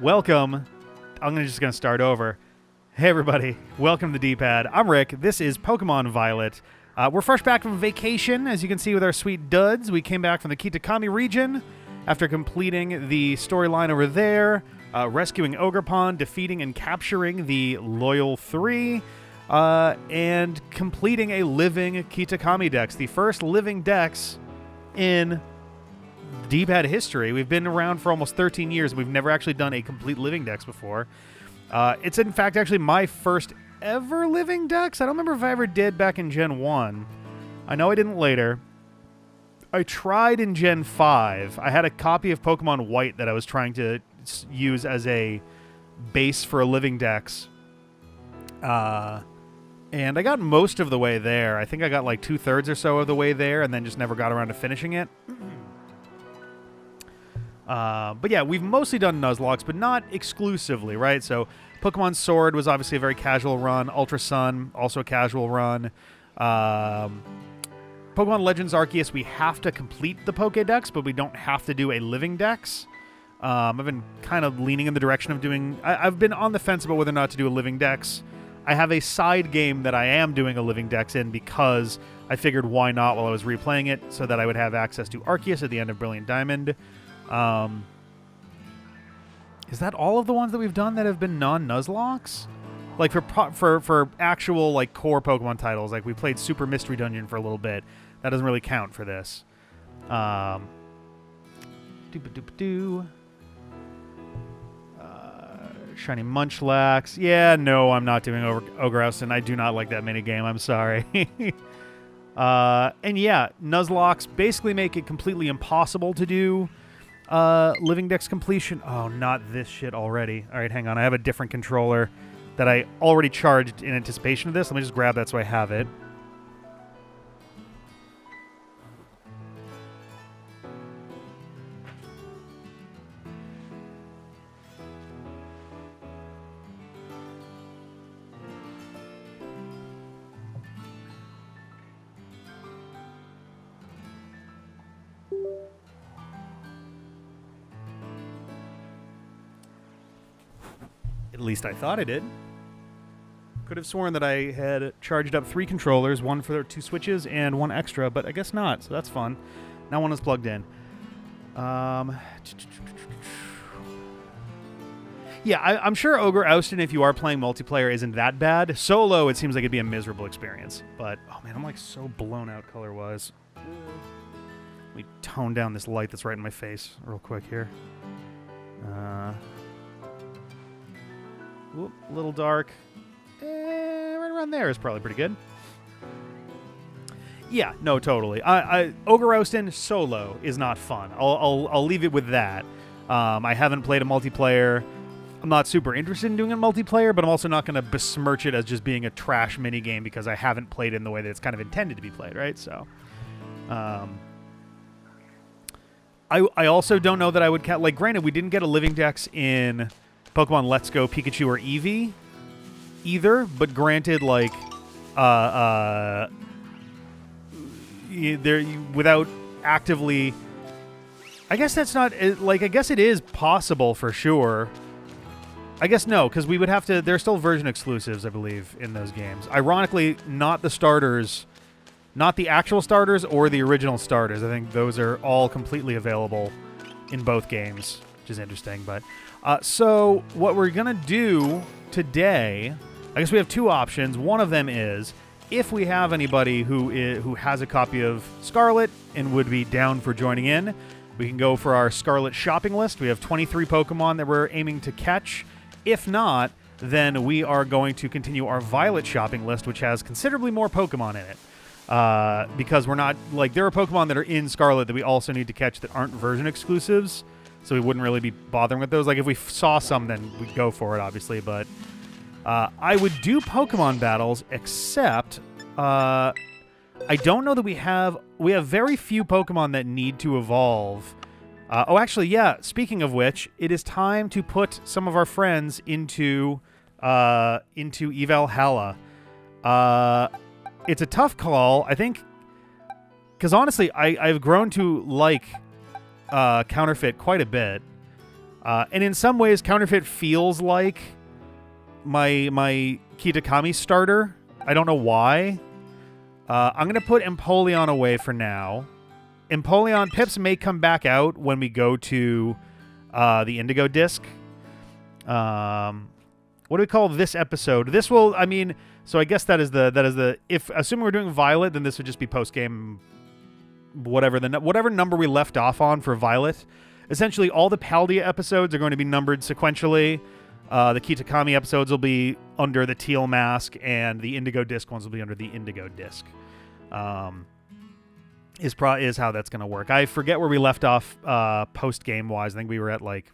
Welcome. Just going to start over. Hey, everybody. Welcome to D-Pad. I'm Rick. This is Pokemon Violet. We're fresh back from vacation, as you can see with our sweet duds. We came back from the Kitakami region after completing the storyline over there, rescuing Ogerpon, defeating and capturing the Loyal 3, and completing a living Kitakami Dex, the first living Dex in D-Pad history. We've been around for almost 13 years. We've never actually done a complete living Dex before. It's in fact actually my first ever living Dex. I don't remember if I ever did back in Gen 1. I know I didn't later. I tried in Gen 5. I had a copy of Pokemon White that I was trying to use as a base for a living Dex. And I got most of the way there. I think I got like 2/3 or so of the way there and then just never got around to finishing it. But yeah, we've mostly done Nuzlocke, but not exclusively, right? So Pokemon Sword was obviously a very casual run. Ultra Sun, also a casual run. Pokemon Legends Arceus, we have to complete the Pokédex, but we don't have to do a living Dex. I've been kind of leaning in the direction of doing... I've been on the fence about whether or not to do a living Dex. I have a side game that I am doing a living Dex in because I figured why not while I was replaying it so that I would have access to Arceus at the end of Brilliant Diamond. Is that all of the ones that we've done that have been non-Nuzlocks? Like for actual like core Pokemon titles, like we played Super Mystery Dungeon for a little bit. That doesn't really count for this. Shiny Munchlax. Yeah, no, I'm not doing Ogreouston. I do not like that minigame. I'm sorry. And yeah, Nuzlocks basically make it completely impossible to do living Dex completion. Oh, not this shit already. All right, hang on. I have a different controller that I already charged in anticipation of this. Let me just grab that so I have it. At least I thought I did. Could have sworn that I had charged up 3 controllers, one for 2 switches and 1 extra, but I guess not, so that's fun. Now one is plugged in. Yeah, I'm sure Ogreouston, if you are playing multiplayer, isn't that bad. Solo, it seems like it'd be a miserable experience. But, oh man, I'm like so blown out color-wise. Let me tone down this light that's right in my face real quick here. Whoop, a little dark. Right around there is probably pretty good. Yeah, no, totally. Ogreouston solo is not fun. I'll leave it with that. I haven't played a multiplayer. I'm not super interested in doing a multiplayer, but I'm also not going to besmirch it as just being a trash minigame because I haven't played it in the way that it's kind of intended to be played, right? So, I also don't know that I would count... Like, granted, we didn't get a living Dex in Pokemon Let's Go Pikachu or Eevee either, but granted, like, without actively... I guess that's not... Like, I guess it is possible for sure. I guess no, because we would have to... They're still version exclusives, I believe, in those games. Ironically, not the starters... Not the actual starters or the original starters. I think those are all completely available in both games, which is interesting. But so what we're going to do today, I guess we have 2 options. One of them is if we have anybody who has a copy of Scarlet and would be down for joining in, we can go for our Scarlet shopping list. We have 23 Pokemon that we're aiming to catch. If not, then we are going to continue our Violet shopping list, which has considerably more Pokemon in it. Because we're not, like, there are Pokemon that are in Scarlet that we also need to catch that aren't version exclusives, so we wouldn't really be bothering with those. Like, if we saw some, then we'd go for it, obviously, but I would do Pokemon battles, except I don't know that we have very few Pokemon that need to evolve. Oh, actually, yeah, speaking of which, it is time to put some of our friends into Evalhalla. It's a tough call, I think, because honestly, I've grown to like Counterfeit quite a bit. And in some ways, Counterfeit feels like my Kitakami starter. I don't know why. I'm going to put Empoleon away for now. Empoleon Pips may come back out when we go to the Indigo Disc. What do we call this episode? This will, I mean, so I guess that is the if assuming we're doing Violet, then this would just be post game, whatever number we left off on for Violet. Essentially, all the Paldea episodes are going to be numbered sequentially. The Kitakami episodes will be under the teal mask, and the Indigo Disc ones will be under the Indigo Disc. Is how that's going to work. I forget where we left off post game wise. I think we were at like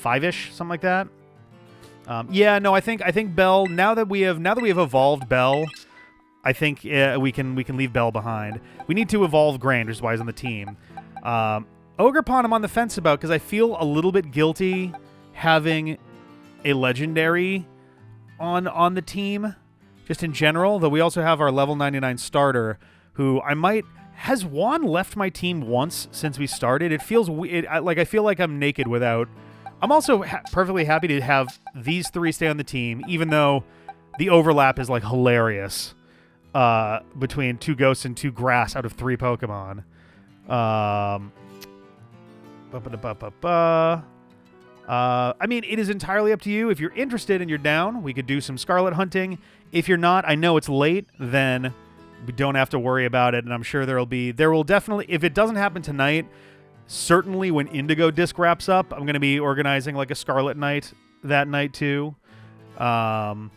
5-ish, something like that. Yeah, no, I think Bell. Now that we have evolved Bell, I think we can leave Bell behind. We need to evolve Grand, which is why he's on the team. Ogerpon, I'm on the fence about because I feel a little bit guilty having a legendary on the team, just in general. Though we also have our level 99 starter, who I might. Has Juan left my team once since we started? It feels like I feel like I'm naked without. I'm also perfectly happy to have these three stay on the team, even though the overlap is like hilarious between 2 ghosts and 2 grass out of 3 Pokemon. I mean, it is entirely up to you. If you're interested and you're down, we could do some Scarlet hunting. If you're not, I know it's late, then we don't have to worry about it, and I'm sure there will definitely, if it doesn't happen tonight, certainly when Indigo Disc wraps up, I'm going to be organizing like a Scarlet night that night too. So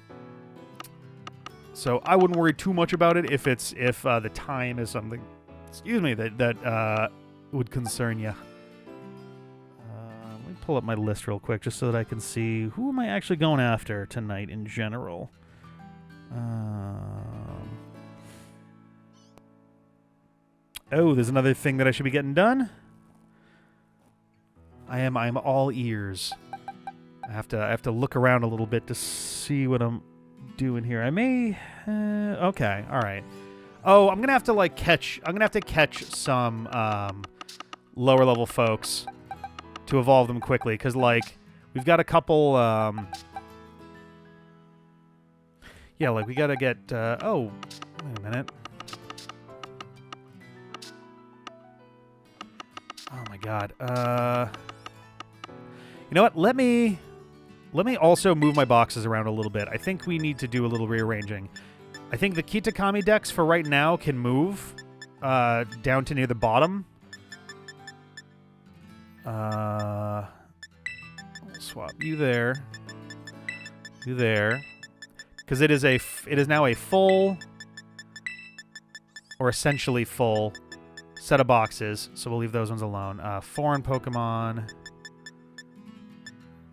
I wouldn't worry too much about it if the time is something, excuse me, that would concern you. Let me pull up my list real quick just so that I can see who am I actually going after tonight in general. Oh, there's another thing that I should be getting done. I am all ears. I have to look around a little bit to see what I'm doing here. I may okay, all right. Oh, I'm gonna have to catch some lower level folks to evolve them quickly, because we've got a couple yeah, we gotta get oh, wait a minute. Oh my god. You know what? Let me also move my boxes around a little bit. I think we need to do a little rearranging. I think the Kitakami decks for right now can move down to near the bottom. We'll swap you there. You there. Because it is now a full, or essentially full, set of boxes, so we'll leave those ones alone. Foreign Pokemon.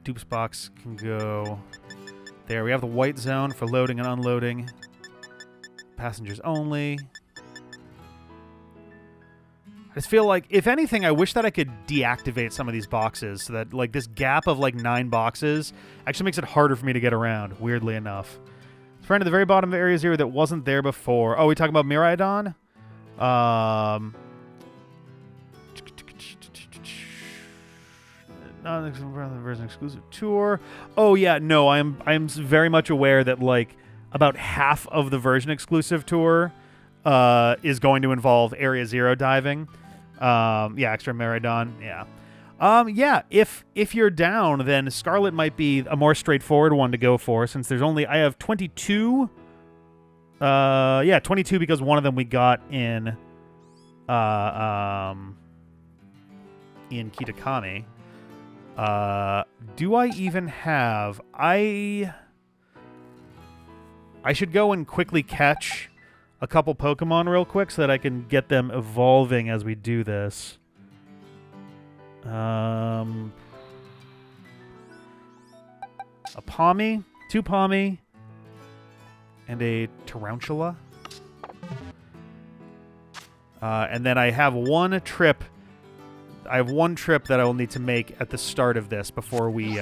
Dupes box can go there. We have the white zone for loading and unloading. Passengers only. I just feel like, if anything, I wish that I could deactivate some of these boxes so that this gap of 9 boxes actually makes it harder for me to get around, weirdly enough. Friend at the very bottom of Area 0 that wasn't there before. Oh, we talking about Miraidon? Version exclusive tour. Oh yeah, no, I'm very much aware that about half of the version exclusive tour is going to involve Area 0 diving. Yeah, extra Miraidon. Yeah. Yeah, if you're down, then Scarlet might be a more straightforward one to go for, since I have 22. Yeah, 22 because one of them we got in Kitakami. Do I even have... I should go and quickly catch a couple Pokemon real quick so that I can get them evolving as we do this. A Pawmi, 2 Pawmi, and a Tarantula. And then I have one trip that I will need to make at the start of this before we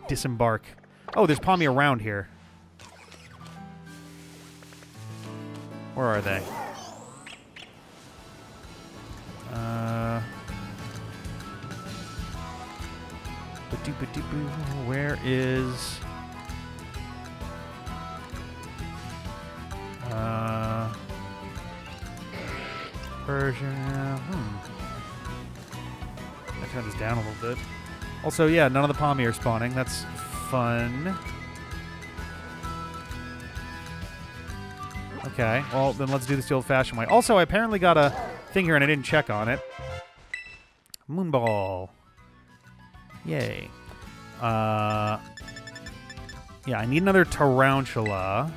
disembark. Oh, there's Pawmi around here. Where are they? Where is... Persian... I turn this down a little bit. Also, yeah, none of the Palmy are spawning. That's fun. Okay, well, then let's do this the old-fashioned way. Also, I apparently got a thing here, and I didn't check on it. Moonball. Yay. Yeah, I need another tarantula.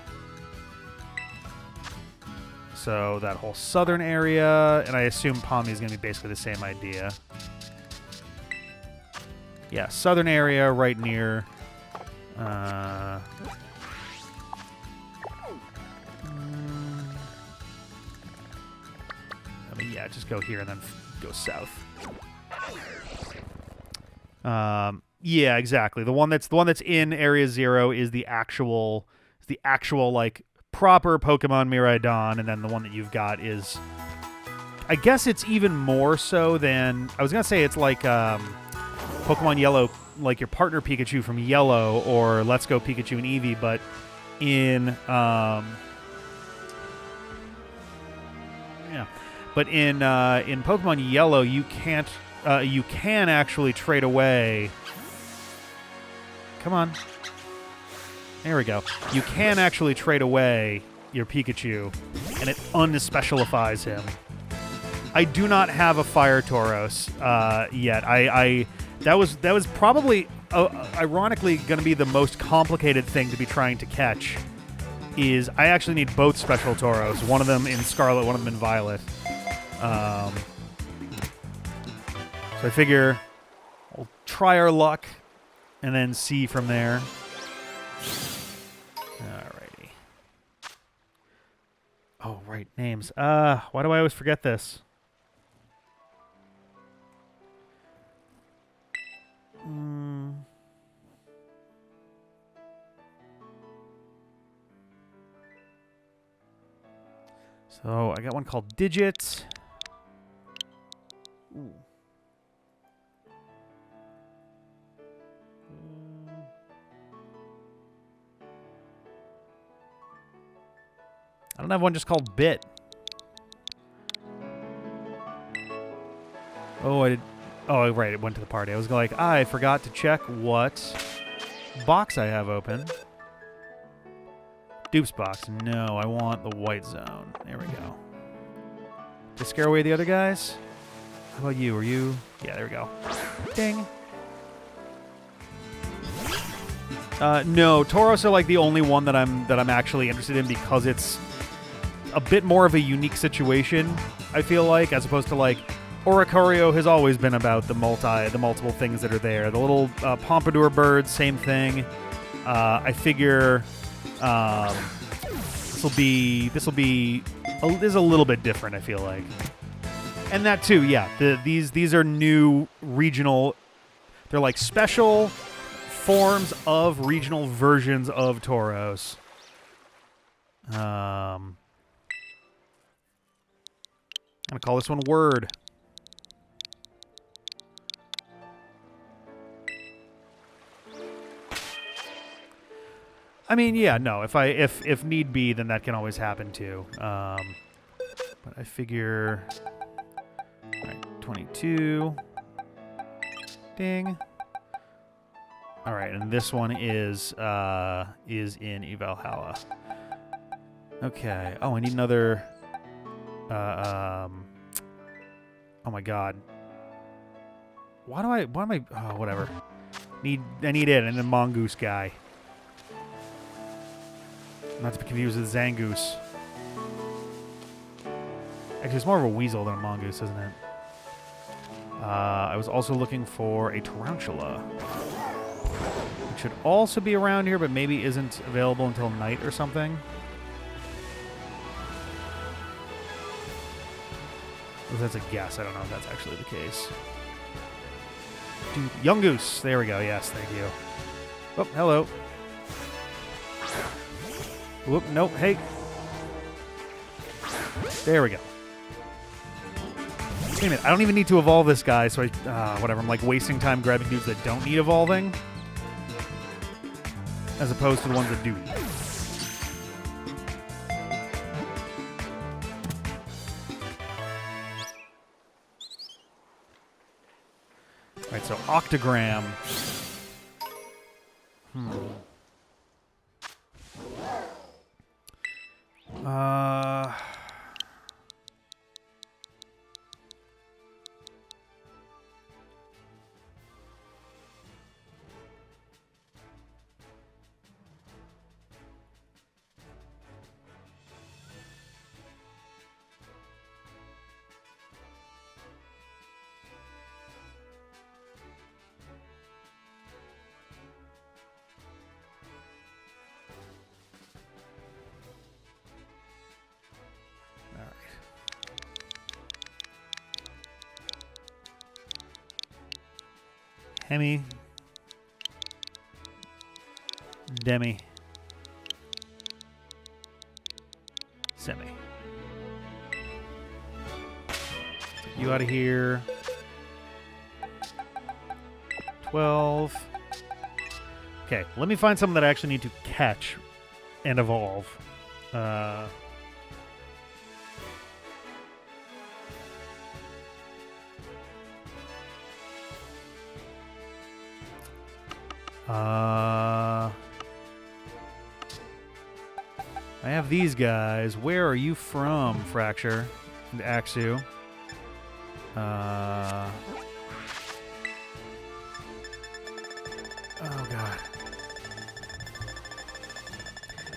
So that whole southern area, and I assume Palmy is going to be basically the same idea. Yeah, southern area right near... I mean, yeah, just go here and then go south. Yeah, exactly. The one that's in Area 0 is the actual like proper Pokemon Miraidon, and then the one that you've got is, I guess it's even more so than, I was gonna say it's like Pokemon Yellow, like your partner Pikachu from Yellow, or Let's Go Pikachu and Eevee, but in in Pokemon Yellow you can't you can actually trade away. Come on. There we go. You can actually trade away your Pikachu, and it unspecialifies him. I do not have a Fire Tauros yet. That was probably ironically going to be the most complicated thing to be trying to catch. Is I actually need both special Tauros, one of them in Scarlet, one of them in Violet. So I figure we'll try our luck and then see from there. Alrighty. Oh, right, names. Why do I always forget this? So I got one called Digit. Ooh. I don't have one just called Bit. Oh, I did. Oh, right. It went to the party. I was like, I forgot to check what box I have open. Dupes box. No, I want the white zone. There we go. To scare away the other guys? How about you? Are you? Yeah, there we go. Ding. No, Tauros are like the only one that I'm actually interested in because it's a bit more of a unique situation, I feel like, as opposed to like Oricorio has always been about the multiple things that are there. The little pompadour birds, same thing. I figure this will be a little bit different, I feel like. And that too, yeah. These are new regional. They're like special forms of regional versions of Tauros. I'm gonna call this one Word. I mean, yeah, no. If need be, then that can always happen too. But I figure, all right, 22. Ding. All right, and this one is in Valhalla. Okay. Oh, I need another. Oh my God. Why am I? Oh, whatever. I need it, and a mongoose guy. Not to be confused with Zangoose. Actually, it's more of a weasel than a mongoose, isn't it? I was also looking for a tarantula. It should also be around here, but maybe isn't available until night or something. If that's a guess, I don't know if that's actually the case. Young Goose. There we go. Yes, thank you. Oh, hello. Whoop, nope, hey. There we go. a minute, I don't even need to evolve this guy, so whatever. I'm like wasting time grabbing dudes that don't need evolving, as opposed to the ones that do. All right, so Octogram. Hemi. Demi. Semi. Get you out of here. 12. Okay, let me find something that I actually need to catch and evolve. I have these guys. Where are you from, Fracture and Axu? Oh, God.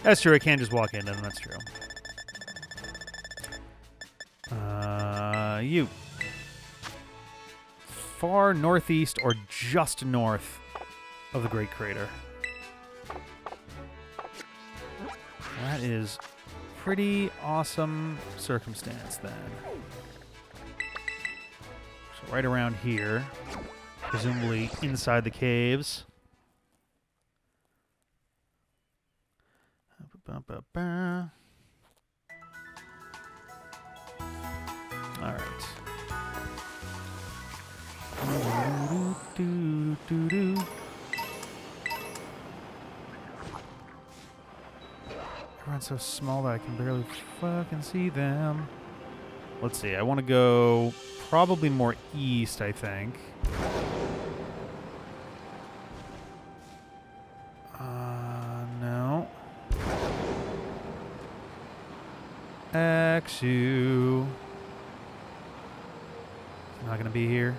That's true. I can't just walk into them. That's true. You. Far northeast or just north of the Great Crater. That is pretty awesome circumstance then. So right around here, presumably inside the caves. All right. Everyone's so small that I can barely fucking see them. Let's see. I want to go probably more east, I think. No. Axu. Not going to be here.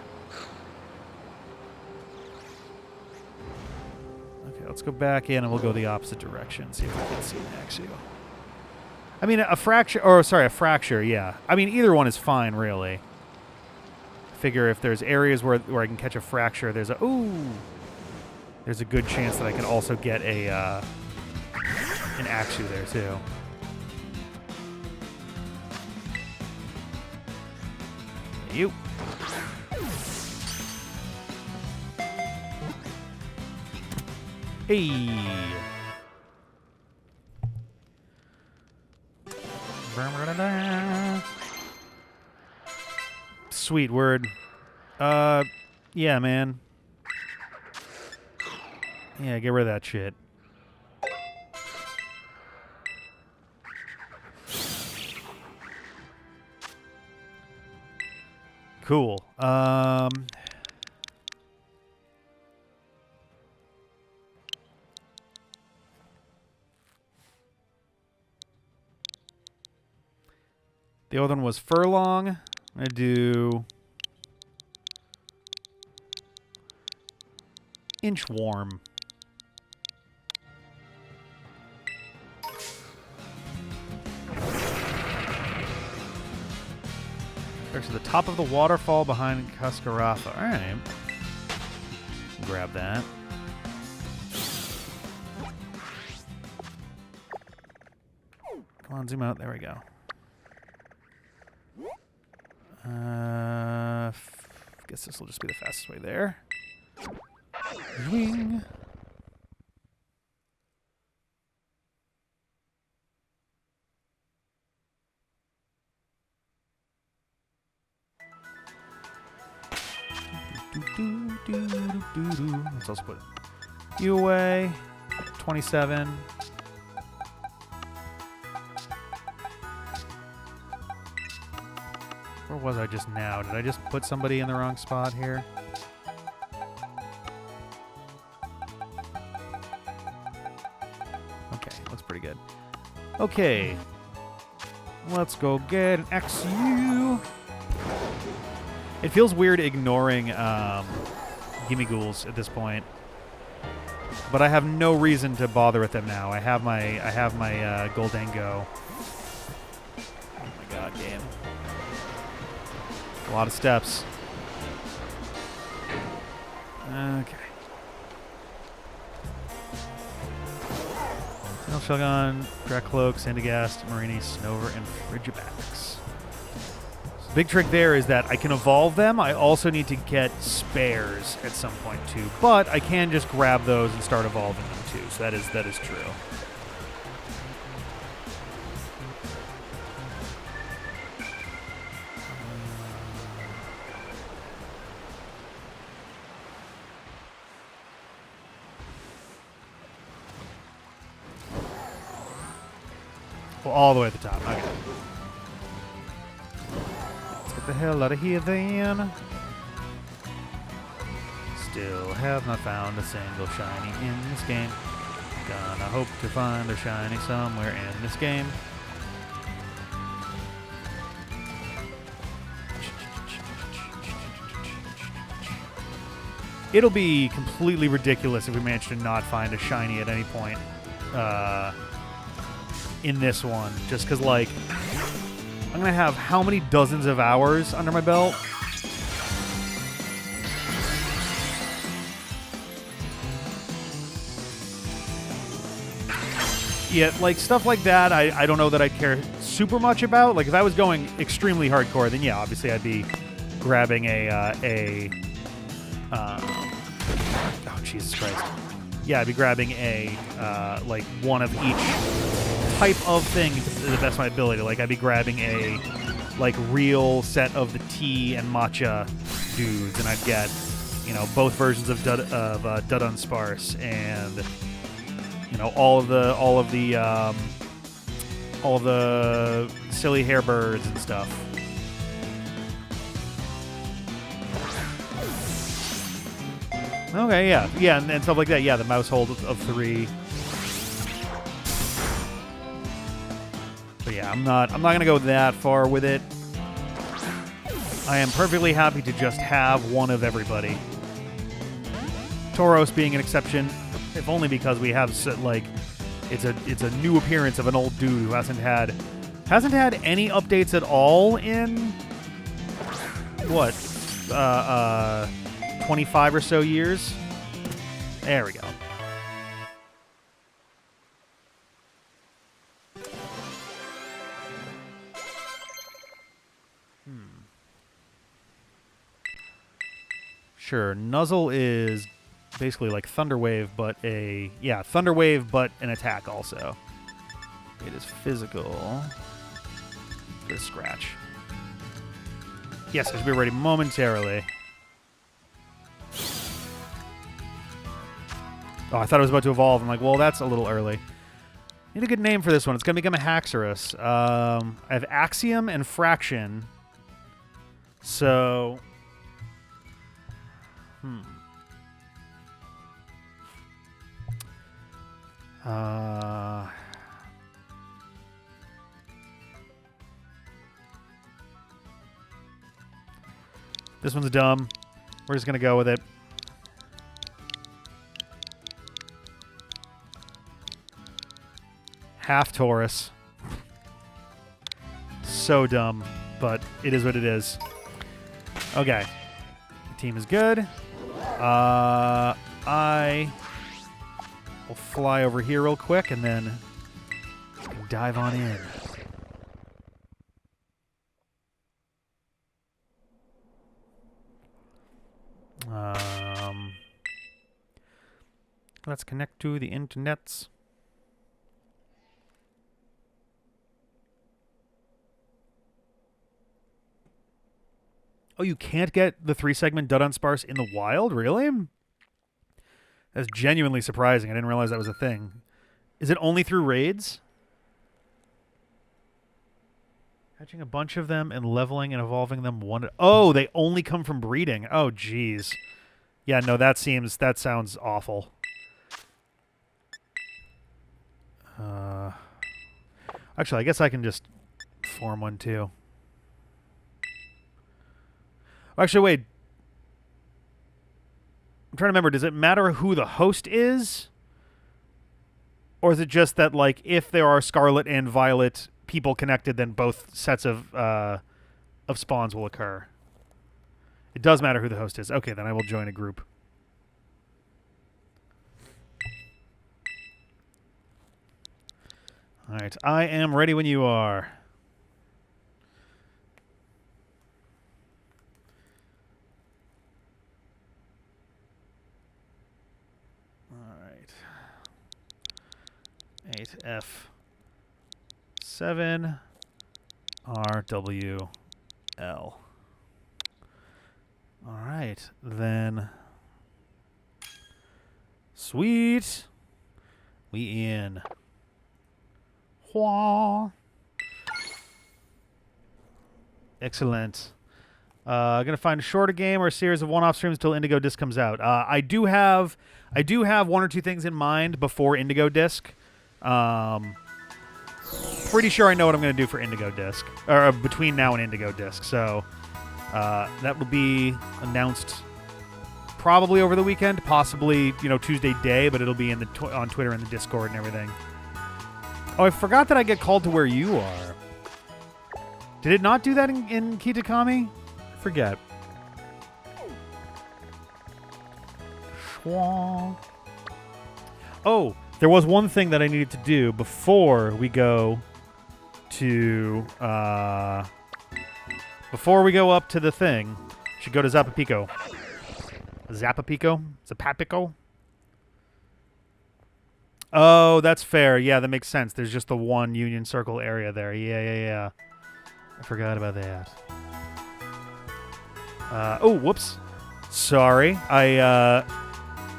Okay, let's go back in and we'll go the opposite direction. See if we can see an Axu. I mean, a fracture, yeah. I mean, either one is fine, really. Figure if there's areas where I can catch a fracture, there's a good chance that I can also get an Axu there, too. You. Hey. Sweet word. Yeah, man. Yeah, get rid of that shit. Cool. The other one was Furlong. I'm going to do Inchworm. There's to the top of the waterfall behind Cascarafa. All right. Grab that. Come on, zoom out. There we go. Guess this will just be the fastest way there. Wing. Let's also put you away. 27. Where was I just now? Did I just put somebody in the wrong spot here? Okay, that's pretty good. Okay. Let's go get an XU. It feels weird ignoring Gimme Ghouls at this point. But I have no reason to bother with them now. I have my Goldango. Oh my god, game. A lot of steps. Okay. Single Shogun, Dracloak, Sandygast, Marini, Snover, and Frigibax. Big trick there is that I can evolve them. I also need to get spares at some point too, but I can just grab those and start evolving them too. So that is true. Well, all the way at the top. Okay. Get the hell out of here then. Still have not found a single shiny in this game. Gonna hope to find a shiny somewhere in this game. It'll be completely ridiculous if we manage to not find a shiny at any point in this one. Just because, like, I'm going to have how many dozens of hours under my belt? Yeah, like, stuff like that, I don't know that I'd care super much about. Like, if I was going extremely hardcore, then yeah, obviously I'd be grabbing oh, Jesus Christ. Yeah, I'd be grabbing like, one of each type of thing to the best of my ability. Like, I'd be grabbing a, like, real set of the tea and matcha dudes, and I'd get, you know, both versions of Dudun Sparse, and, you know, all of the silly hairbirds and stuff. Okay, yeah, and stuff like that. Yeah, the mouse hold of 3. But yeah, I'm not gonna go that far with it. I am perfectly happy to just have one of everybody. Tauros being an exception, if only because we have like it's a new appearance of an old dude who hasn't had any updates at all in what 25 or so years. There we go. Sure, Nuzzle is basically like Thunderwave, but Thunderwave, but an attack also. It is physical. Bit of scratch. Yes, I should be ready momentarily. Oh, I thought it was about to evolve. I'm like, well, that's a little early. Need a good name for this one. It's going to become a Haxorus. I have Axiom and Fraction. So... This one's dumb. We're just going to go with it. Half Taurus. So dumb, but it is what it is. Okay. The team is good. I will fly over here real quick and then dive on in. Let's connect to the internets. Oh, you can't get the 3-segment Dudunsparce in the wild? Really? That's genuinely surprising. I didn't realize that was a thing. Is it only through raids? Hatching a bunch of them and leveling and evolving them one... Oh, they only come from breeding. Oh, jeez. Yeah, no, that sounds awful. Actually, I guess I can just form one, too. Actually, wait. I'm trying to remember. Does it matter who the host is? Or is it just that, like, if there are Scarlet and Violet people connected, then both sets of spawns will occur? It does matter who the host is. Okay, then I will join a group. All right, I am ready when you are. All right. 8F7 RWL. All right, then. Sweet. We in. Wah. Excellent. Gonna find a shorter game or a series of one-off streams until Indigo Disc comes out. I do have one or two things in mind before Indigo Disc. Pretty sure I know what I'm gonna do for Indigo Disc, or between now and Indigo Disc. So that will be announced probably over the weekend, possibly Tuesday day, but it'll be in the on Twitter and the Discord and everything. Oh, I forgot that I get called to where you are. Did it not do that in Kitakami? I forget. Schwang. Oh, there was one thing that I needed to do before we go to... before we go up to the thing. Should go to Zappapico. Zappapico? Zappapico? Oh, that's fair. Yeah, that makes sense. There's just the one Union Circle area there. Yeah. I forgot about that. Oh, whoops. Sorry.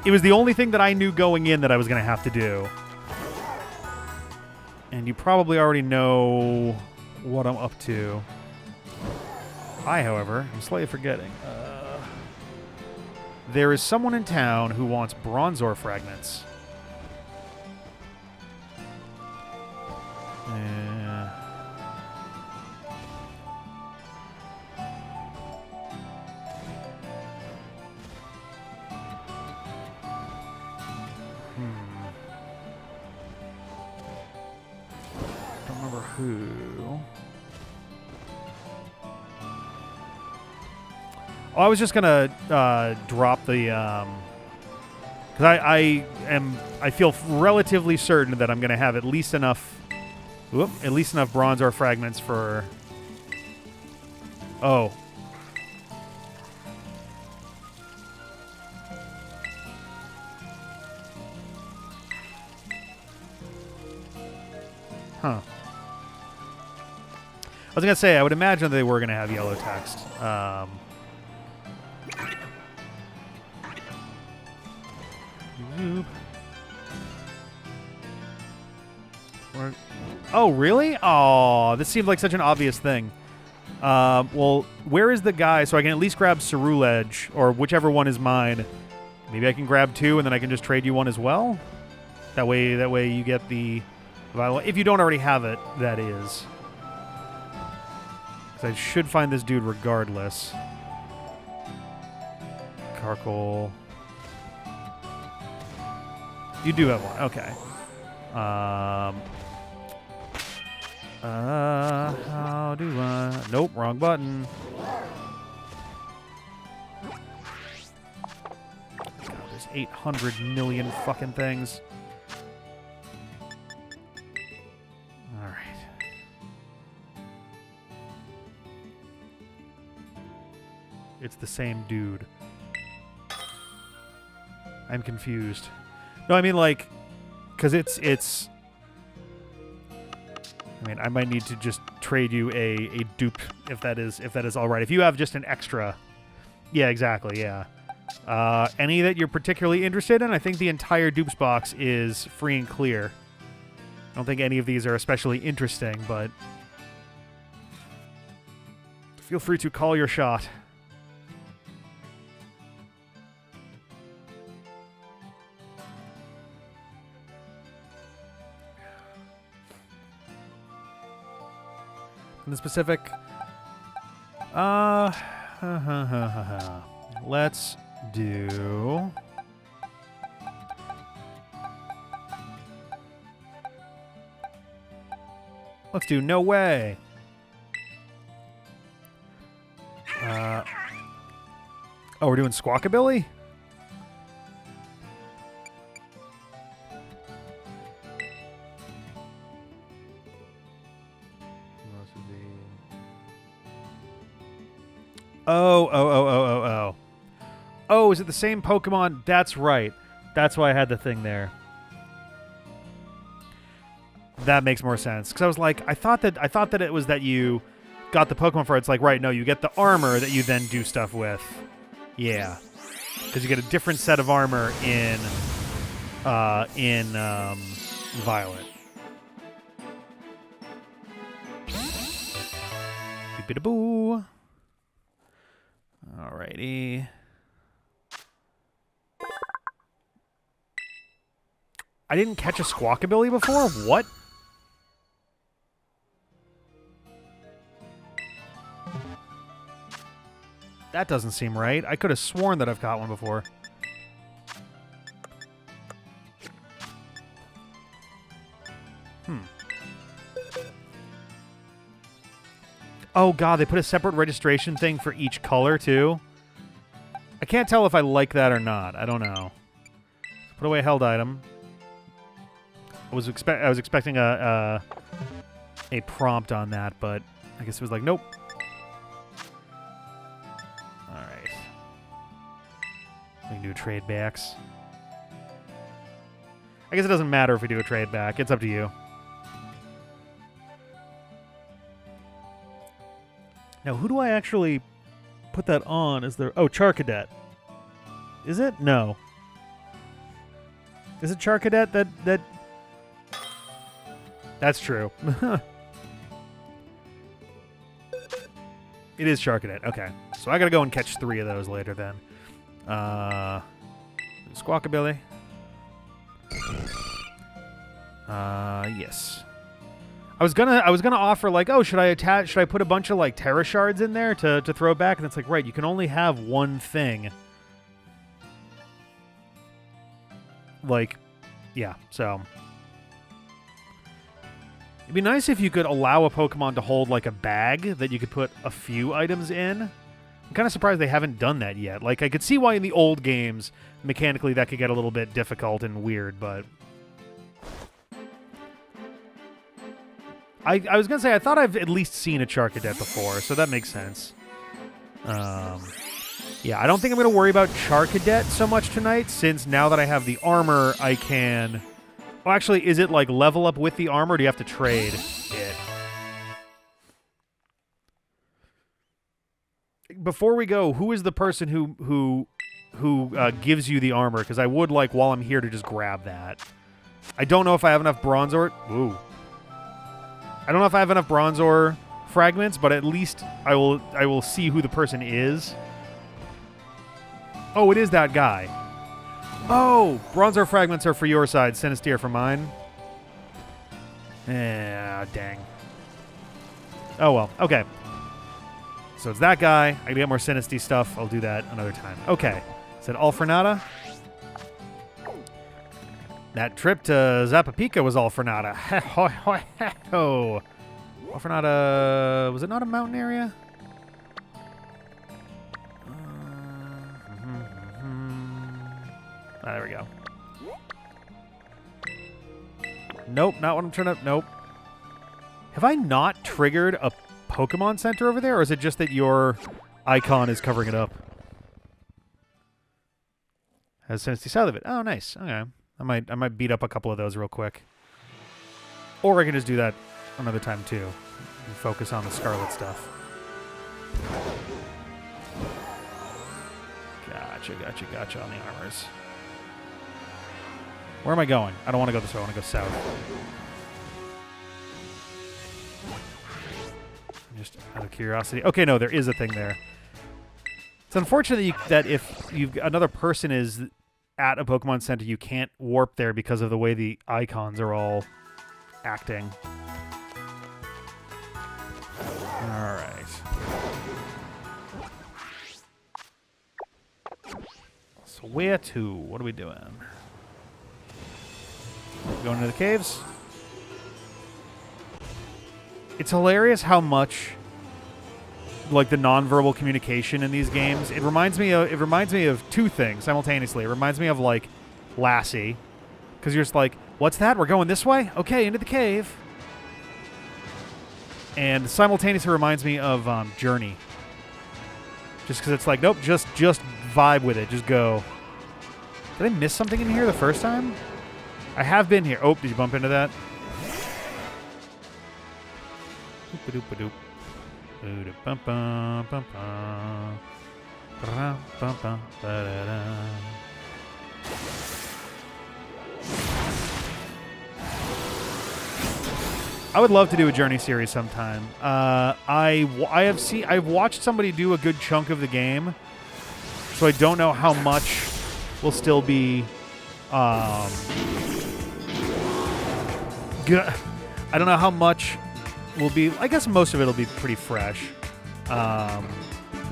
It was the only thing that I knew going in that I was going to have to do. And you probably already know what I'm up to. I, however, am slightly forgetting. There is someone in town who wants Bronzor fragments. Don't remember who. Oh, I was just gonna drop the because I feel relatively certain that I'm gonna have at least enough Bronzor fragments for... Oh. Huh. I was going to say, I would imagine they were going to have yellow text. Oh, really? Oh, this seemed like such an obvious thing. Well, where is the guy? So I can at least grab Ceruledge, or whichever one is mine. Maybe I can grab two, and then I can just trade you one as well? That way you get the Violet. If you don't already have it, that is. Because I should find this dude regardless. Carkol. You do have one. Okay. How do I... Nope, wrong button. God, there's 800 million fucking things. Alright. It's the same dude. I'm confused. No, I mean, like... Because it's... I mean, I might need to just trade you a dupe if that is all right. If you have just an extra, yeah, exactly, yeah. Any that you're particularly interested in, I think the entire dupes box is free and clear. I don't think any of these are especially interesting, but feel free to call your shot. In the specific, let's do. Let's do no way. Oh, we're doing Squawkabilly? Oh. Oh, is it the same Pokemon? That's right. That's why I had the thing there. That makes more sense. Because I was like, I thought that it was that you got the Pokemon for it. It's like, right, no, you get the armor that you then do stuff with. Yeah. Because you get a different set of armor in Violet. Beep-a-boo. Alrighty. I didn't catch a Squawkabilly before? What? That doesn't seem right. I could have sworn that I've caught one before. Oh, God, they put a separate registration thing for each color, too? I can't tell if I like that or not. I don't know. Put away a held item. I was expecting a prompt on that, but I guess it was like, nope. All right. We can do trade backs. I guess it doesn't matter if we do a trade back. It's up to you. Now, who do I actually put that on? Is there... Oh, Charcadet. Is it? No. Is it Charcadet that... That's true. It is Charcadet. Okay. So I gotta go and catch 3 of those later then. Squawkabilly. Yes. I was gonna offer like, oh, should I put a bunch of like Terra Shards in there to throw back? And it's like, right, you can only have one thing. Like, yeah, so it'd be nice if you could allow a Pokemon to hold like a bag that you could put a few items in. I'm kind of surprised they haven't done that yet. Like, I could see why in the old games mechanically that could get a little bit difficult and weird, but I was going to say, I thought I've at least seen a Charcadet before, so that makes sense. Yeah, I don't think I'm going to worry about Charcadet so much tonight, since now that I have the armor, I can... Well, actually, is it like level up with the armor, or do you have to trade it? Before we go, who is the person who gives you the armor? Because I would like, while I'm here, to just grab that. I don't know if I have enough Bronzor... Ooh. I don't know if I have enough Bronzor fragments, but at least I will see who the person is. Oh, it is that guy. Oh, Bronzor fragments are for your side, Sinistère for mine. Dang. Oh, well. Okay. So it's that guy. I can get more Sinistère stuff. I'll do that another time. Okay. Is it Alfornata? That trip to Sabbatical was all for nada. All for nada. Was it not a mountain area? There we go. Nope, not what I'm trying to... Nope. Have I not triggered a Pokemon Center over there, or is it just that your icon is covering it up? Has Sinistère south of it. Oh, nice. Okay. I might beat up a couple of those real quick. Or I can just do that another time too. And focus on the Scarlet stuff. Gotcha on the armors. Where am I going? I don't want to go this way. I want to go south. Just out of curiosity. Okay, no, there is a thing there. It's unfortunate that if another person is at a Pokemon Center, you can't warp there because of the way the icons are all acting. All right. So where to? What are we doing? Going into the caves? It's hilarious how much, like, the nonverbal communication in these games. It reminds me of two things simultaneously. It reminds me of, like, Lassie, because you're just like, what's that? We're going this way? Okay, into the cave. And simultaneously reminds me of Journey, just because it's like, nope, just vibe with it, just go. Did I miss something in here the first time? I have been here. Oh, did you bump into that? I would love to do a Journey series sometime. I've watched somebody do a good chunk of the game, so I don't know how much will still be good. I don't know how much will be. I guess most of it will be pretty fresh. I'm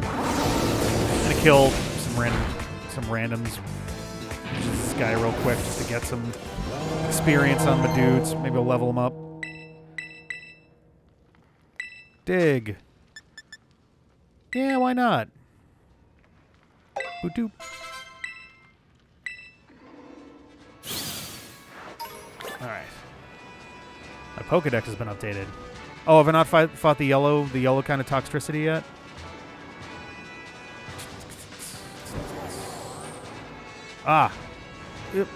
gonna kill some randoms. Just this guy real quick just to get some experience on my dudes. Maybe I'll level them up. Dig. Yeah, why not? Boop doop. Alright. My Pokedex has been updated. Oh, have I not fought the yellow kind of toxicity yet? Ah. Yep.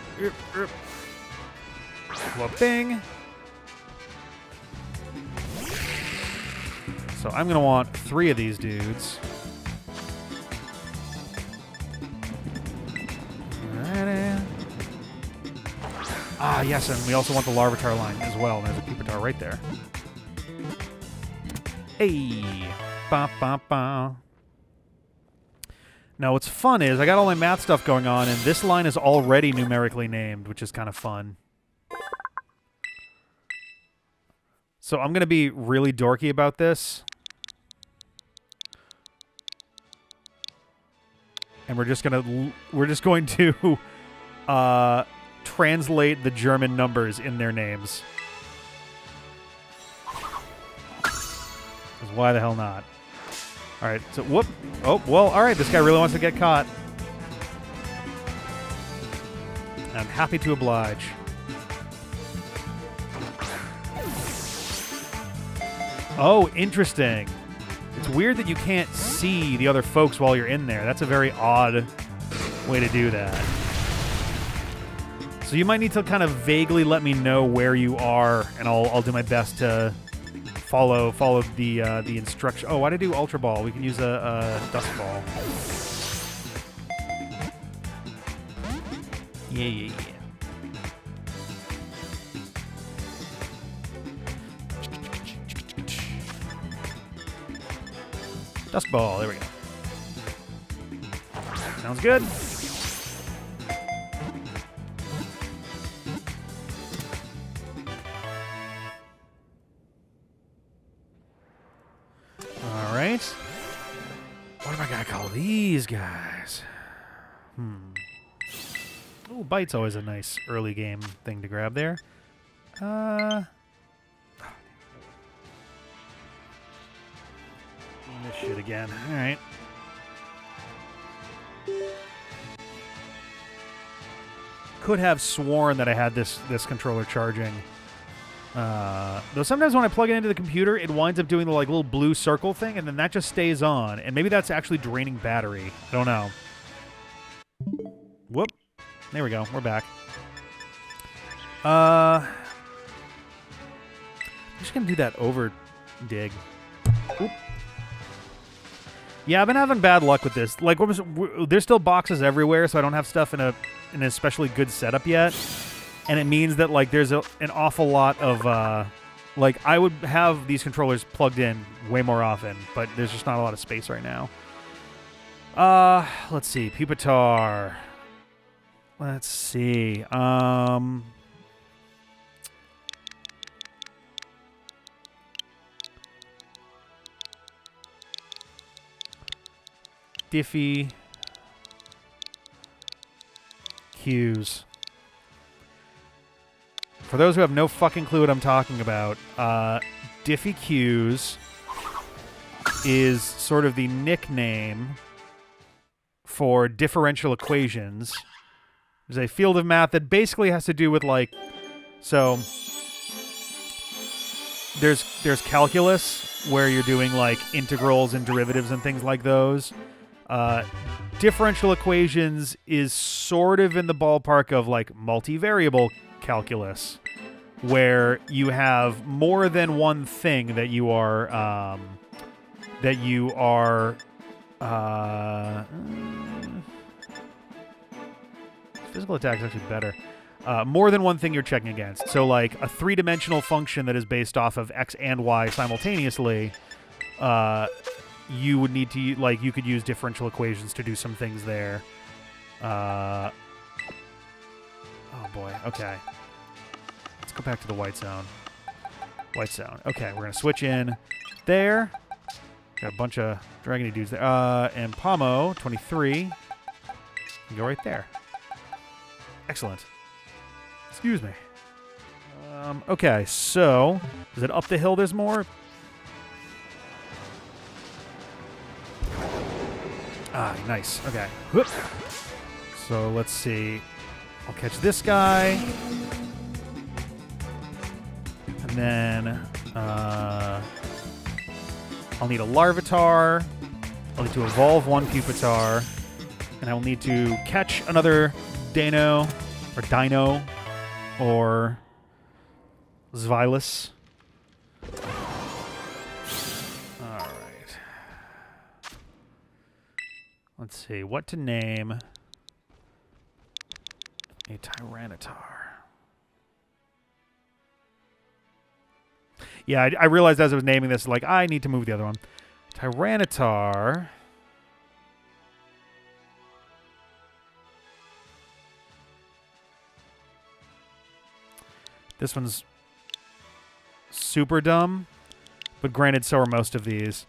Whooping. So I'm going to want 3 of these dudes. Ah, yes, and we also want the Larvitar line as well. There's a Pupitar right there. Hey. Ba, ba, ba. Now, what's fun is I got all my math stuff going on, and this line is already numerically named, which is kind of fun. So I'm going to be really dorky about this. And we're just going to translate the German numbers in their names. Because why the hell not? All right, so whoop. Oh, well, all right, this guy really wants to get caught. I'm happy to oblige. Oh, interesting. It's weird that you can't see the other folks while you're in there. That's a very odd way to do that. So you might need to kind of vaguely let me know where you are, and I'll do my best to follow the instruction. Oh, why did I do Ultra Ball? We can use a Dust Ball. Yeah. Dust Ball, there we go. Sounds good. All right. What am I going to call these guys? Oh, Bite's always a nice early game thing to grab there. This shit again. All right. Could have sworn that I had this controller charging. Though sometimes when I plug it into the computer, it winds up doing the like little blue circle thing, and then that just stays on. And maybe that's actually draining battery. I don't know. Whoop. There we go. We're back. just going to do that over dig. Oop. Yeah, I've been having bad luck with this. Like, there's still boxes everywhere, so I don't have stuff in an especially good setup yet. And it means that, like, there's an awful lot of, like, I would have these controllers plugged in way more often, but there's just not a lot of space right now. Let's see. Pupitar. Let's see. Diffie. Hughes. For those who have no fucking clue what I'm talking about, Diffie Hughes is sort of the nickname for differential equations. There's a field of math that basically has to do with, like, so there's calculus where you're doing, like, integrals and derivatives and things like those. Differential equations is sort of in the ballpark of, like, multivariable calculus, where you have more than one thing that you are physical attack is actually better. More than one thing you're checking against. So, like, a three-dimensional function that is based off of x and y simultaneously, you would need to, like, you could use differential equations to do some things there. Oh, boy. Okay. Let's go back to the white zone. White zone. Okay, we're going to switch in there. Got a bunch of dragony dudes there. And Pomo, 23. Can go right there. Excellent. Excuse me. Okay, so is it up the hill there's more? Ah, nice. Okay. Whoop. So let's see. I'll catch this guy. And then I'll need a Larvitar. I'll need to evolve one Pupitar. And I will need to catch another Dino or Zvylus. Alright. Let's see. What to name a Tyranitar? Yeah, I realized as I was naming this, like, I need to move the other one. Tyranitar. This one's super dumb, but granted, so are most of these.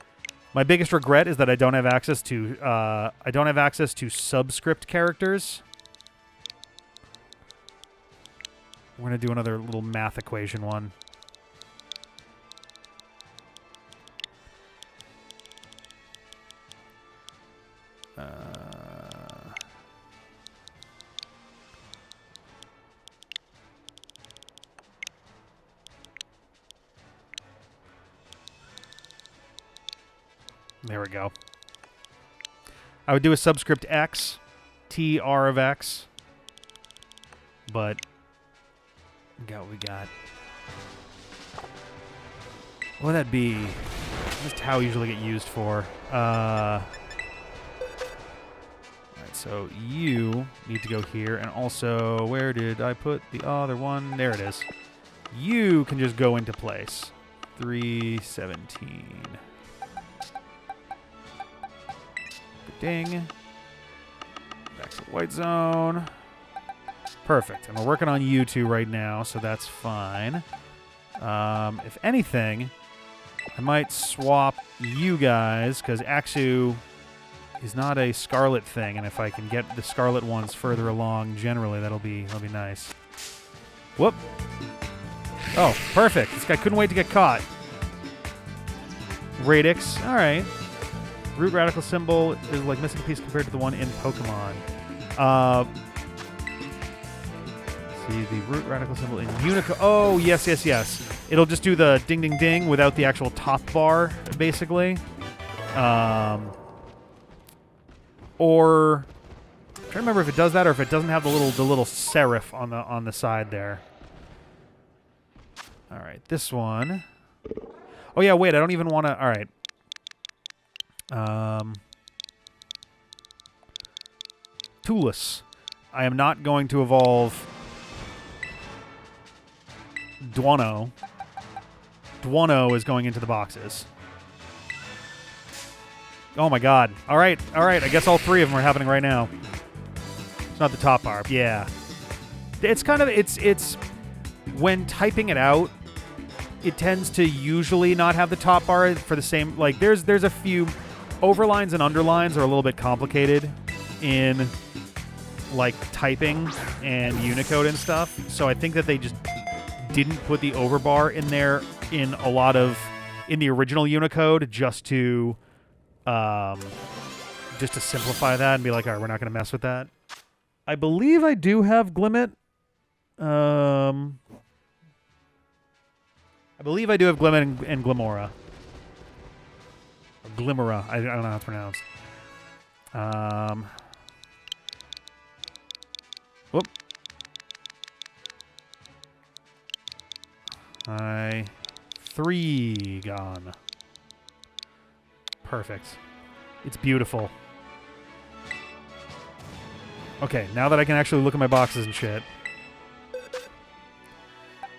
My biggest regret is that I don't have access to subscript characters. We're gonna do another little math equation one. There we go. I would do a subscript X, TR of X, but we got what we got. What would that be? What does Tau usually get used for? Alright, so you need to go here, and also, where did I put the other one? There it is. You can just go into place. 317. Ding. Back to the white zone. Perfect. And we're working on you two right now, so that's fine. If anything, I might swap you guys, because Axu is not a Scarlet thing, and if I can get the Scarlet ones further along, generally, that'll be nice. Whoop. Oh, perfect. This guy couldn't wait to get caught. Radix. All right. Root Radical Symbol is like missing a piece compared to the one in Pokemon. See, the Root Radical Symbol in Minako. Oh, yes, yes, yes. It'll just do the ding, ding, ding without the actual top bar, basically. Or I'm trying to remember if it does that or if it doesn't have the little serif on the side there. All right, this one. Oh, yeah, wait. I don't even want to... All right. Tulus. I am not going to evolve Duono. Duono is going into the boxes. Oh, my God. All right. All right. I guess all three of them are happening right now. It's not the top bar. Yeah. It's kind of... It's... When typing it out, it tends to usually not have the top bar for the same... Like, there's a few... Overlines and underlines are a little bit complicated in, like, typing and Unicode and stuff. So I think that they just didn't put the overbar in there in a lot of... In the original Unicode just to simplify that and be like, all right, we're not going to mess with that. I believe I do have Glimmet. I believe I do have Glimmet and Glimora. Or Glimmera. I don't know how it's pronounced. Whoop. 3 gone. Perfect. It's beautiful. Okay, now that I can actually look at my boxes and shit.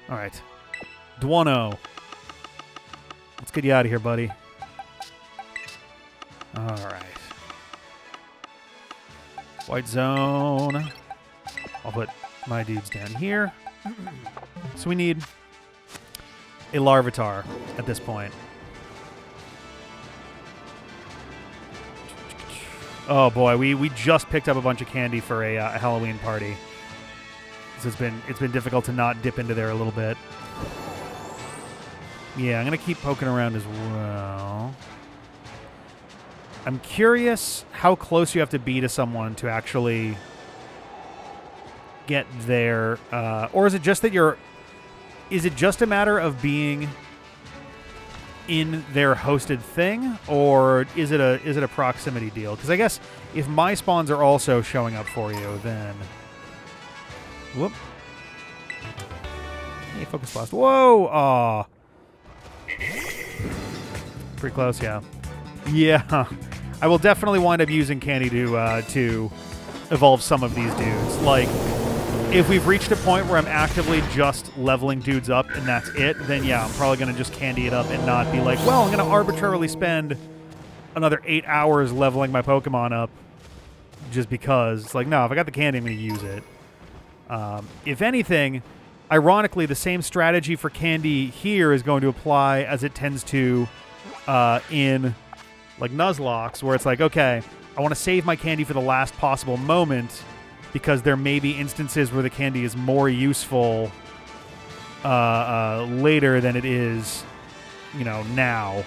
All right. Duono. Let's get you out of here, buddy. All right. White zone. I'll put my dudes down here. So we need a Larvitar at this point. Oh boy, we just picked up a bunch of candy for a Halloween party. So it's been difficult to not dip into there a little bit. Yeah, I'm gonna keep poking around as well. I'm curious how close you have to be to someone to actually get there, or is it just that you're? Is it just a matter of being in their hosted thing, or is it a proximity deal? Because I guess if my spawns are also showing up for you, then whoop. Hey, focus blast. Whoa! Aw. Pretty close, yeah. Yeah. I will definitely wind up using candy to evolve some of these dudes. Like, if we've reached a point where I'm actively just leveling dudes up and that's it, then yeah, I'm probably going to just candy it up and not be like, well, I'm going to arbitrarily spend another 8 hours leveling my Pokemon up just because. It's like, no, if I got the candy, I'm going to use it. If anything, ironically, the same strategy for candy here is going to apply as it tends to in, like, Nuzlocke, where it's like, okay, I want to save my candy for the last possible moment because there may be instances where the candy is more useful later than it is, you know, now.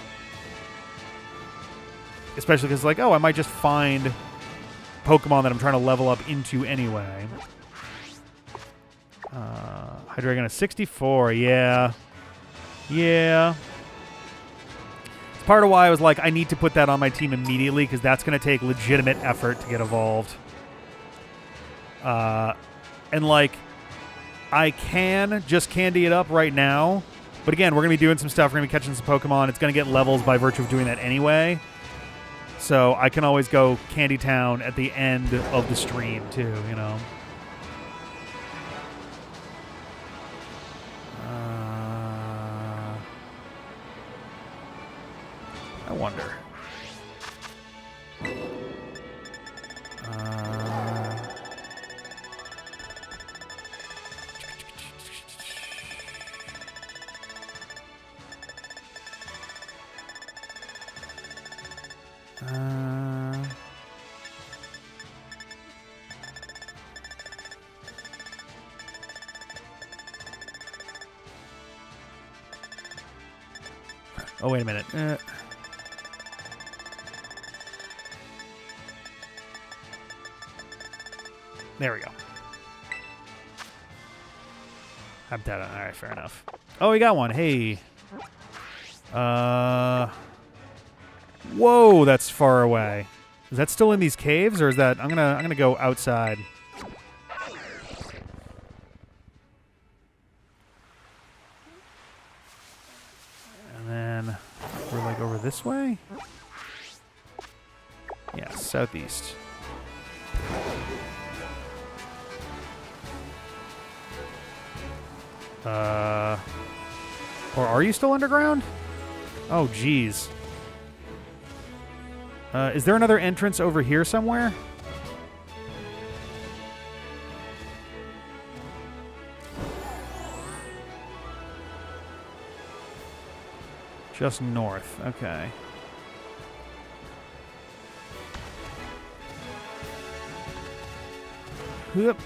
Especially because, like, oh, I might just find Pokemon that I'm trying to level up into anyway. Hydreigon at 64, yeah. Yeah. It's part of why I was like, I need to put that on my team immediately because that's going to take legitimate effort to get evolved. And, like, I can just candy it up right now. But, again, we're going to be doing some stuff. We're going to be catching some Pokemon. It's going to get levels by virtue of doing that anyway. So I can always go Candy Town at the end of the stream, too, you know. I wonder. Oh, wait a minute. There we go. Habitat. All right, fair enough. Oh, we got one. Hey. Whoa, that's far away. Is that still in these caves, or is that? I'm gonna go outside. And then like over this way? Yeah, southeast. Or are you still underground? Oh, geez. Is there another entrance over here somewhere? Just north. Okay. Yep.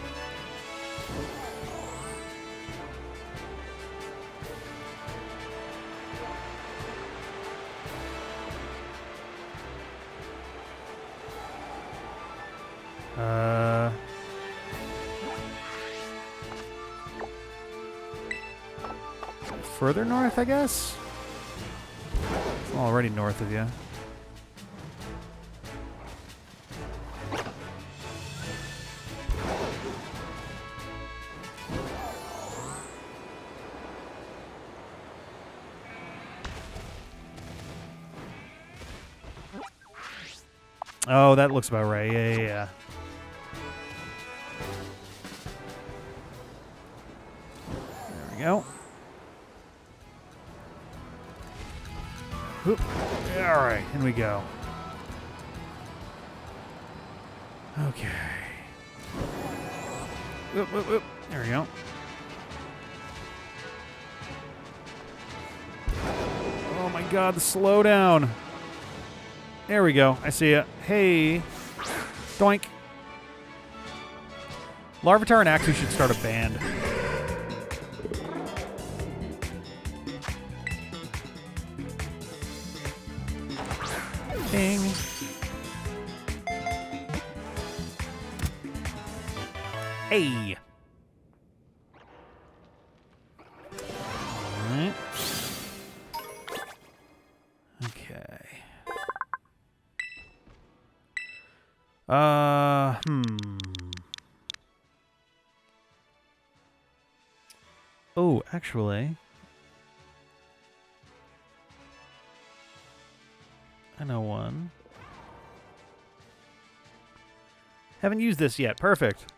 Further north, I guess? It's already north of you. Oh, that looks about right. Yeah. There we go. Whoop. All right, in we go. Okay. Whoop, whoop, whoop. There we go. Oh my God, the slowdown. There we go. I see ya. Hey. Doink. Larvitar and Axu should start a band. Ding. Hey. All right. Okay. Oh, actually, I know one. Haven't used this yet. Perfect.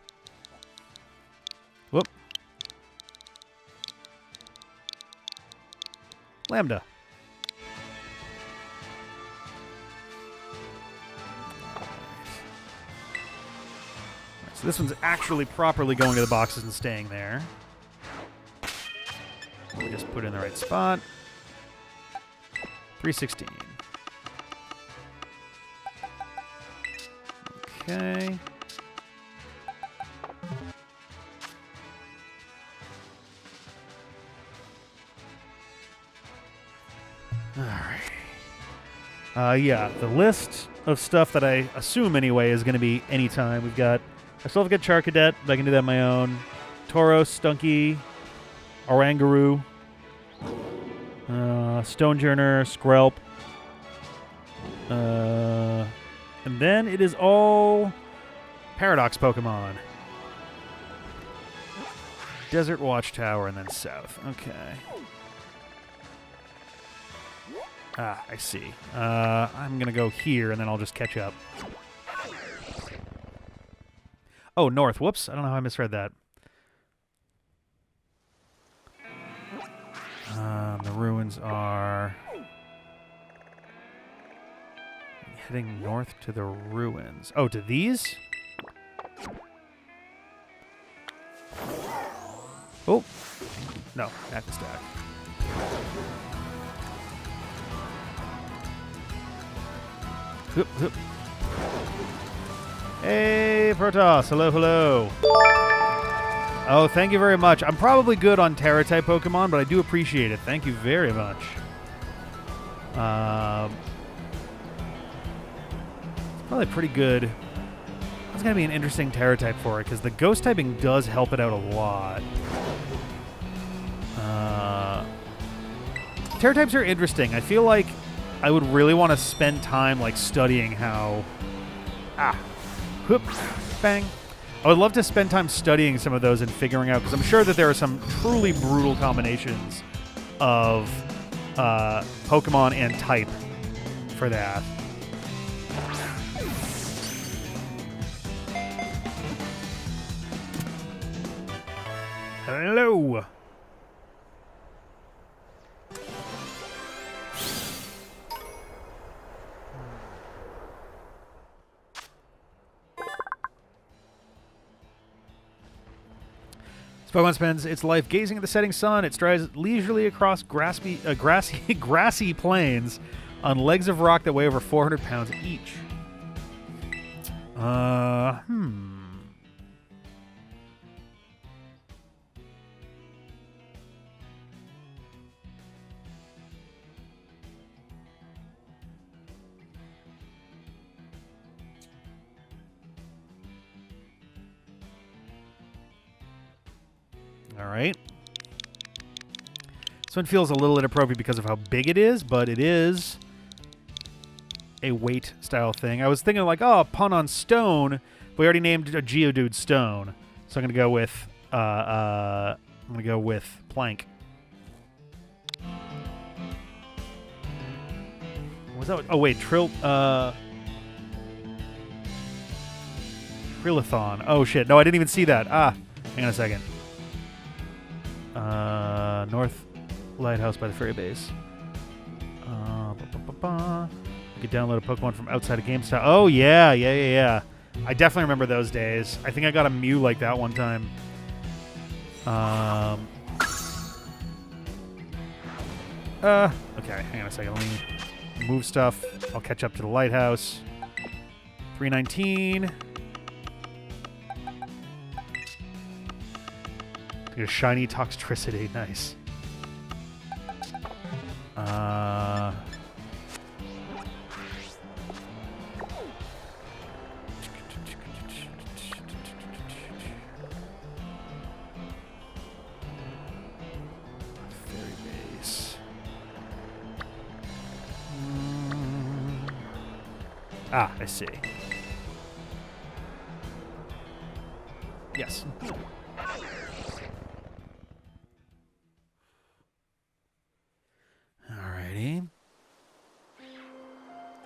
Whoop. Lambda. So this one's actually properly going to the boxes and staying there. We just put it in the right spot. 316. Okay. All right. Yeah, the list of stuff that I assume anyway is going to be anytime. We've got. I still have to get Charcadet, but I can do that on my own. Tauros, Stunky, Orangaroo, Stonejourner, Skrelp. And then it is all Paradox Pokemon. Desert Watchtower and then south. Okay. Ah, I see. I'm going to go here and then I'll just catch up. Oh, north. Whoops. I don't know how I misread that. The ruins are... heading north to the ruins. Oh, to these? Oh. No, not the stack. Hoop, hoop. Hey, Protoss. Hello, hello. Oh, thank you very much. I'm probably good on Terra-type Pokemon, but I do appreciate it. Thank you very much. Probably pretty good. That's going to be an interesting Terra-type for it, because the Ghost typing does help it out a lot. Terra-types are interesting. I feel like I would really want to spend time like studying how... Ah. Whoop. Bang. I would love to spend time studying some of those and figuring out, because I'm sure that there are some truly brutal combinations of Pokemon and type for that. Hello. Pokemon spends its life gazing at the setting sun. It strides leisurely across grassy plains on legs of rock that weigh over 400 pounds each. All right. This one feels a little inappropriate because of how big it is, but it is a weight style thing. I was thinking like, oh, a pun on stone. But we already named a Geodude stone, so I'm gonna go with plank. What was that? Oh wait, Trilithon. Oh shit! No, I didn't even see that. Hang on a second. North Lighthouse by the ferry base. You could download a Pokemon from outside of GameStop. Oh, yeah. I definitely remember those days. I think I got a Mew like that one time. Okay, hang on a second. Let me move stuff. I'll catch up to the lighthouse. 319. Your shiny Toxtricity. Nice. Fairy base. I see. Yes. Alrighty.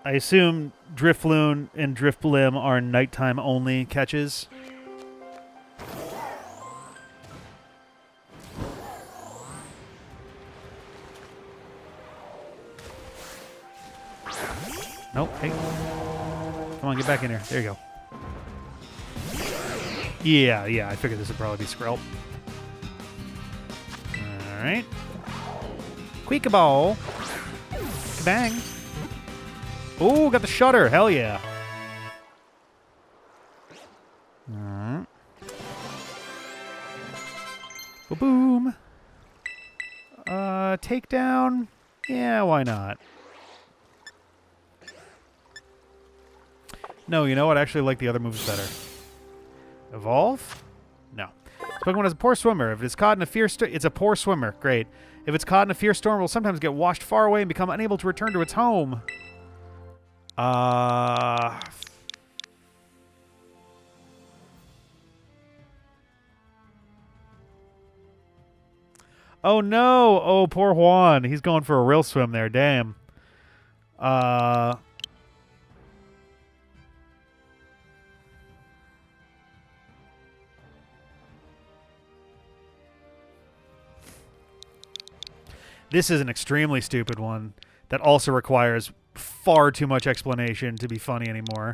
I assume Drifloon and Drifblim are nighttime only catches. Nope. Hey. Come on, get back in here. There you go. Yeah, I figured this would probably be Skrelp. Alright. Queekaball. Bang. Ooh, got the shutter. Hell yeah. Alright. Boom. Takedown. Yeah, why not? No, you know what? I actually like the other moves better. Evolve? No. This Pokemon is a poor swimmer. If it's caught in a fierce storm, it's a poor swimmer. Great. If it's caught in a fierce storm, it will sometimes get washed far away and become unable to return to its home. Oh no! Oh, poor Juan. He's going for a real swim there. Damn. This is an extremely stupid one that also requires far too much explanation to be funny anymore.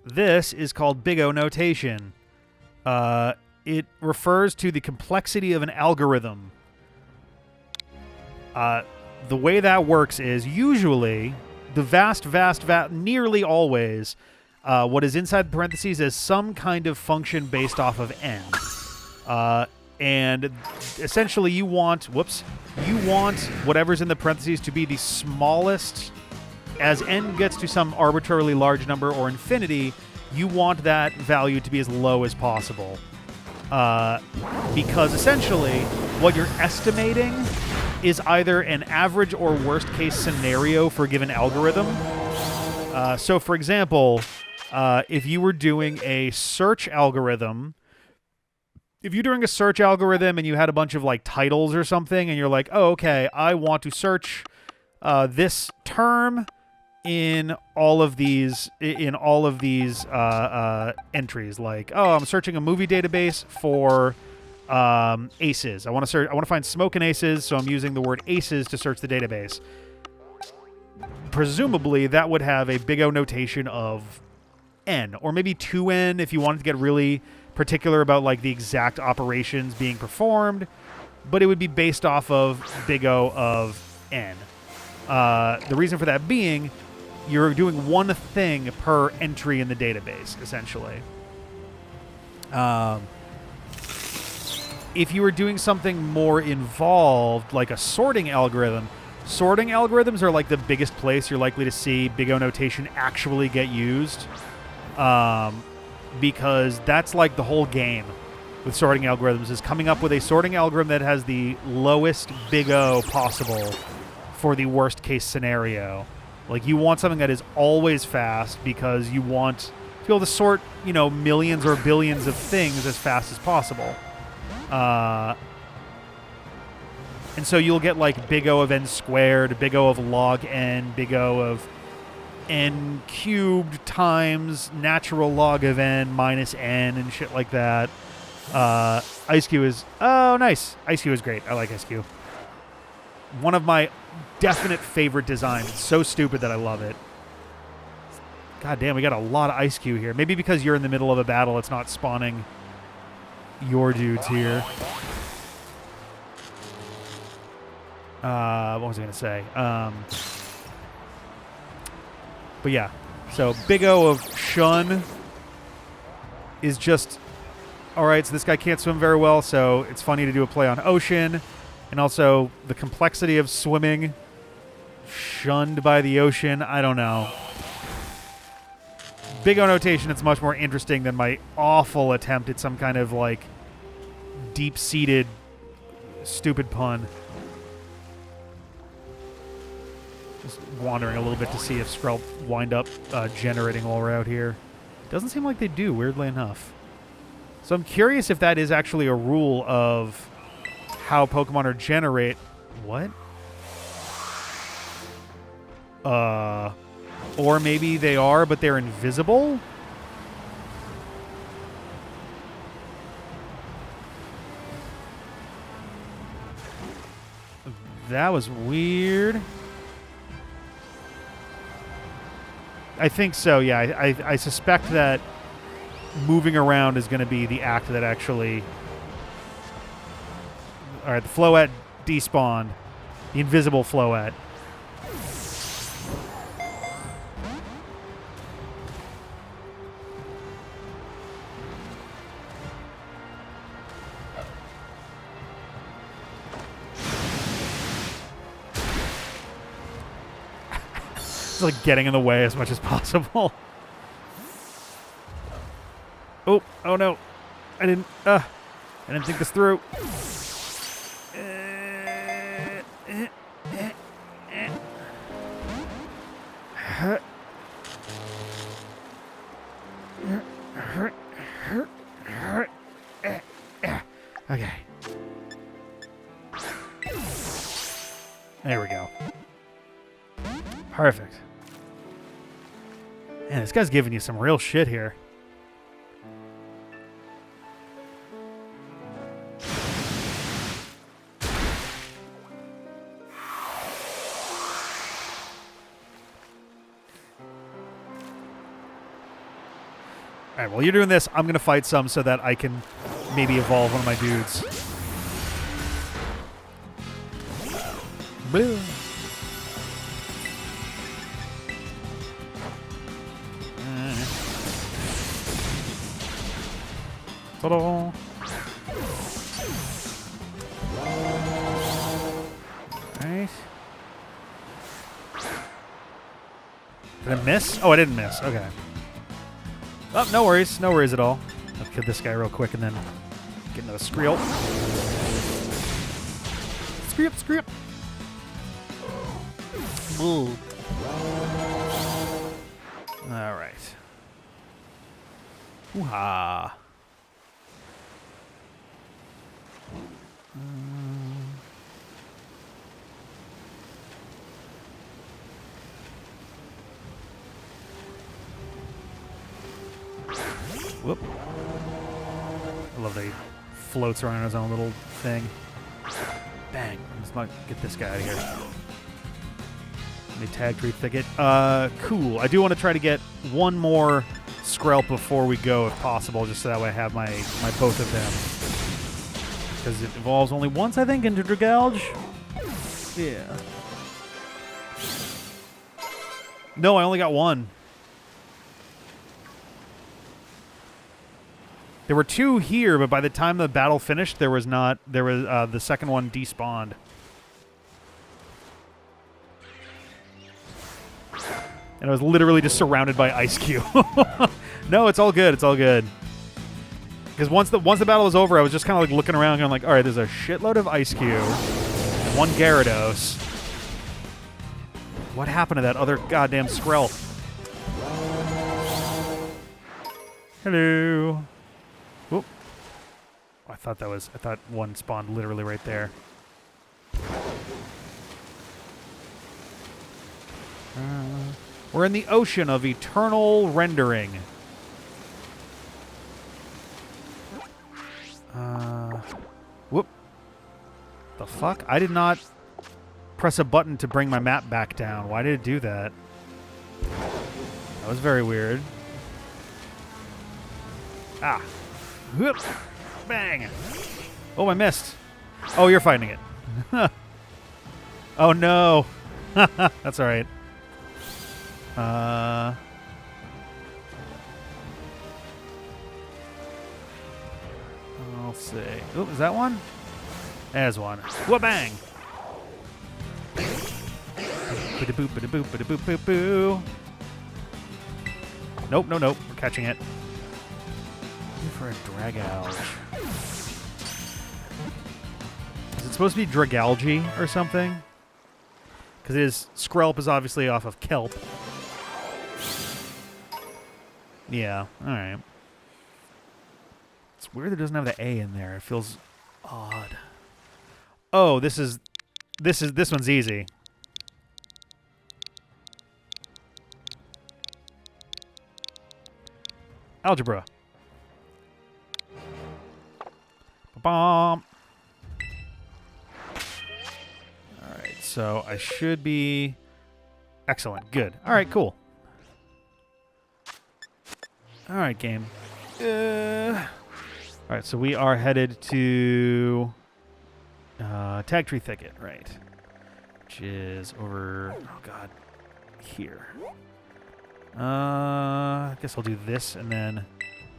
This is called Big O notation. It refers to the complexity of an algorithm. The way that works is usually, nearly always, what is inside the parentheses is some kind of function based off of n. And essentially you want whatever's in the parentheses to be the smallest. As n gets to some arbitrarily large number or infinity, you want that value to be as low as possible. Because essentially what you're estimating is either an average or worst case scenario for a given algorithm. So for example, if you were doing a search algorithm if you're doing a search algorithm and you had a bunch of like titles or something, and you're like, oh, okay, I want to search this term in all of these entries. Like, oh, I'm searching a movie database for aces. I want to find smoke and aces, so I'm using the word aces to search the database. Presumably, that would have a big O notation of N, or maybe 2N if you wanted to get really particular about like the exact operations being performed, but it would be based off of big O of N. The reason for that being, you're doing one thing per entry in the database, essentially. If you were doing something more involved, like a sorting algorithm, sorting algorithms are like the biggest place you're likely to see big O notation actually get used. Because that's like the whole game with sorting algorithms, is coming up with a sorting algorithm that has the lowest big O possible for the worst case scenario. Like, you want something that is always fast because you want to be able to sort, millions or billions of things as fast as possible. And so you'll get like big O of N squared, big O of log N, big O of N cubed times natural log of N minus N and shit like that. IceQ is... Oh, nice. IceQ is great. I like IceQ. One of my definite favorite designs. It's so stupid that I love it. God damn, we got a lot of IceQ here. Maybe because you're in the middle of a battle, it's not spawning your dudes here. What was I going to say? But yeah, so big O of Shun is just... Alright, so this guy can't swim very well, so it's funny to do a play on ocean. And also, the complexity of swimming. Shunned by the ocean. I don't know. Big O notation, it's much more interesting than my awful attempt at some kind of, like, deep-seated stupid pun. Just wandering a little bit to see if Skrelp wind up generating while we're out here. Doesn't seem like they do, weirdly enough. So I'm curious if that is actually a rule of how Pokemon are generate... What? Or maybe they are, but they're invisible? That was weird. I think so, yeah. I suspect that moving around is going to be the act that actually... Alright, the Floette despawned. The invisible Floette. It's like getting in the way as much as possible. Oh no. I didn't think this through. Okay. There we go. Perfect. Man, this guy's giving you some real shit here. Alright, while you're doing this, I'm going to fight some so that I can maybe evolve one of my dudes. Blue. Ta-da. Alright. Did I miss? Oh, I didn't miss. Okay. Oh, no worries. No worries at all. I'll kill this guy real quick and then get another Skreel. Skreel. Ooh. All right. Ooh-ha. Whoop. I love that he floats around his own little thing. Bang. Let's not get this guy out of here. Let me tag tree thicket. Cool. I do want to try to get one more Skrelp before we go, if possible, just so that way I have my both of them. Because it evolves only once, I think, into Dragalge. Yeah. No, I only got one. There were two here, but by the time the battle finished, there was not. There was the second one despawned. And I was literally just surrounded by Ice Cube. No, it's all good. It's all good. Because once the battle was over, I was just kind of like looking around, going like, all right, there's a shitload of Ice Cube and one Gyarados. What happened to that other goddamn Skrelp? Hello. Whoop. I thought one spawned literally right there. We're in the ocean of eternal rendering. Whoop. The fuck? I did not press a button to bring my map back down. Why did it do that? That was very weird. Ah. Whoop. Bang. Oh, I missed. Oh, you're fighting it. Oh, no. That's all right. I'll see. Oh, is that one? There's one. Wha-bang! Ba-da-boop, ba-da-boop, ba-da-boop, boo-boo. Nope, no, nope. We're catching it. For a Dragalge. Is it supposed to be Dragalge or something? Because his Skrelp is obviously off of Kelp. Yeah, alright. It's weird it doesn't have the A in there. It feels odd. Oh, this one's easy. Algebra. Ba-bom. Alright, so I should be... Excellent, good. Alright, cool. Alright, game. Alright, so we are headed to... Tag Tree Thicket, right. Which is over... Oh, God. Here. I guess I'll do this and then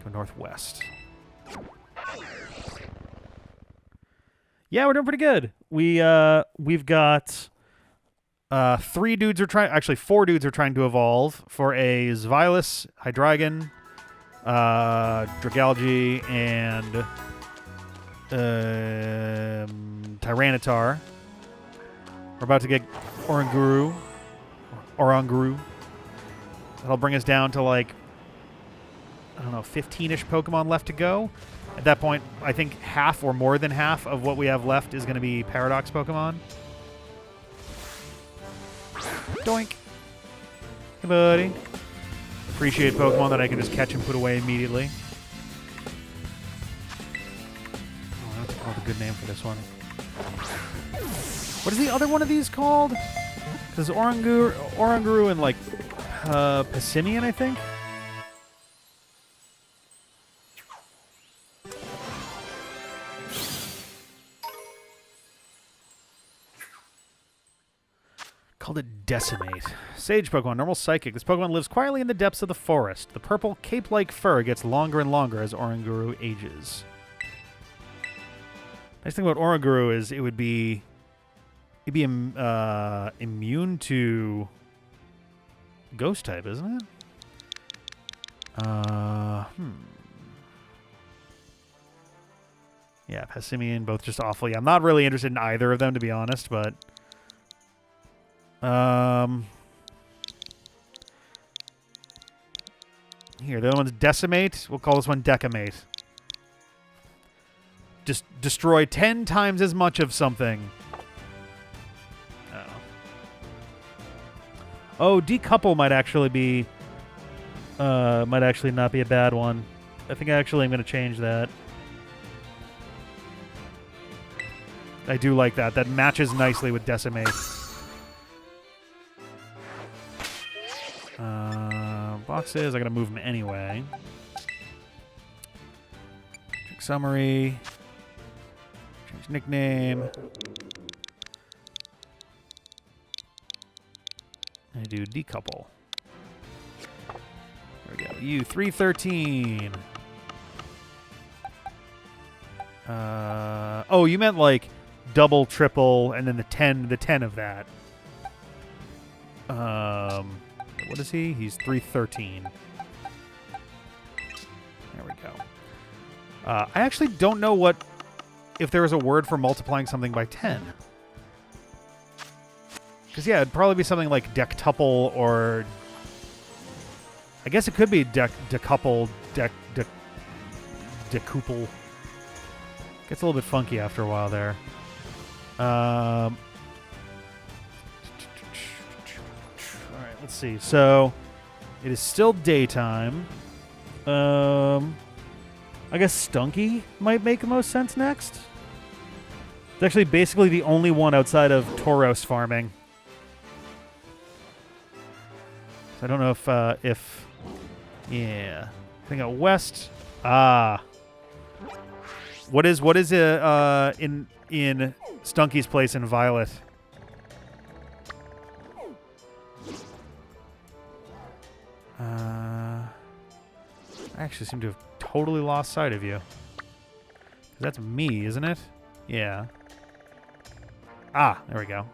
go northwest. Yeah, we're doing pretty good. We've got 3 dudes are trying... Actually, 4 dudes are trying to evolve for a Zvilas, Hydreigon, Dragalge, and Tyranitar. We're about to get Oranguru. That'll bring us down to, like, I don't know, 15-ish Pokemon left to go. At that point, I think half or more than half of what we have left is going to be Paradox Pokemon. Doink. Hey, buddy. Appreciate Pokemon that I can just catch and put away immediately. Oh, that's called a good name for this one. What is the other one of these called? There's Oranguru and, like, Passimian, I think? Called it Decimate. Sage Pokemon, normal Psychic. This Pokemon lives quietly in the depths of the forest. The purple cape-like fur gets longer and longer as Oranguru ages. Nice thing about Oranguru is it'd be immune to Ghost type, isn't it? Yeah, Passimian, both just awful. Yeah, I'm not really interested in either of them, to be honest, but... Here, the other one's Decimate. We'll call this one Decimate. just destroy 10 times as much of something. I don't know. Oh, decouple might actually be... might actually not be a bad one. I think actually I'm going to change that. I do like that. That matches nicely with Decimate. Boxes, I got to move them anyway. Check summary. Change nickname. I do decouple. There we go. You 313. Oh, you meant like double, triple, and then the 10 of that. What is he? He's 313. There we go. I actually don't know if there is a word for multiplying something by 10. Because, yeah, it'd probably be something like dectuple or... I guess it could be decouple, decouple. Gets a little bit funky after a while there. All right, let's see. So, it is still daytime. I guess Stunky might make the most sense next. It's actually basically the only one outside of Tauros farming. So I don't know if yeah. I think out west. What is in Stunky's place in Violet? I actually seem to have totally lost sight of you. 'Cause that's me, isn't it? Yeah. There we go.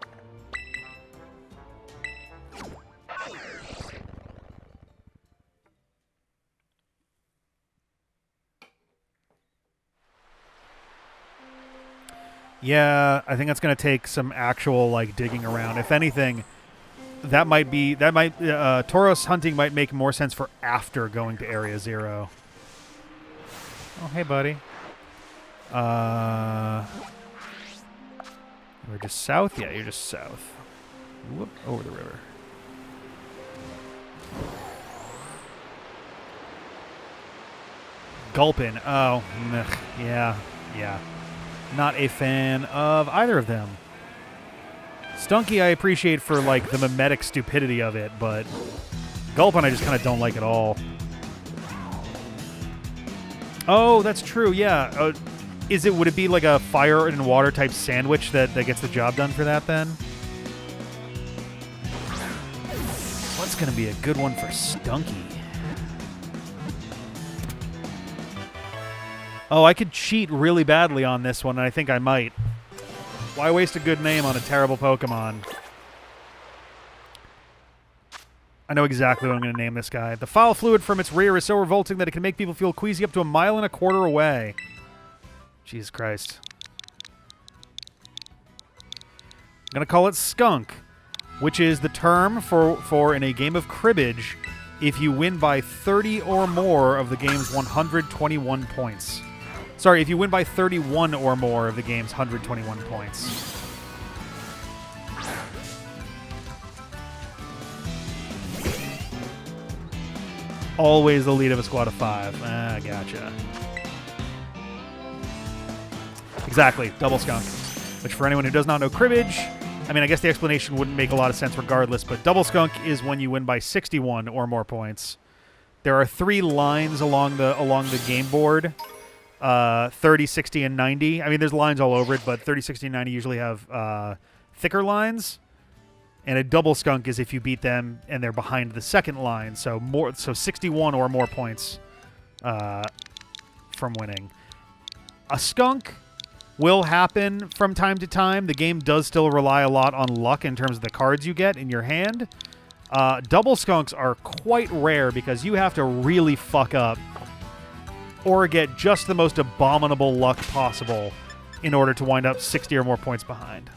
Yeah, I think that's going to take some actual like digging around. If anything, Tauros hunting might make more sense for after going to Area 0. Oh, hey, buddy. We're just south? Yeah, you're just south. Whoop, over the river. Gulpin. Oh, yeah. Not a fan of either of them. Stunky I appreciate for, like, the mimetic stupidity of it, but Gulpin I just kind of don't like at all. Oh, that's true, yeah. Would it be like a fire and water type sandwich that gets the job done for that, then? What's going to be a good one for Stunky? Oh, I could cheat really badly on this one, and I think I might. Why waste a good name on a terrible Pokemon? I know exactly what I'm going to name this guy. The foul fluid from its rear is so revolting that it can make people feel queasy up to 1.25 miles away. Jesus Christ. I'm going to call it Skunk, which is the term for in a game of cribbage if you win by 30 or more of the game's 121 points. Sorry, if you win by 31 or more of the game's 121 points. Always the lead of a squad of 5. Gotcha. Exactly, double Skunk. Which for anyone who does not know cribbage, I mean, I guess the explanation wouldn't make a lot of sense regardless, but double Skunk is when you win by 61 or more points. There are 3 lines along the game board. 30, 60, and 90. I mean, there's lines all over it, but 30, 60, and 90 usually have thicker lines. And a double Skunk is if you beat them and they're behind the second line. So 61 or more points from winning. A Skunk will happen from time to time. The game does still rely a lot on luck in terms of the cards you get in your hand. Double Skunks are quite rare because you have to really fuck up or get just the most abominable luck possible in order to wind up 60 or more points behind.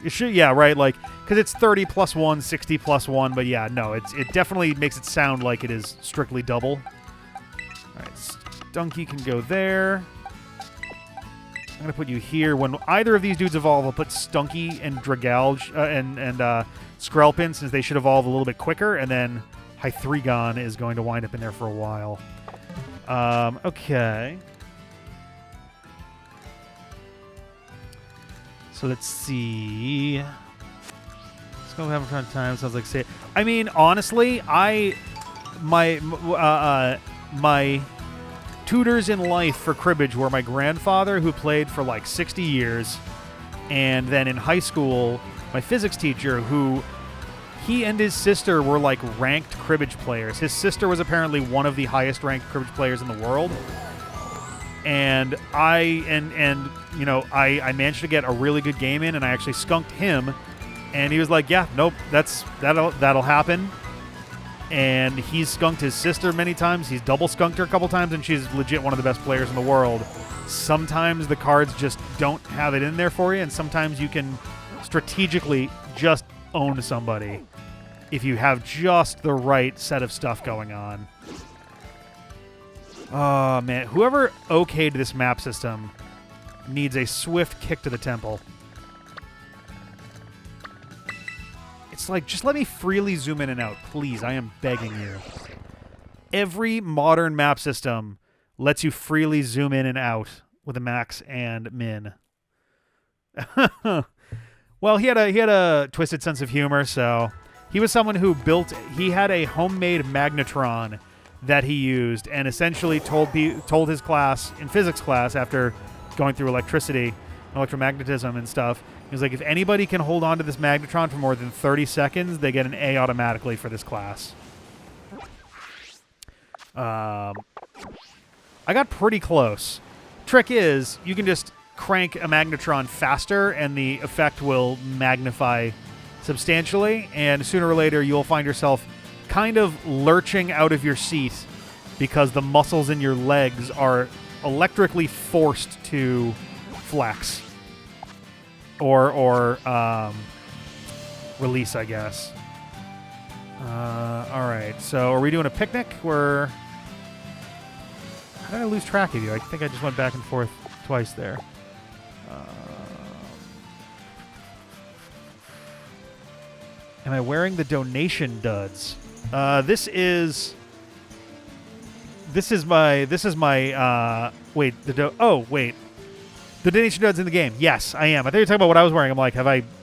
It should, yeah, right. Like because it's 30 plus 1, 60 plus 1, but yeah, no, it definitely makes it sound like it is strictly double. All right, Stunky can go there. I'm going to put you here. When either of these dudes evolve, I'll put Stunky and Dragalge and Skrelpin, since they should evolve a little bit quicker, and then Hydreigon is going to wind up in there for a while. Okay. So let's see. Let's go have a fun time. Sounds like say. I mean, honestly, my tutors in life for cribbage were my grandfather, who played for like 60 years, and then in high school, my physics teacher, who he and his sister were like ranked cribbage players. His sister was apparently one of the highest ranked cribbage players in the world. And I managed to get a really good game in, and I actually skunked him, and he was like, "Yeah, nope, that'll happen." And he's skunked his sister many times. He's double skunked her a couple times, and she's legit one of the best players in the world. Sometimes the cards just don't have it in there for you, and sometimes you can strategically just own somebody if you have just the right set of stuff going on. Oh, man. Whoever okayed this map system needs a swift kick to the temple. It's like, just let me freely zoom in and out. Please, I am begging you. Every modern map system lets you freely zoom in and out with a max and min. Well, he had a twisted sense of humor, so he was someone who he had a homemade magnetron that he used, and essentially told his class in physics class, after going through electricity, electromagnetism and stuff, he was like, if anybody can hold on to this magnetron for more than 30 seconds, they get an A automatically for this class. I got pretty close. Trick is, you can just crank a magnetron faster, and the effect will magnify substantially, and sooner or later you'll find yourself kind of lurching out of your seat because the muscles in your legs are electrically forced to flex or release, I guess. All right, so are we doing a picnic? How did I lose track of you? I think I just went back and forth twice there. Am I wearing the donation duds? This is my wait, the donation duds in the game. Yes, I am. I thought you were talking about what I was wearing. I'm like,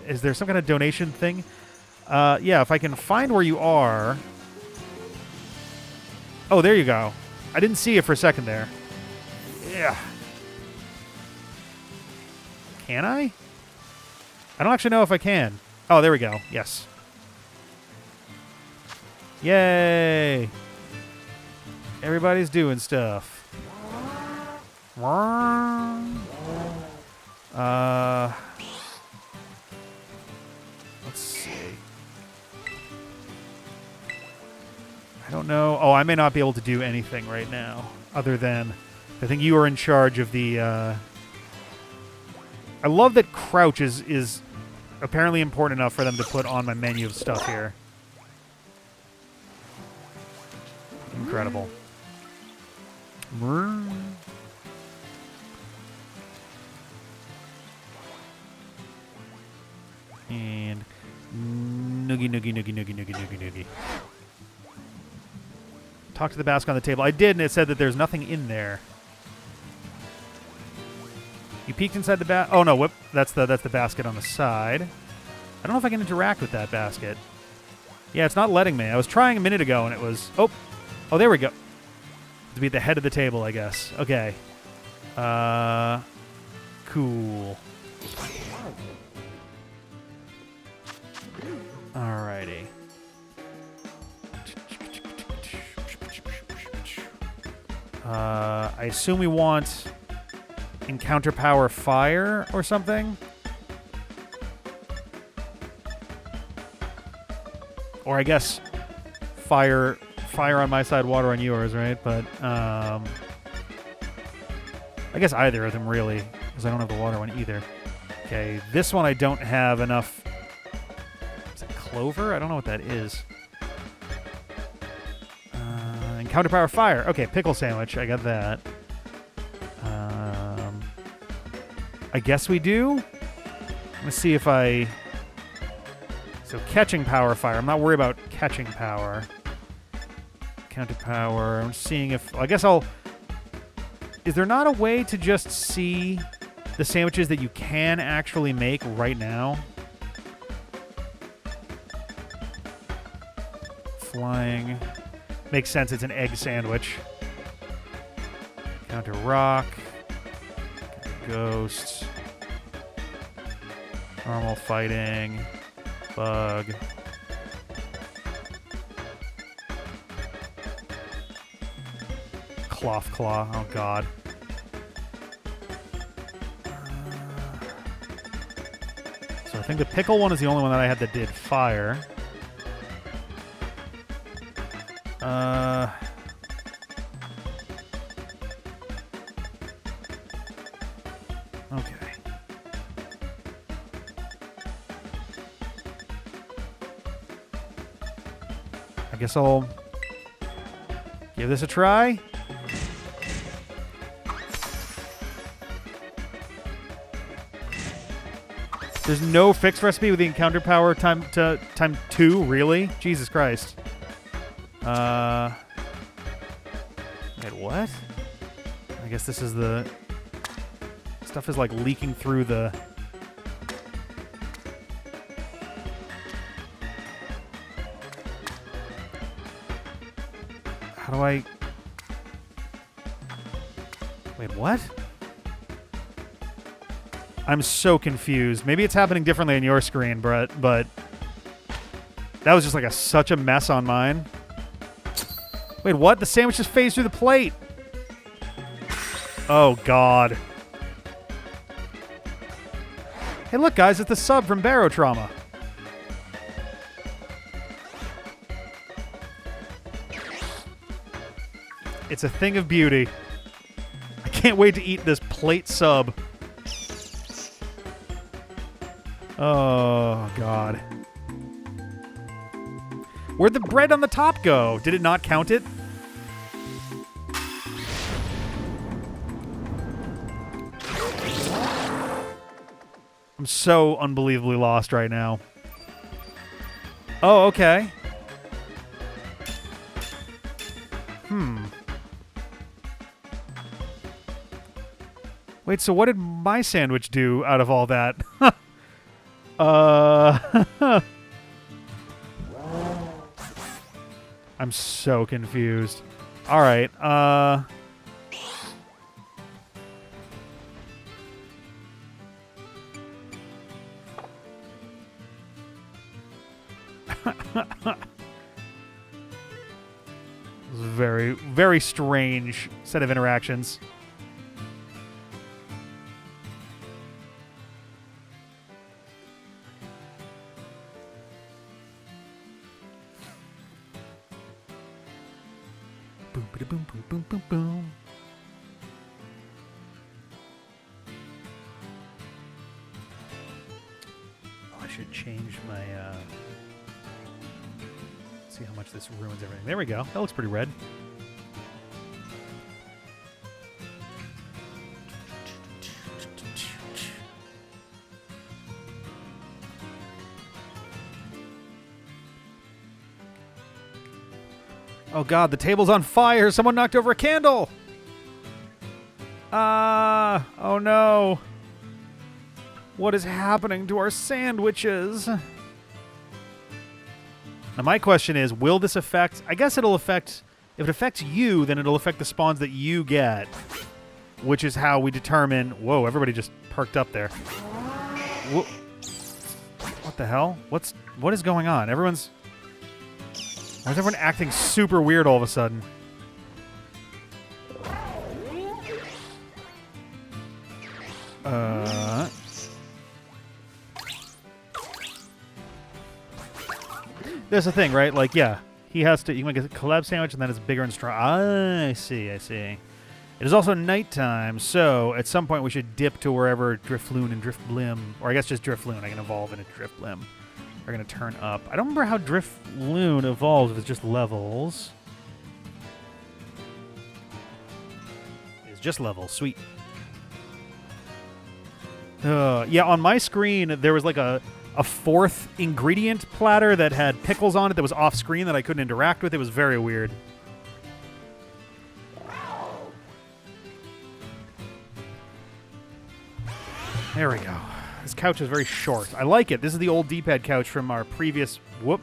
is there some kind of donation thing? Yeah, if I can find where you are. Oh, there you go. I didn't see you for a second there. Yeah. Can I? I don't actually know if I can. Oh, there we go. Yes. Yay! Everybody's doing stuff. Let's see. I don't know. Oh, I may not be able to do anything right now, other than I think you are in charge of the. I love that crouch is apparently important enough for them to put on my menu of stuff here. Incredible. And noogie. Talk to the basket on the table. I did, and it said that there's nothing in there. You peeked inside the basket. Oh no, whoop! That's the basket on the side. I don't know if I can interact with that basket. Yeah, it's not letting me. I was trying a minute ago, and it was. Oh, there we go. To be at the head of the table, I guess. Okay. Cool. Alrighty. I assume we want encounter power fire or something? Or I guess fire on my side, water on yours, right? But I guess either of them, really, because I don't have the water one either. Okay, this one I don't have enough clover? I don't know what that is. Encounter power fire. Okay, pickle sandwich. I got that. I guess we do. Let's see if I... So catching power fire. I'm not worried about catching power. Counter power. I'm seeing if... I guess I'll... Is there not a way to just see the sandwiches that you can actually make right now? Flying. Makes sense. It's an egg sandwich. Counter rock. Counter ghost. Normal fighting. Bug. Cloth claw. Oh, God. So I think the pickle one is the only one that I had that did fire. Okay. I guess I'll give this a try. There's no fixed recipe with the encounter power time 2, really? Jesus Christ. Wait, what? I guess this is the... Stuff is like leaking through the... How do I... Wait, what? I'm so confused. Maybe it's happening differently on your screen, but that was just like such a mess on mine. Wait, what? The sandwich just phased through the plate. Oh, God. Hey, look, guys, it's the sub from Barotrauma. It's a thing of beauty. I can't wait to eat this plate sub. Oh, God. Where'd the bread on the top go? Did it not count it? I'm so unbelievably lost right now. Oh, okay. Wait, so what did my sandwich do out of all that? I'm so confused. All right. Very, very strange set of interactions. Boom, boom, boom, boom, boom, boom. Oh, I should change my. See how much this ruins everything. There we go. That looks pretty red. Oh God, the table's on fire! Someone knocked over a candle! Oh no. What is happening to our sandwiches? Now my question is, will this affect... I guess it'll affect... If it affects you, then it'll affect the spawns that you get. Which is how we determine... Whoa, everybody just perked up there. What the hell? What is going on? Everyone's... Why is everyone acting super weird all of a sudden? There's the thing, right? Like, yeah, he has to... You can make a collab sandwich, and then it's bigger and strong. I see, I see. It is also nighttime, so at some point we should dip to wherever Drifloon and Driftblim... Or I guess just Drifloon. I can evolve into Driftblim. are going to turn up. I don't remember how Drifloon evolves if it's just levels. It's just levels. Sweet. Yeah, on my screen, there was like a fourth ingredient platter that had pickles on it that was off screen that I couldn't interact with. It was very weird. There we go. This couch is very short. I like it. This is the old D-pad couch from our previous... Whoop.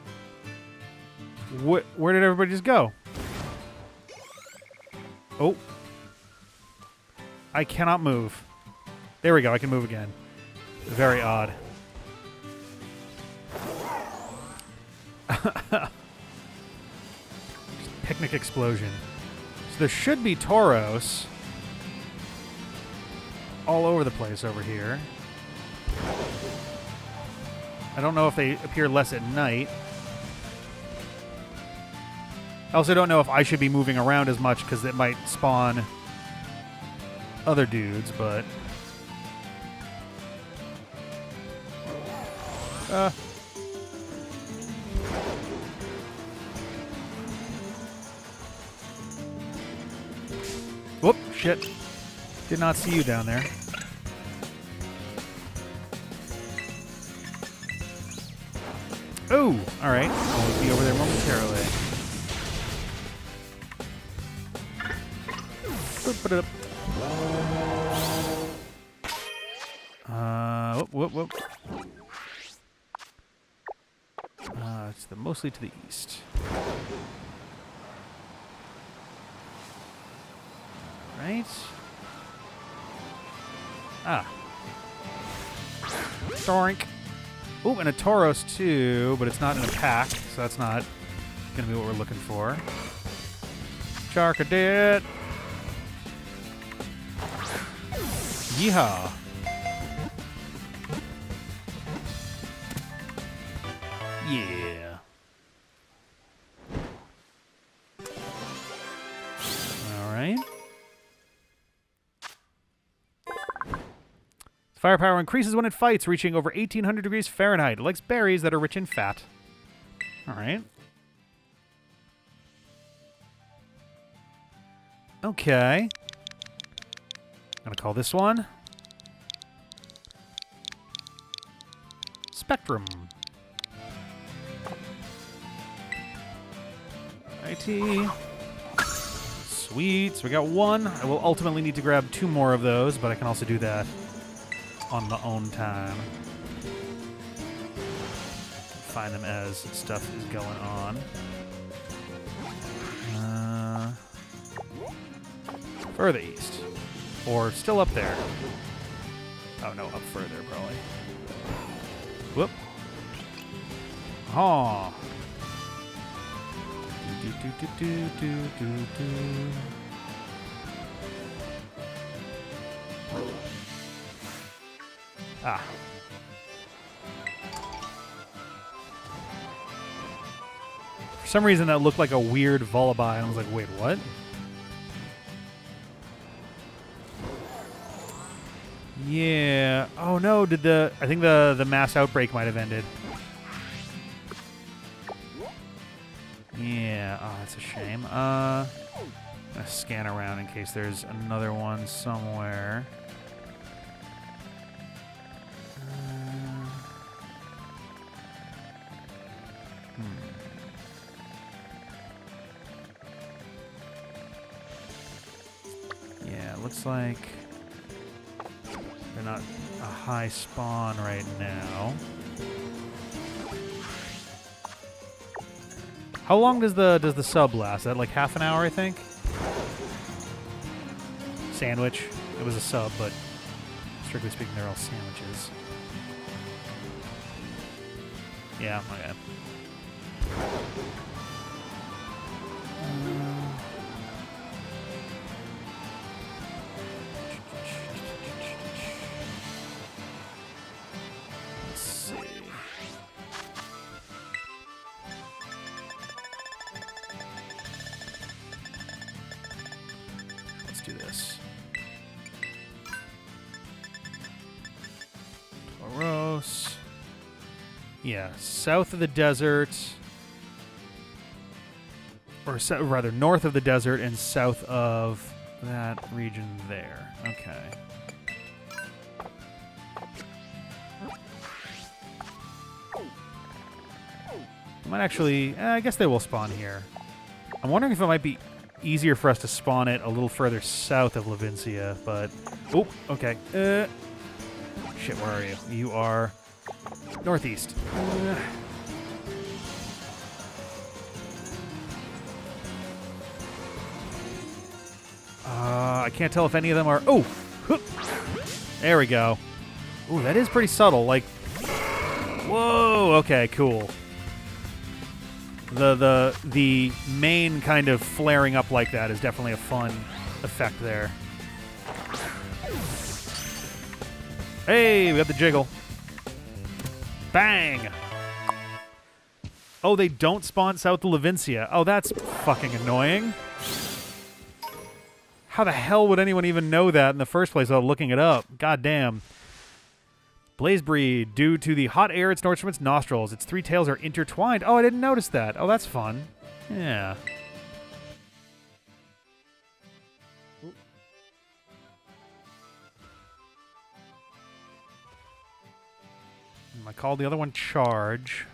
Where did everybody just go? Oh. I cannot move. There we go. I can move again. Very odd. Picnic explosion. So there should be Tauros all over the place over here. I don't know if they appear less at night. I also don't know if I should be moving around as much because it might spawn other dudes, but... Whoop, shit. Did not see you down there. Oh, all right. I'll be over there momentarily. Whoop. It's mostly to the east. Right? Ah. Storink. Oh, and a Tauros too, but it's not in a pack, so that's not going to be what we're looking for. Charcadet. Yeehaw. Yeah. All right. Firepower increases when it fights, reaching over 1,800 degrees Fahrenheit. It likes berries that are rich in fat. All right. Okay. I'm going to call this one Spectrum. IT. Sweet. So we got one. I will ultimately need to grab 2 more of those, but I can also do that on my own time. Find them as stuff is going on. Further east. Or still up there. Oh, no, up further, probably. Whoop. Oh. Ah. For some reason, that looked like a weird Vullaby, and I was like, wait, what? Yeah. Oh, no, I think the mass outbreak might have ended. Yeah. Oh, that's a shame. I'm going to scan around in case there's another one somewhere. Yeah, looks like they're not a high spawn right now. How long does the sub last? Is that like half an hour, I think? Sandwich. It was a sub, but strictly speaking, they're all sandwiches. Yeah, okay. Let's see. Let's do this. Tauros. Yeah, south of the desert. Or rather, north of the desert and south of that region there. Okay. I might actually... I guess they will spawn here. I'm wondering if it might be easier for us to spawn it a little further south of Levincia, but... Oh, okay. Shit, where are you? You are northeast. I can't tell if any of them are... Oh! There we go. Ooh, that is pretty subtle. Like... Whoa! Okay, cool. The main kind of flaring up like that is definitely a fun effect there. Hey, we got the jiggle. Bang! Oh, they don't spawn south of Levincia. Oh, that's fucking annoying. How the hell would anyone even know that in the first place without looking it up? God damn. Blaze breed. Due to the hot air it snorts from its nostrils, its three tails are intertwined. Oh, I didn't notice that. Oh, that's fun. Yeah. I called the other one Charge.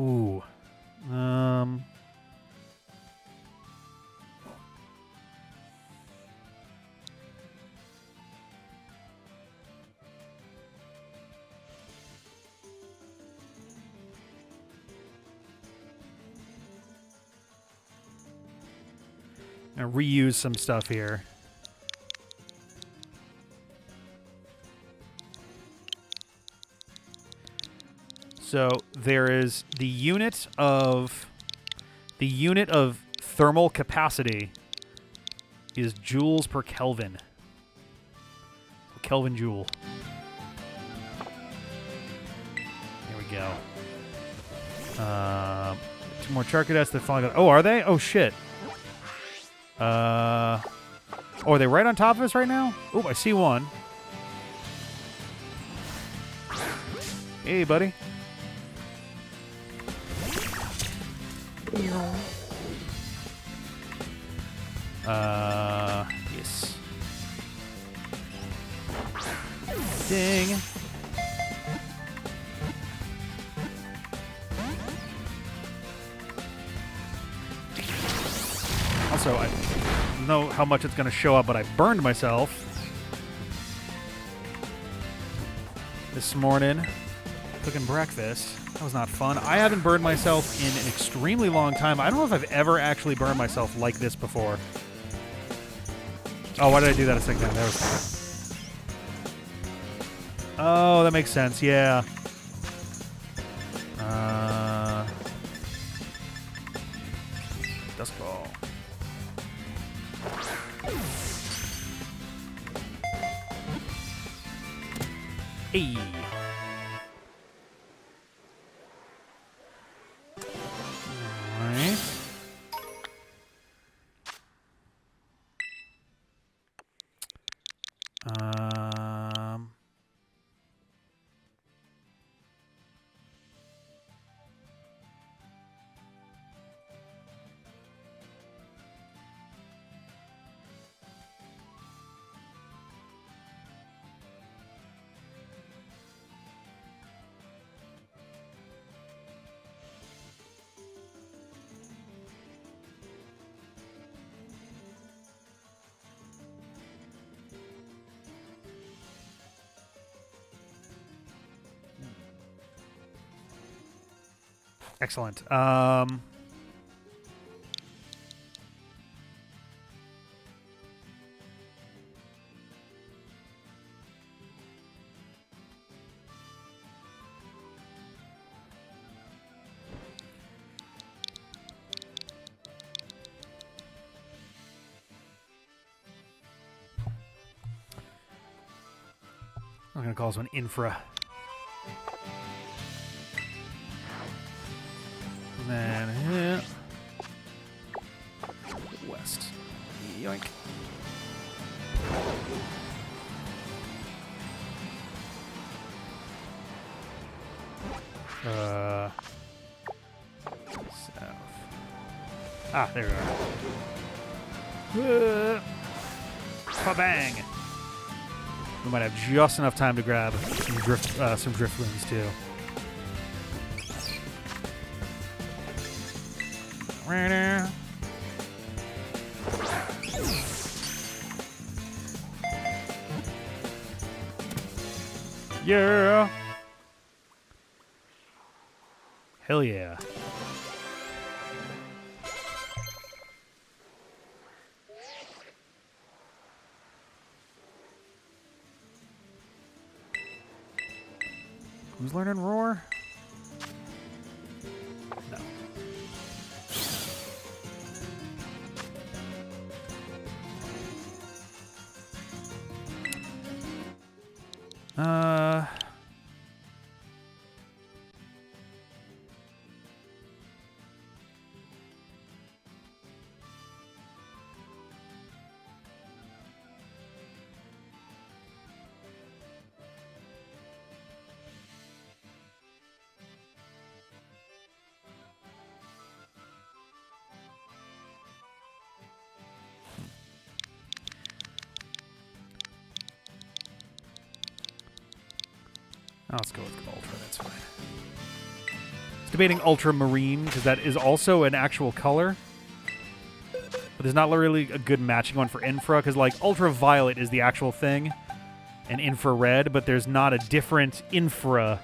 Ooh. Gonna reuse some stuff here. So there is the unit of thermal capacity is joules per Kelvin. Kelvin joule. Here we go. 2 more Charcadettes that finally got. Oh, are they? Oh shit. Oh, are they right on top of us right now? Oh, I see one. Hey, buddy. Yes. Ding. Also, I don't know how much it's going to show up, but I burned myself this morning cooking breakfast. That was not fun. I haven't burned myself in an extremely long time. I don't know if I've ever actually burned myself like this before. Oh, why did I do that a second time? That was... Oh, that makes sense. Yeah. Dust ball. Hey. Excellent. I'm going to call this one Infra. And then west. Yoink. South. Ah, there we are. Bang! We might have just enough time to grab some drift wings too. Yeah! Hell yeah. Who's learning Roar? No. Let's go with Ultra, that's fine. I was debating Ultramarine, because that is also an actual color. But there's not really a good matching one for Infra, because like Ultraviolet is the actual thing, and Infrared, but there's not a different Infra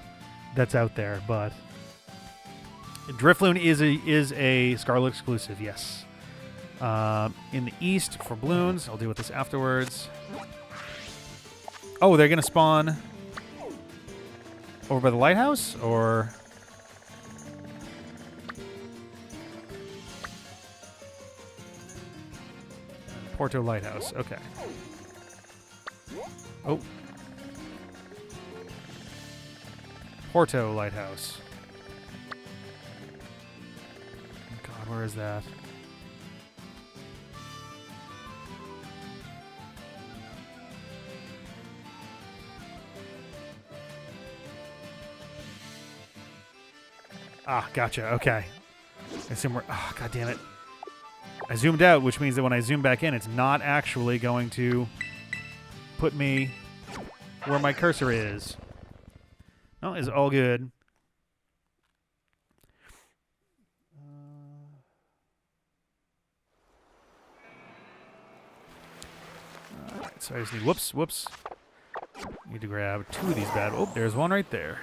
that's out there, but... Drifloon is a Scarlet exclusive, yes. In the east for balloons, I'll deal with this afterwards. Oh, they're going to spawn... over by the lighthouse, or... Porto Lighthouse, okay. Oh. Porto Lighthouse. God, where is that? Ah, gotcha. Okay. I assume we're... Oh, God damn it. I zoomed out, which means that when I zoom back in, it's not actually going to put me where my cursor is. No, it's all good. All right, so I just need... Whoops. Need to grab 2 of these bad... Oh, there's one right there.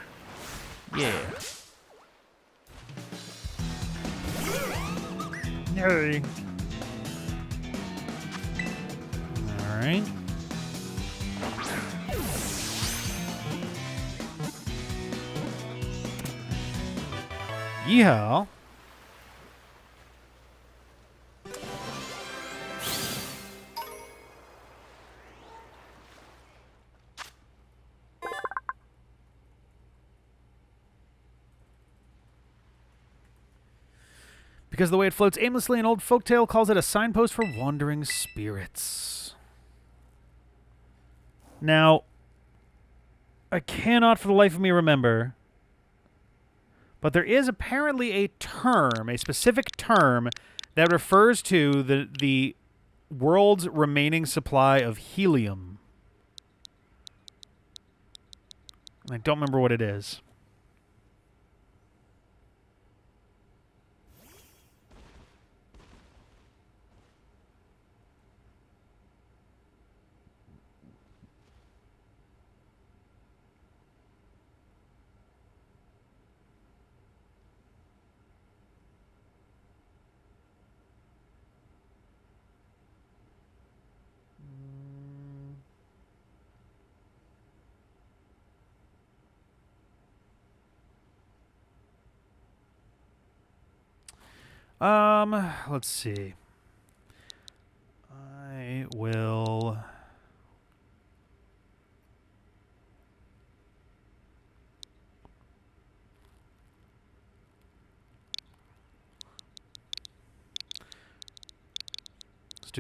Yeah. Yay. Alright. Yeehaw. Because of the way it floats aimlessly, an old folktale calls it a signpost for wandering spirits. Now, I cannot for the life of me remember, but there is apparently a term, a specific term, that refers to the world's remaining supply of helium. I don't remember what it is. Let's see. I will...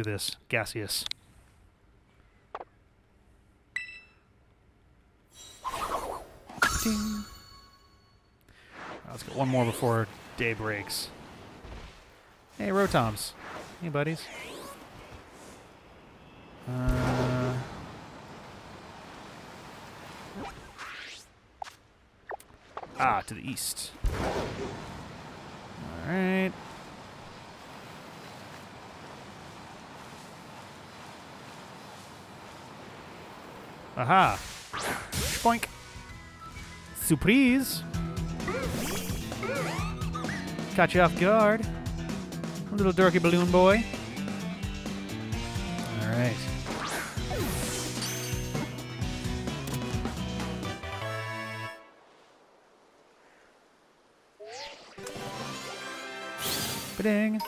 do this. Gaseous. Ding. Let's get one more before day breaks. Hey, Rotoms. Hey, buddies. To the east. All right. Aha. Boink. Surprise. Caught you off guard. Little dorky balloon boy. All right. Ba-ding.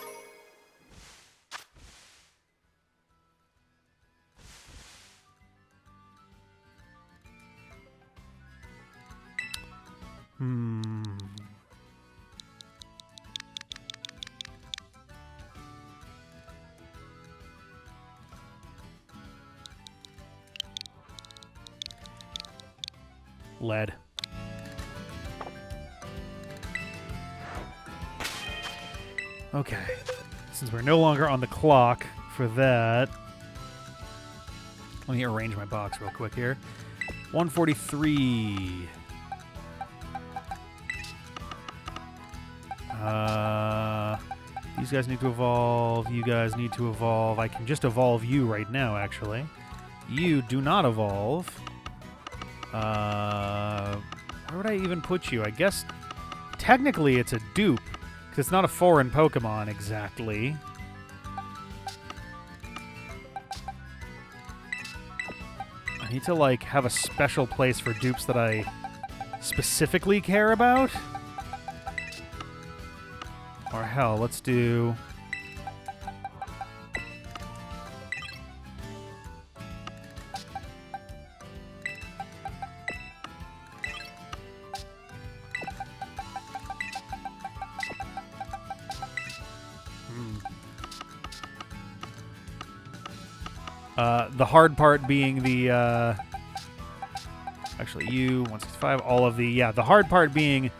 Lead. Okay. Since we're no longer on the clock for that, let me arrange my box real quick here. 143. These guys need to evolve. You guys need to evolve. I can just evolve you right now, actually. You do not evolve. Where would I even put you? I guess technically it's a dupe, because it's not a foreign Pokemon exactly. I need to, like, have a special place for dupes that I specifically care about. Or hell, let's do... the hard part being the, actually, you, 165, all of the, yeah, the hard part being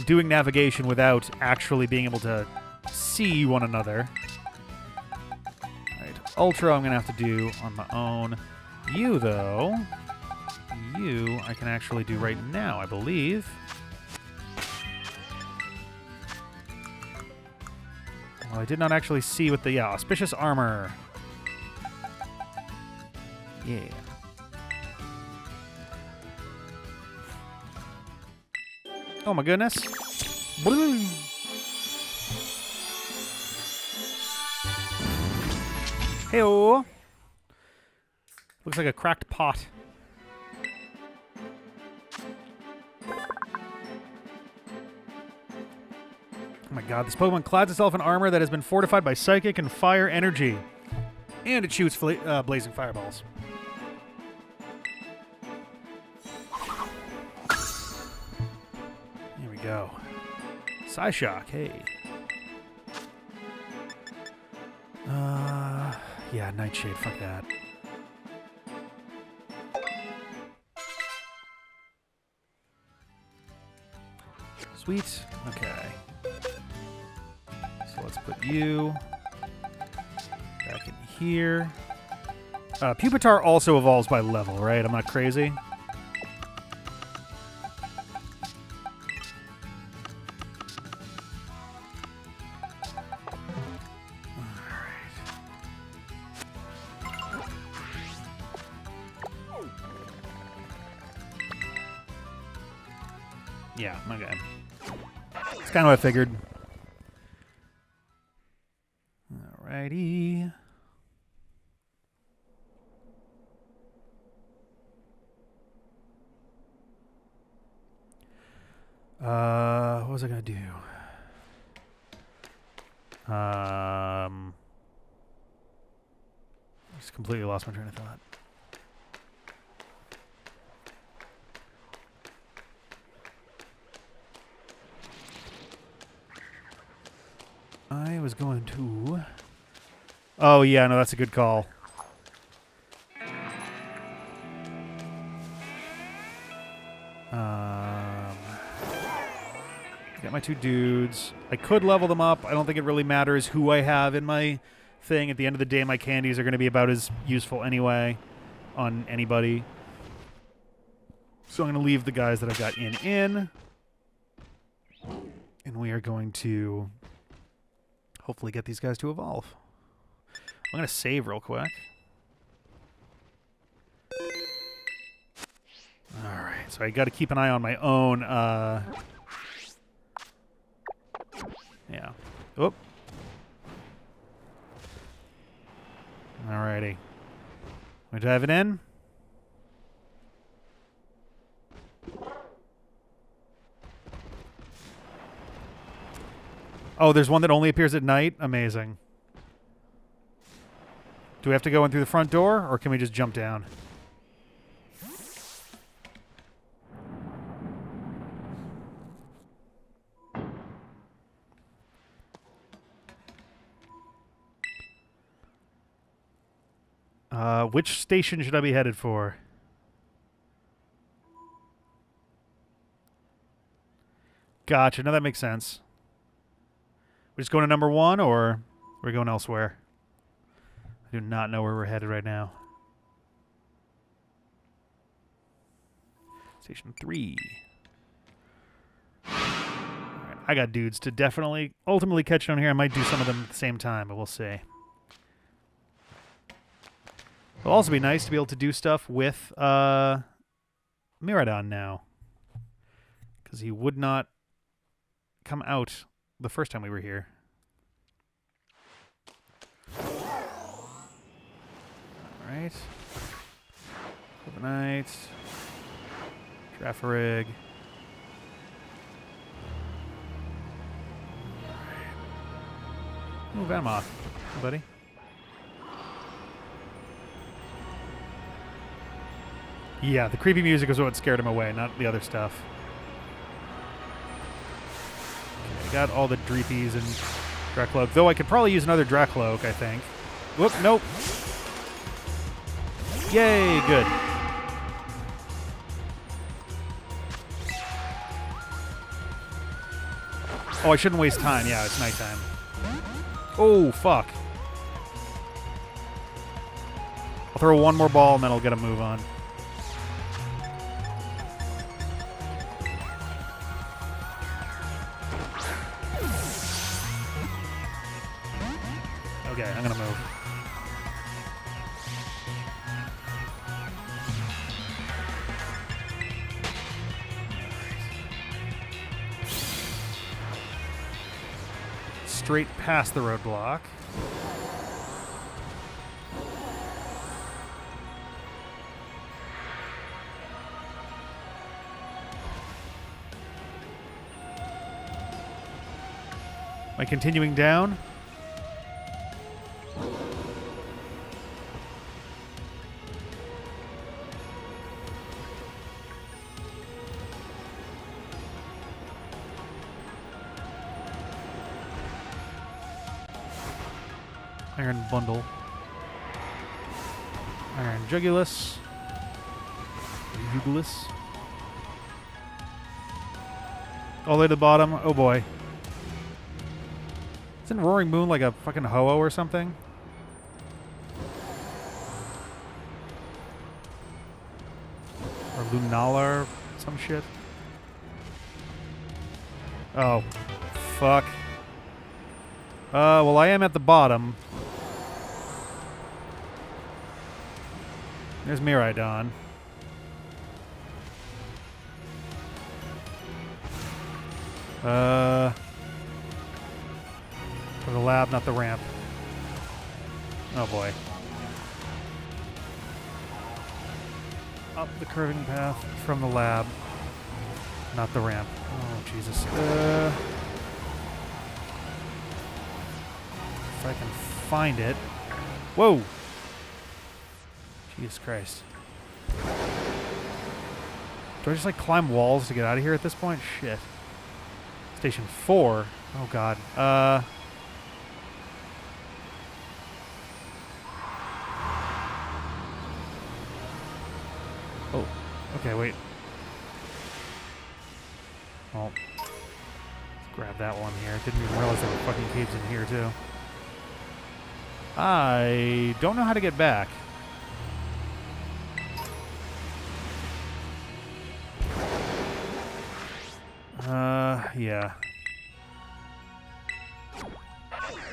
doing navigation without actually being able to see one another. Alright, Ultra I'm going to have to do on my own. You, though, you I can actually do right now, I believe. Well, I did not actually see what the, yeah, Auspicious Armor. Yeah. Oh my goodness. Hey-oh. Looks like a cracked pot. Oh my god, this Pokemon clads itself in armor that has been fortified by psychic and fire energy. And it shoots blazing fireballs. Here we go. Psyshock, hey. Yeah, Nightshade, fuck that. Sweet, okay. So let's put you back in here. Pupitar also evolves by level, right? I'm not crazy. Yeah, okay. It's kind of what I figured. Alrighty. What was I gonna do? Just completely lost my train of thought. I was going to Oh, yeah, no, that's a good call. Got my 2 dudes. I could level them up. I don't think it really matters who I have in my thing. At the end of the day, my candies are going to be about as useful anyway on anybody. So I'm going to leave the guys that I've got in. And we are going to hopefully get these guys to evolve. I'm going to save real quick. Alright, so I got to keep an eye on my own... yeah. Oop. Alrighty. We dive it in. Oh, there's one that only appears at night? Amazing. Do we have to go in through the front door, or can we just jump down? Which station should I be headed for? Gotcha. Now that makes sense. We're just going to number 1, or we're going elsewhere? I do not know where we're headed right now. Station 3. All right, I got dudes to definitely, ultimately catch on here. I might do some of them at the same time, but we'll see. It'll also be nice to be able to do stuff with Miraidon now. Because he would not come out the first time we were here. Alright. Overnight. Traffarig. Ooh, Venomoth. Hey, buddy. Yeah, the creepy music is what scared him away, not the other stuff. Okay, I got all the Dreepies and Drakloak, though I could probably use another Drakloak, I think. Whoop, nope. Yay, good. Oh, I shouldn't waste time. Yeah, it's nighttime. Oh, fuck. I'll throw one more ball and then I'll get a move on. Okay, I'm gonna move. Straight past the roadblock. Am I continuing down? Iron Bundle. Iron Jugulus. Jugulus. All the way to the bottom. Oh boy. Isn't Roaring Moon like a fucking Ho-Oh or something? Or Lunala or some shit? Oh. Fuck. Well, I am at the bottom. There's Miraidon. For the lab, not the ramp. Oh boy. Up the curving path from the lab, not the ramp. Oh, Jesus. If I can find it. Whoa! Jesus Christ. Do I just like climb walls to get out of here at this point? Shit. Station 4. Oh god. Oh, okay, wait. Well, let's grab that one here. Didn't even realize there were fucking caves in here, too. I don't know how to get back. Yeah.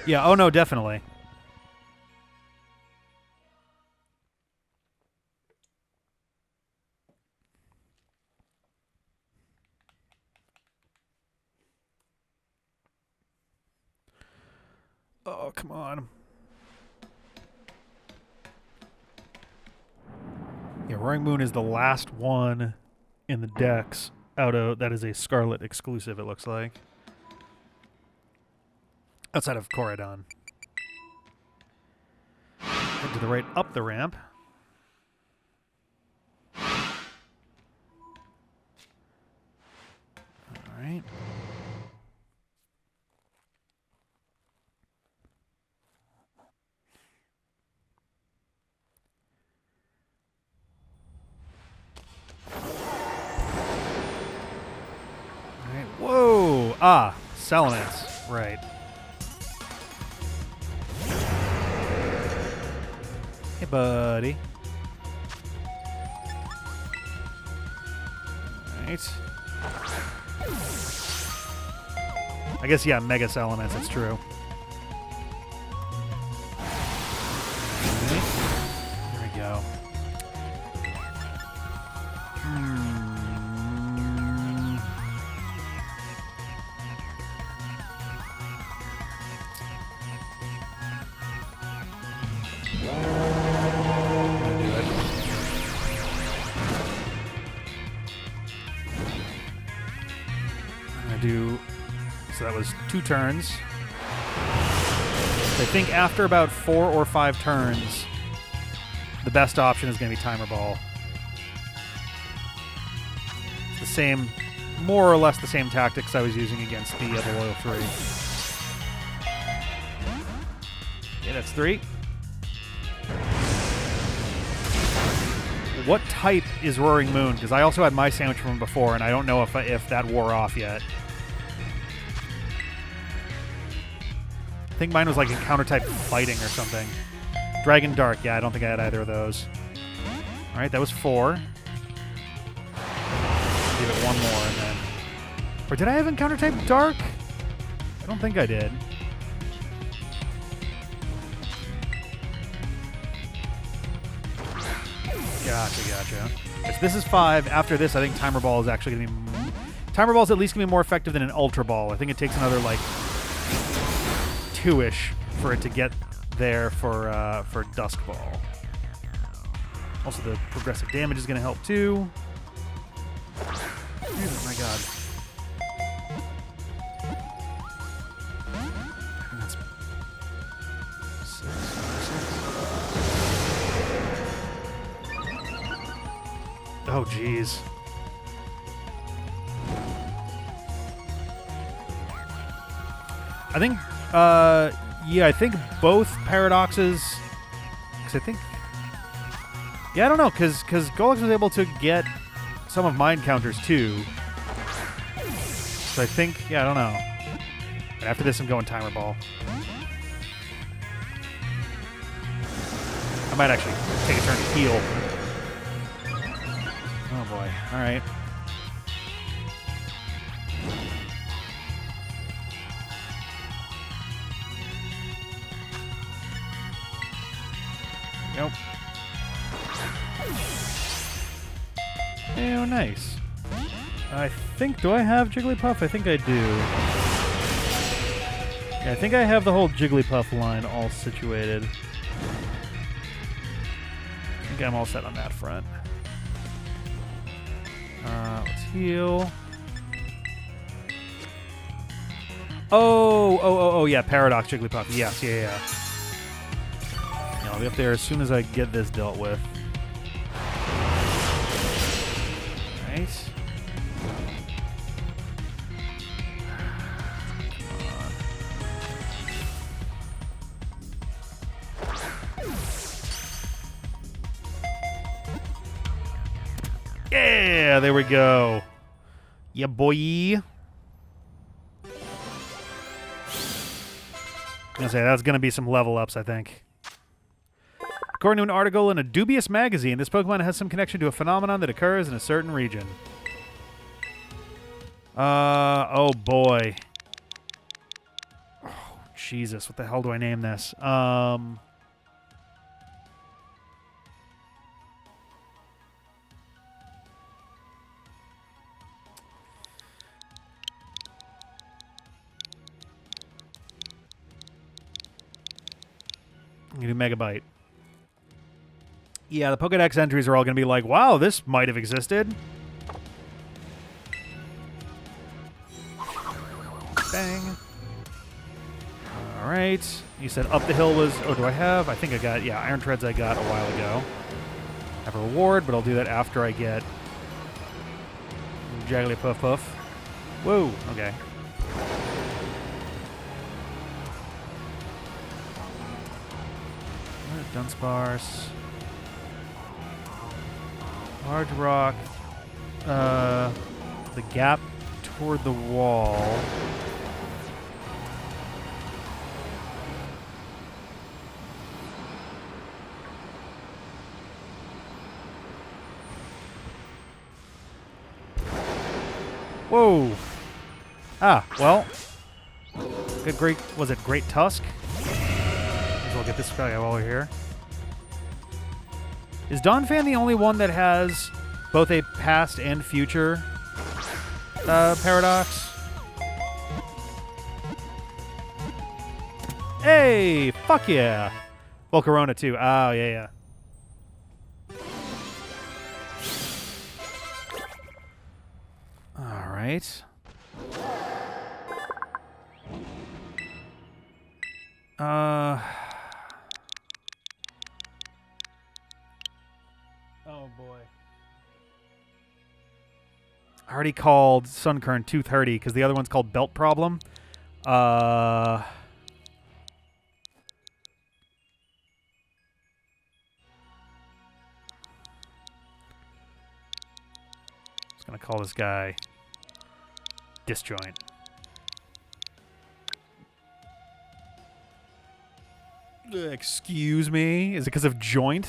Yeah, oh no, definitely. Oh, come on. Yeah, Roaring Moon is the last one in the Dex out of that is a Scarlet exclusive, it looks like. Outside of Corridon. Head to the right up the ramp. Alright. Alright. Whoa! Ah, Salamence. Right. Hey, buddy. Alright. I guess, yeah, Mega Salamence, that's true. Right. There we go. So that was 2 turns. I think after about 4 or 5 turns, the best option is going to be Timer Ball. It's the same, more or less the same tactics I was using against the Loyal 3. Yeah, that's 3. What type is Roaring Moon? Because I also had my sandwich from before, and I don't know if that wore off yet. I think mine was like encounter-type fighting or something. Dragon Dark, yeah, I don't think I had either of those. Alright, that was 4. Give it 1 more, and then... Or did I have encounter-type Dark? I don't think I did. Gotcha. So this is 5. After this, I think Timer Ball is actually going to be... Timer Ball is at least going to be more effective than an Ultra Ball. I think it takes another, like... 2-ish for it to get there for Dusk Ball. Also, the progressive damage is going to help too. Oh my god. That's 6. Oh, jeez. I think. Yeah, I think both paradoxes. Because I think. Yeah, I don't know, because Golux was able to get some of mine counters too. So I think, yeah, I don't know. But after this, I'm going Timer Ball. I might actually take a turn to heal. Oh boy. All right. Nope. Oh, nice. I think, do I have Jigglypuff? I think I do. Yeah, I think I have the whole Jigglypuff line all situated. I think I'm all set on that front. Let's heal. Oh, yeah, Paradox Jigglypuff. Yes, yeah. I'll be up there as soon as I get this dealt with. Nice. Yeah, there we go. Yeah, boy. I'm gonna say that's gonna be some level ups, I think. According to an article in a dubious magazine, this Pokemon has some connection to a phenomenon that occurs in a certain region. Oh boy. Oh, Jesus, what the hell do I name this? I'm gonna do Megabyte. Yeah, the Pokedex entries are all gonna be like, wow, this might have existed. Bang. Alright. You said up the hill was... Oh, do I have? I think I got... Yeah, Iron Treads I got a while ago. I have a reward, but I'll do that after I get... Jigglypuff Puff. Whoa, okay. Dunsparce. Large Rock. The gap toward the wall. Whoa. Ah, well. Good, great. Was it Great Tusk? Might as well get this guy while we're here. Is Donphan the only one that has both a past and future paradox? Hey, fuck yeah. Volcarona too. Oh, yeah, yeah. All right. Oh boy. I already called Sunkern 230 because the other one's called Belt Problem. Just gonna call this guy Disjoint. Excuse me? Is it because of joint?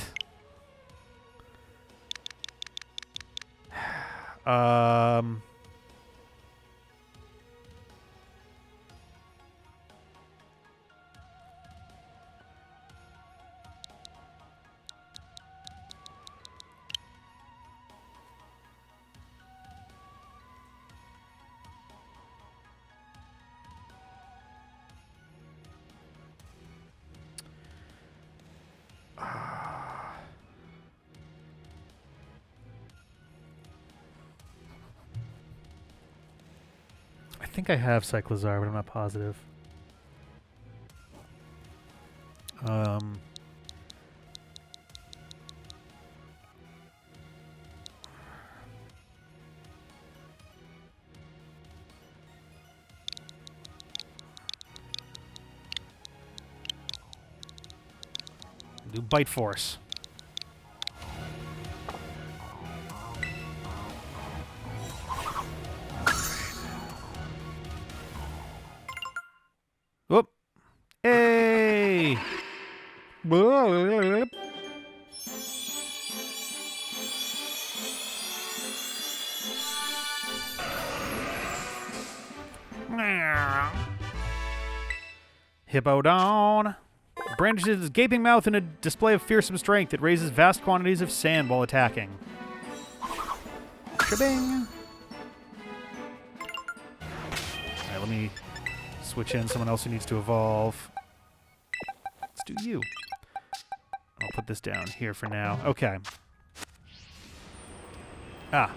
I think I have Cyclizar, but I'm not positive. Do Bite Force. Whoop. Hey! Hippowdon brandishes his gaping mouth in a display of fearsome strength. It raises vast quantities of sand while attacking. Shabing! Alright, let me switch in someone else who needs to evolve. Let's do you. I'll put this down here for now. Okay. Ah.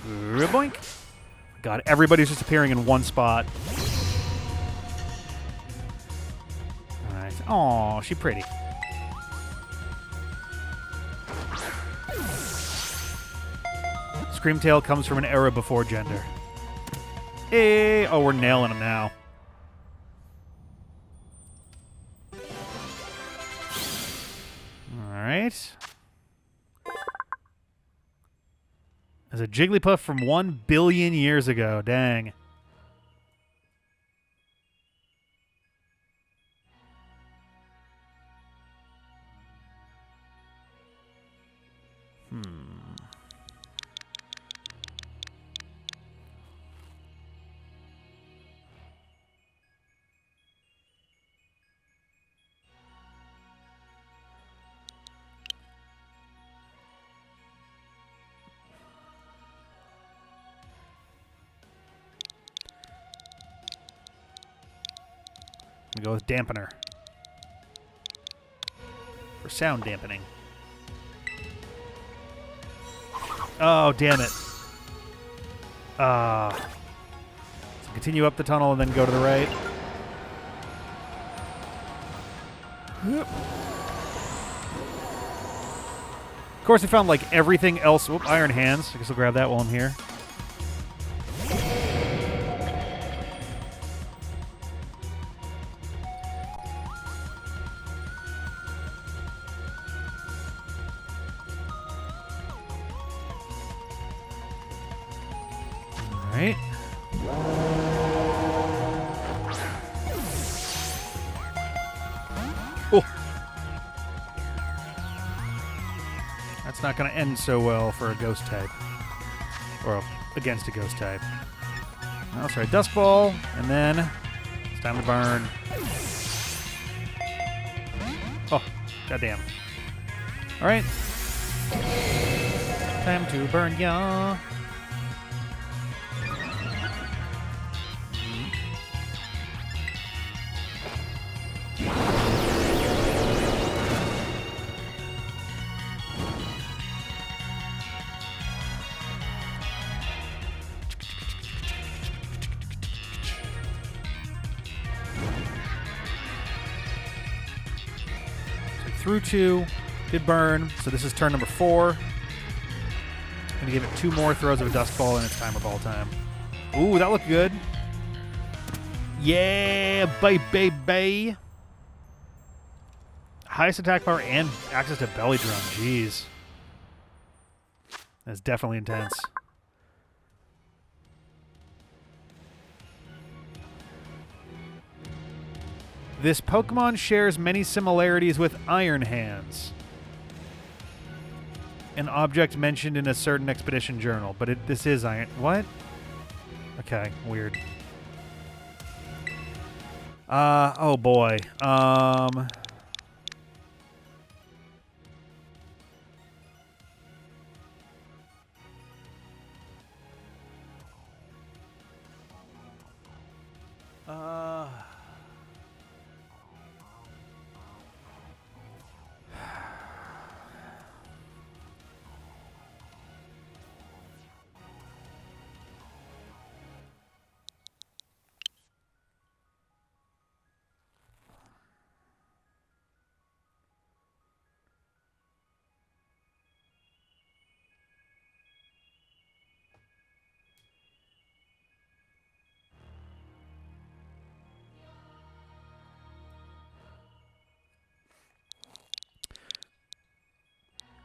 Boink. God, everybody's just appearing in one spot. Alright. Aw, she's pretty. Screamtail comes from an era before gender. Hey! Oh, we're nailing him now. Alright. As a Jigglypuff from 1 billion years ago. Dang. I'm gonna go with dampener. For sound dampening. Oh, damn it. So continue up the tunnel and then go to the right. Yep. Of course, I found like everything else. Whoop, iron hands. I guess I'll grab that while I'm here. Right. Oh. That's not going to end so well for a ghost type. Or against a ghost type. I'll try Dust Ball, and then it's time to burn. Oh, goddamn. Alright. Time to burn, y'all. Through 2, did burn, so this is turn number 4. I'm going to give it 2 more throws of a Dust Ball, and it's timer ball time. Ooh, that looked good. Yeah, baby. Highest attack power and access to Belly Drum. Jeez. That's definitely intense. This Pokemon shares many similarities with Iron Hands, an object mentioned in a certain expedition journal, but this is Iron... What? Okay, weird. Oh boy.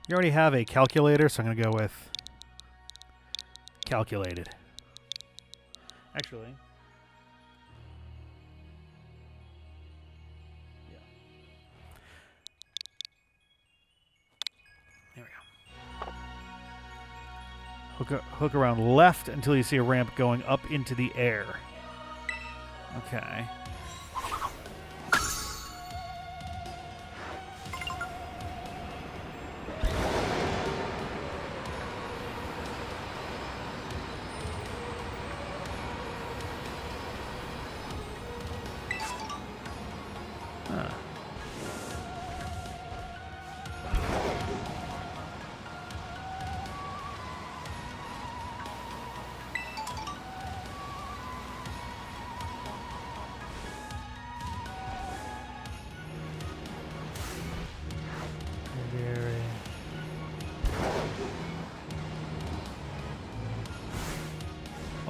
You already have a calculator, so I'm going to go with calculated. Actually, yeah. There we go. Hook around left until you see a ramp going up into the air. Okay.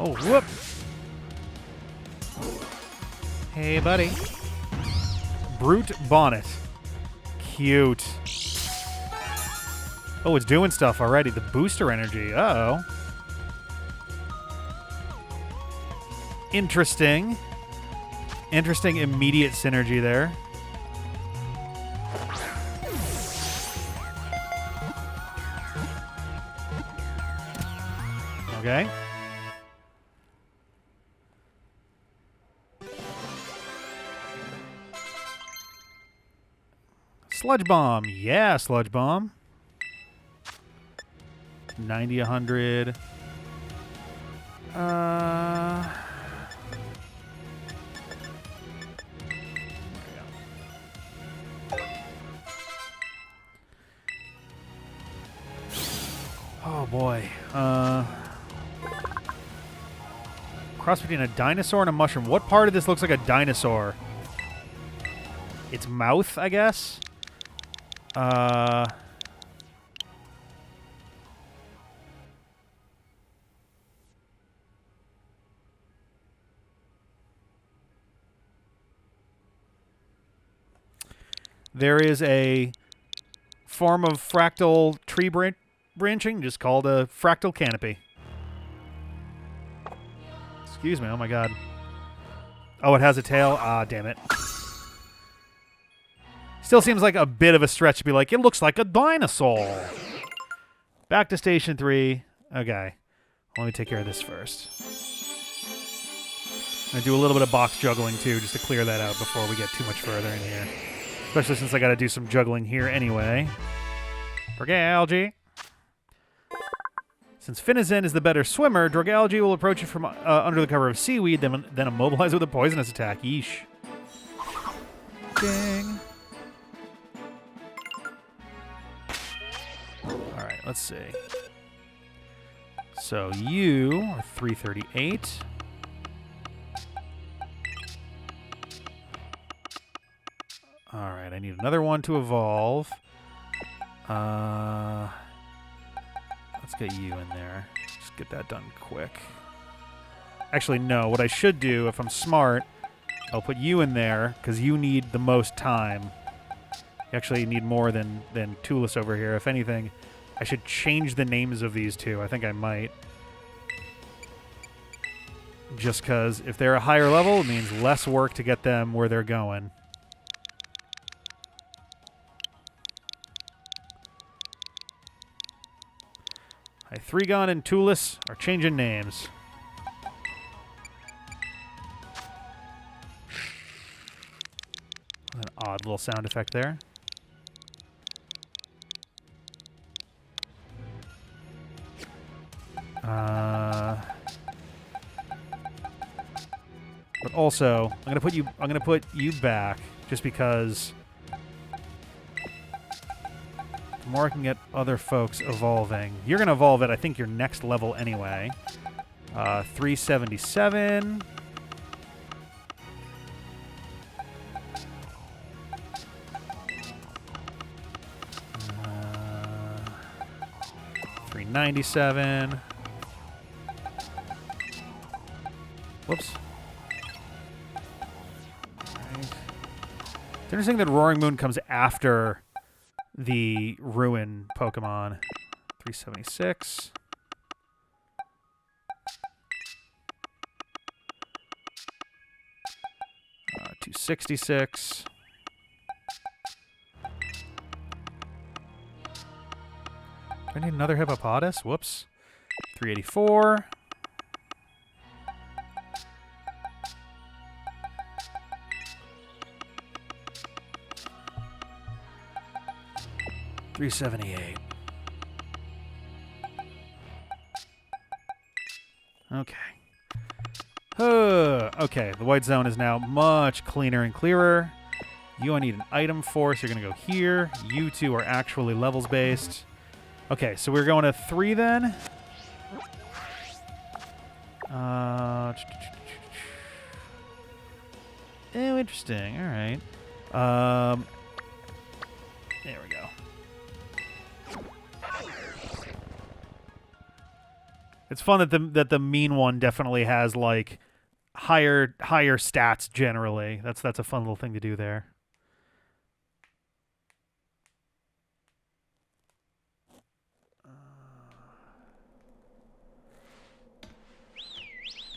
Oh, whoop! Hey, buddy. Brute Bonnet. Cute. Oh, it's doing stuff already. The booster energy. Uh-oh. Interesting. Interesting immediate synergy there. Okay. Sludge Bomb. Yeah, Sludge Bomb. 90, 100. Oh boy. Cross between a dinosaur and a mushroom. What part of this looks like a dinosaur? Its mouth, I guess? There is a form of fractal tree branching, just called a fractal canopy. Excuse me, oh my god. Oh, it has a tail? Ah, damn it. Still seems like a bit of a stretch to be like, it looks like a dinosaur. Back to Station 3. Okay. Let me take care of this first. I'm going to do a little bit of box juggling, too, just to clear that out before we get too much further in here. Especially since I got to do some juggling here anyway. Dragalge. Since Finizen is the better swimmer, Dragalge will approach you from under the cover of seaweed, then immobilize with a poisonous attack. Yeesh. Ding. Alright, let's see. So you are 338. Alright, I need another one to evolve. Let's get you in there. Just get that done quick. Actually, no. What I should do, if I'm smart, I'll put you in there, because you need the most time. You actually need more than Tulis over here. If anything, I should change the names of these two. I think I might. Just because if they're a higher level, it means less work to get them where they're going. Threegon and Tulis are changing names. An odd little sound effect there. But also, I'm gonna put you back just because the more I can get other folks evolving. You're gonna evolve at I think your next level anyway. 377. 397. Whoops. Right. It's interesting that Roaring Moon comes after the Ruin Pokemon. 376. Uh, 266. Do I need another Hippopotas? Whoops. 384. $378. Okay. Okay, the white zone is now much cleaner and clearer. You, I need an item for, so you're going to go here. You two are actually levels based. Okay, so we're going to 3 then. Oh, interesting. All right. There we go. It's fun that the mean one definitely has like higher stats generally. That's a fun little thing to do there.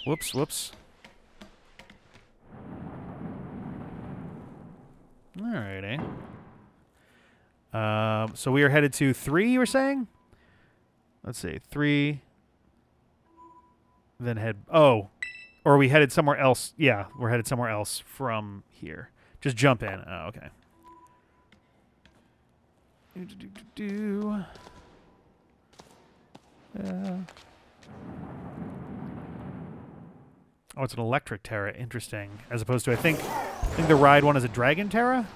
Whoops. So we are headed to 3, you were saying? Let's see. 3. Then head... Oh. Or are we headed somewhere else? Yeah, we're headed somewhere else from here. Just jump in. Oh, okay. Oh, it's an electric Terra. Interesting. As opposed to, I think the ride one is a Dragon Terra?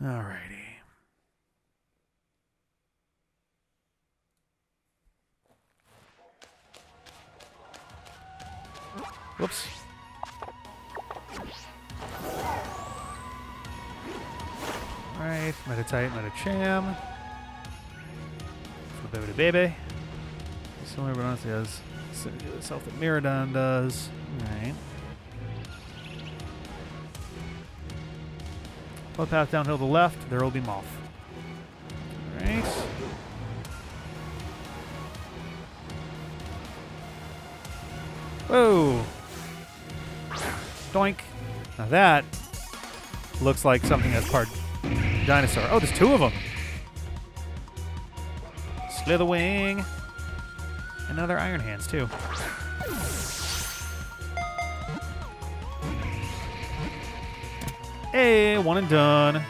Alrighty. Whoops. Alright, Meditite, Medicham. For baby to baby. Similar, but honestly has the self that Miraidon does. Alright. Follow the path downhill to the left, there will be Moth. Alright. Whoa! Doink. Now that looks like something that's part dinosaur. Oh, there's 2 of them. Slitherwing. And now they're Iron Hands, too. Hey, 1 and done.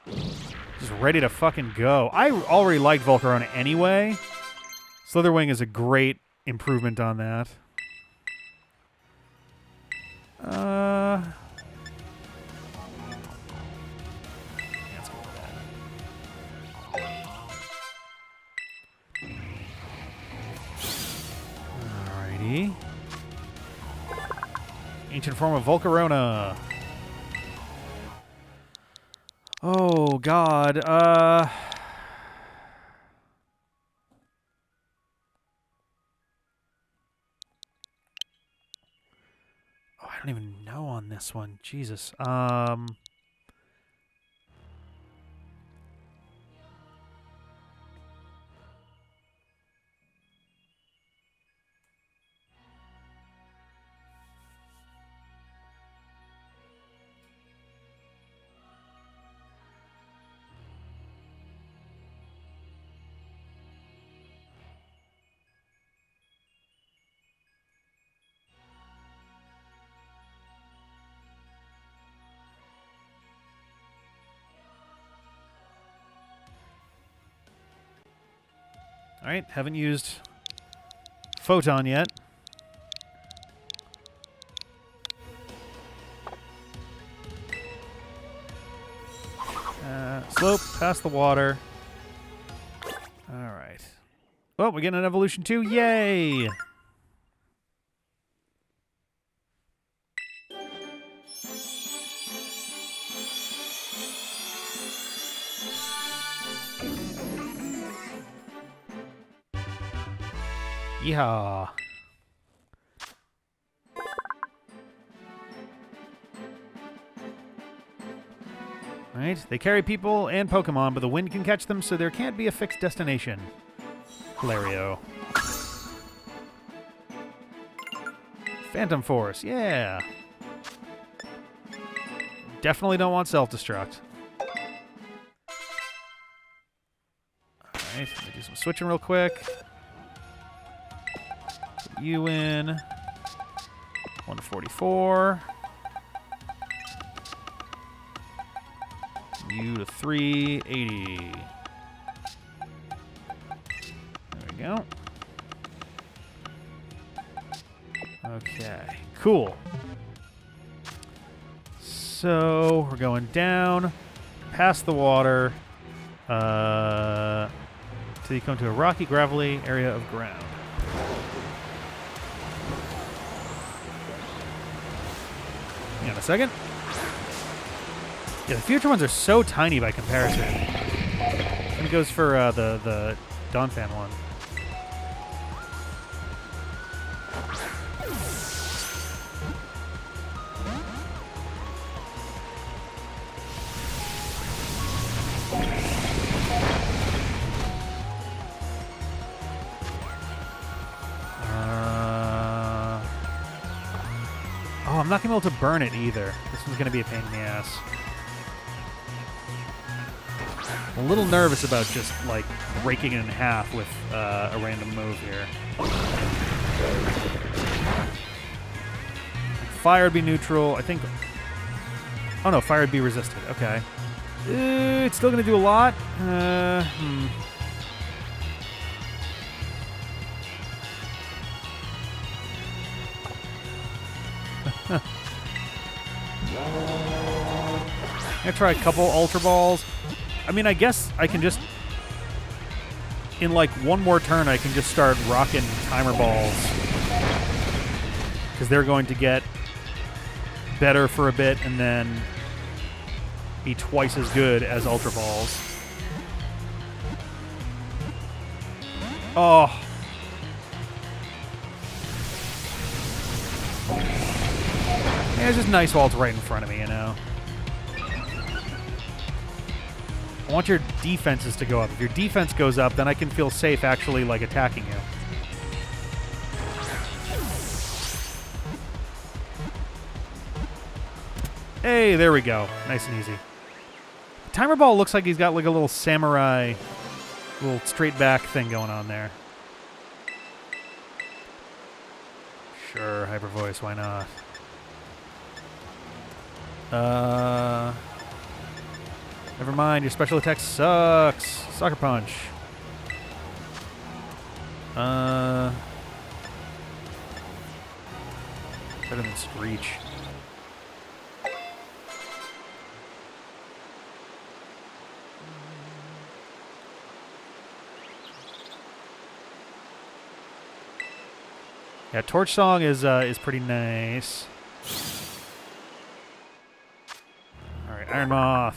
Just ready to fucking go. I already liked Volcarona anyway. Slitherwing is a great improvement on that. Let's go with that. Alrighty. Ancient form of Volcarona. Oh, God. Oh, I don't even know on this one. Jesus. All right, haven't used Photon yet. Slope, past the water. All right. Oh, we're getting an evolution too. Yay! Yeehaw. Right, they carry people and Pokemon, but the wind can catch them, so there can't be a fixed destination. Hilario. Phantom Force, yeah. Definitely don't want self-destruct. Alright, let me do some switching real quick. Put you in. 144. You to 380. There we go. Okay, cool. So we're going down, past the water, till you come to a rocky, gravelly area of ground. Hang on a second. Yeah, the future ones are so tiny by comparison. And it goes for the Donphan one. I'm not going to be able to burn it either. This one's going to be a pain in the ass. I'm a little nervous about just, like, breaking it in half with a random move here. Fire would be neutral. I think... Oh, no. Fire would be resisted. Okay. It's still going to do a lot. I'm going to try a couple Ultra Balls. I mean, I guess I can just... In, like, one more turn, I can just start rocking Timer Balls. Because they're going to get better for a bit and then be twice as good as Ultra Balls. Oh. Yeah, it's just nice while it's right in front of me, you know? I want your defenses to go up. If your defense goes up, then I can feel safe actually, like, attacking you. Hey, there we go. Nice and easy. Timer Ball looks like he's got, like, a little samurai, little straight back thing going on there. Sure, Hyper Voice, why not? Never mind, your special attack sucks. Sucker Punch. Better than Screech. Yeah, Torch Song is pretty nice. All right, Iron Moth.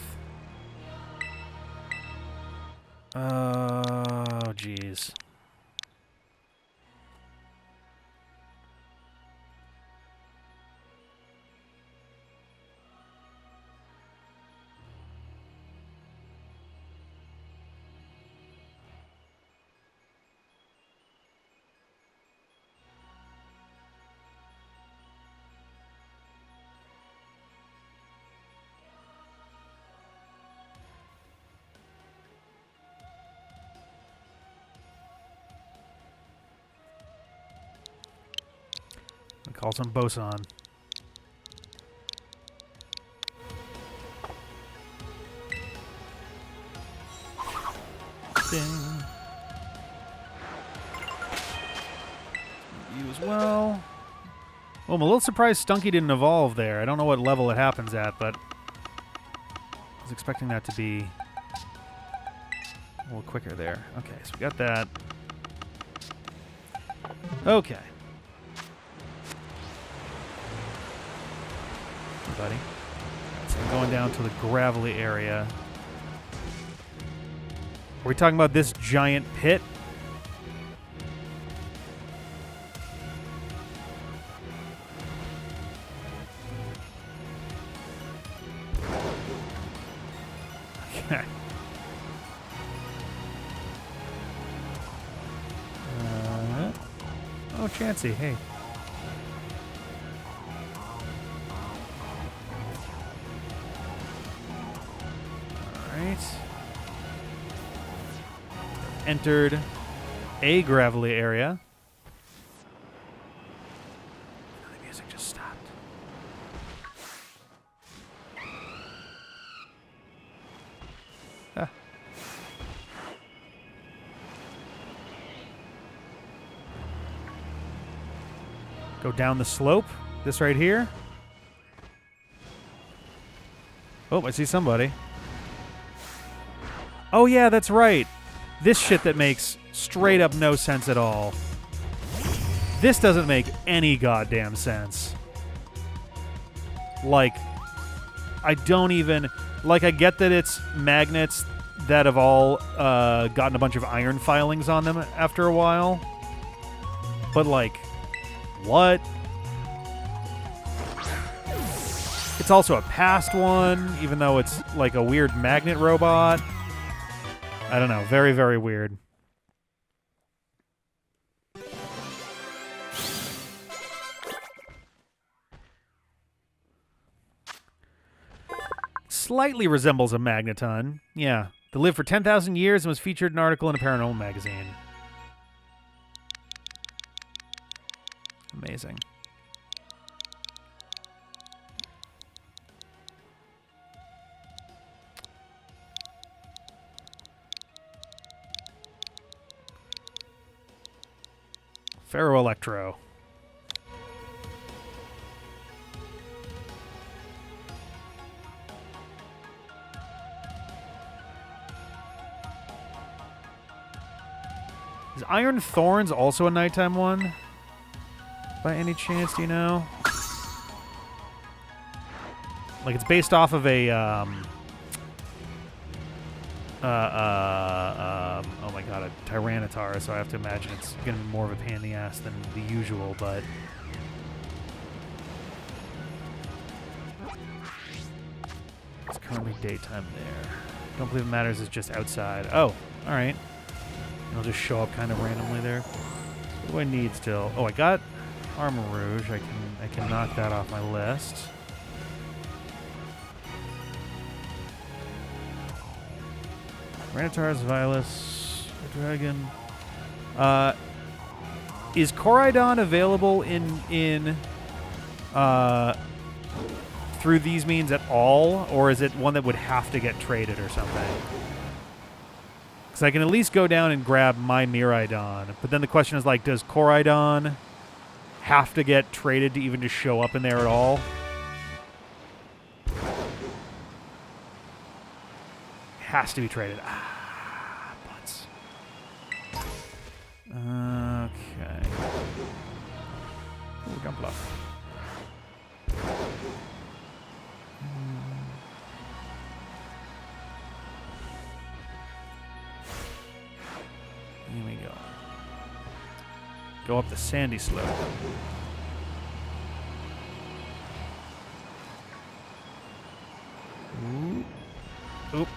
Oh, jeez. Calls him Boson. Ding. You as well. Well, I'm a little surprised Stunky didn't evolve there. I don't know what level it happens at, but I was expecting that to be a little quicker there. Okay, so we got that. Okay. Buddy. So I'm going down to the gravelly area. Are we talking about this giant pit? Okay. Oh, Chansey, hey. Entered a gravelly area. The music just stopped. Ah. Go down the slope. This right here. Oh, I see somebody. Oh, yeah, that's right. This shit that makes straight up no sense at all. This doesn't make any goddamn sense. Like, I don't even... Like, I get that it's magnets that have all gotten a bunch of iron filings on them after a while. But, like, what? It's also a past one, even though it's, like, a weird magnet robot. I don't know. Very, very weird. slightly resembles a magneton. Yeah. They lived for 10,000 years and was featured in an article in a paranormal magazine. Amazing. Ferroelectro. Is Iron Thorns also a nighttime one? By any chance, do you know? Like, it's based off of a, oh my god, a Tyranitar, so I have to imagine it's going to be more of a pain in the ass than the usual, but... It's currently daytime there. Don't believe it matters, it's just outside. Oh, alright. It'll just show up kind of randomly there. What do I need still? Oh, I got Armor Rouge. I can knock that off my list. Rattata's, Violus, Dragon. Is Koraidon available in through these means at all, or is it one that would have to get traded or something? Because I can at least go down and grab my Miraidon, but then the question is, like, does Koraidon have to get traded to even just show up in there at all? Has to be traded. Ah, butts. Okay. Ooh, jump bluff. Here we go. Go up the sandy slope. Ooh. Oop.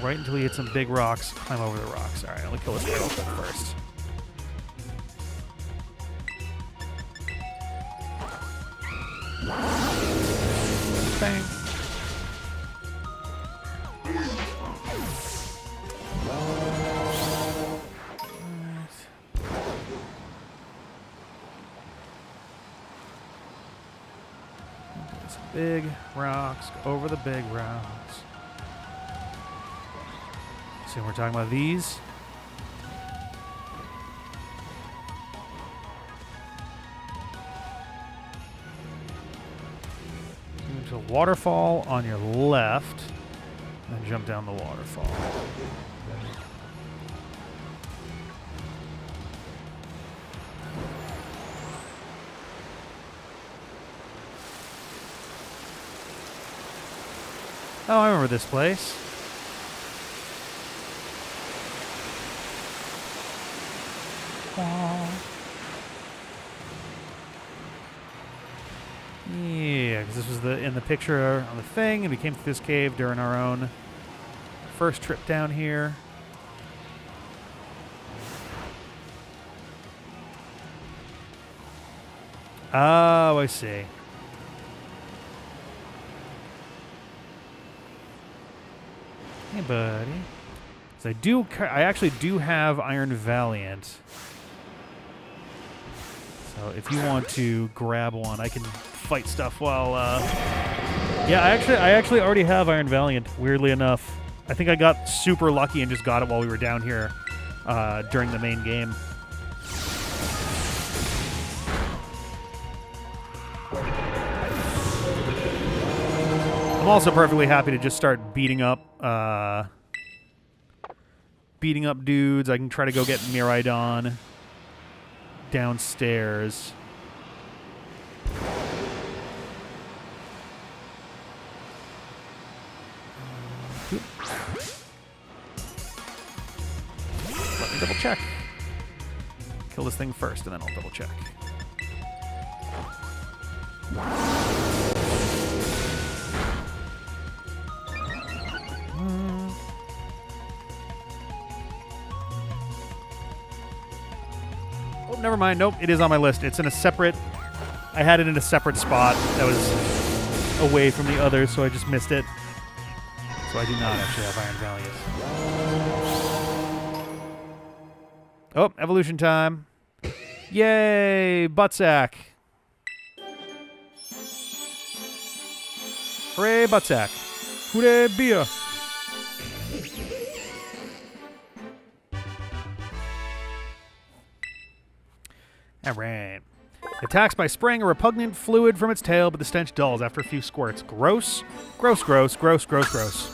Right until he hits some big rocks, climb over the rocks. Alright, I'll kill this turtle first. Bang. Big rocks, go over the big rocks. So we're talking about these. There's a waterfall on your left, and then jump down the waterfall. Oh, I remember this place. Yeah, because this was in the picture on the thing, and we came through this cave during our own first trip down here. Oh, I see. Hey, buddy. So I actually do have Iron Valiant. So if you want to grab one, I can fight stuff while. Yeah, I actually already have Iron Valiant. Weirdly enough, I think I got super lucky and just got it while we were down here during the main game. I'm also perfectly happy to just start beating up dudes. I can try to go get Miraidon downstairs. Let me double check. Kill this thing first, and then I'll double check. Oh, never mind. Nope, it is on my list. It's in a separate... I had it in a separate spot that was away from the others, so I just missed it. So I do not actually have Iron Valiant. Oh, evolution time. Yay, buttsack. Hooray, buttsack. Hooray, beer. All right. Attacks by spraying a repugnant fluid from its tail, but the stench dulls after a few squirts. Gross. Gross, gross, gross, gross, gross.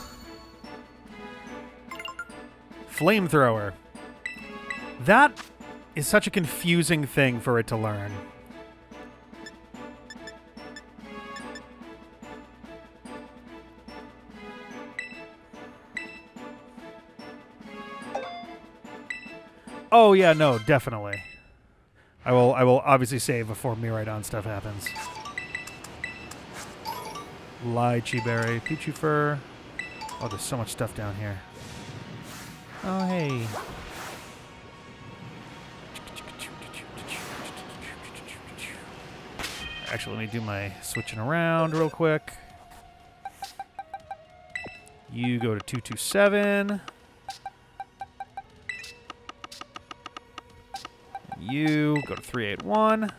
Flamethrower. That is such a confusing thing for it to learn. Oh, yeah, no, definitely. I will obviously save before Miraidon stuff happens. Lychee berry, Pichu fur. Oh, there's so much stuff down here. Oh, hey. Actually, let me do my switching around real quick. You go to 227. You go to 381.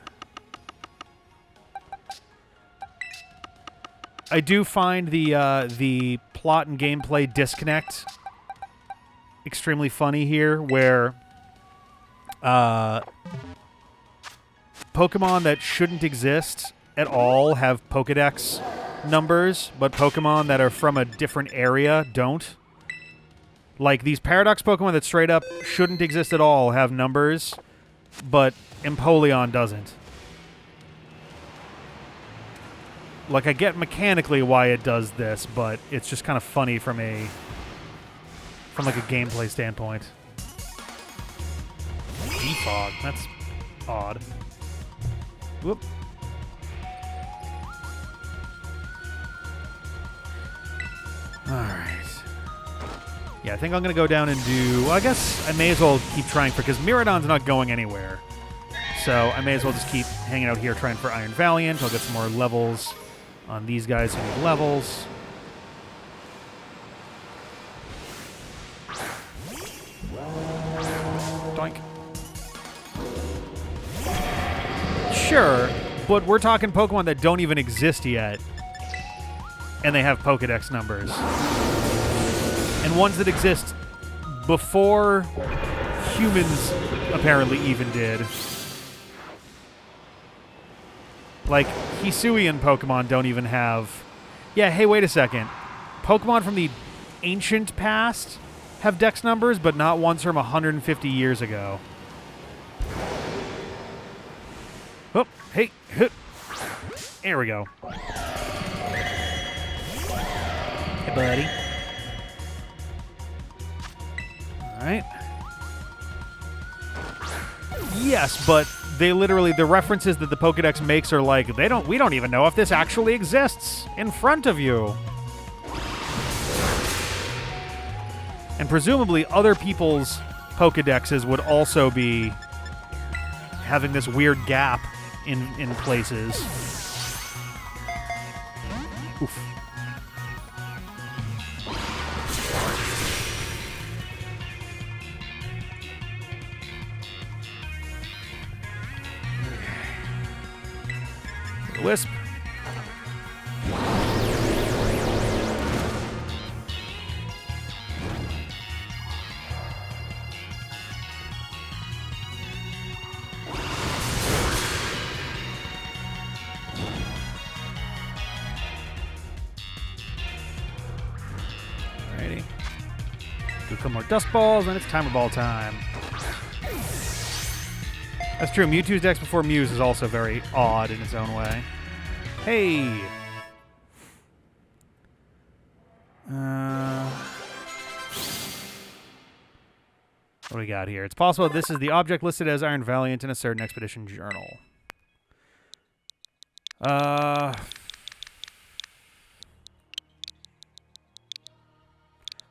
I do find the plot and gameplay disconnect extremely funny here, where Pokemon that shouldn't exist at all have Pokedex numbers, but Pokemon that are from a different area don't. Like these Paradox Pokemon that straight up shouldn't exist at all have numbers, but Empoleon doesn't. Like, I get mechanically why it does this, but it's just kind of funny from like a gameplay standpoint. Defog, that's odd. Whoop. Alright. Yeah, I think I'm going to go down and do... Well, I guess I may as well keep trying for... Because Miraidon's not going anywhere. So I may as well just keep hanging out here trying for Iron Valiant. I'll get some more levels on these guys who need levels. Doink. Sure, but we're talking Pokemon that don't even exist yet. And they have Pokedex numbers. And ones that exist before humans apparently even did. Like, Hisuian Pokemon don't even have... Yeah, hey, wait a second. Pokemon from the ancient past have Dex numbers, but not ones from 150 years ago. Oh, hey, hit. There we go. Hey, buddy. Alright. Yes, but they literally, the references that the Pokedex makes are like, we don't even know if this actually exists in front of you. And presumably other people's Pokedexes would also be having this weird gap in places. Oof. Wisp. Alrighty. Do a couple more dust balls, and it's timer ball time. That's true. Mewtwo's Dex before Mew's is also very odd in its own way. Hey! What do we got here? It's possible this is the object listed as Iron Valiant in a certain expedition journal.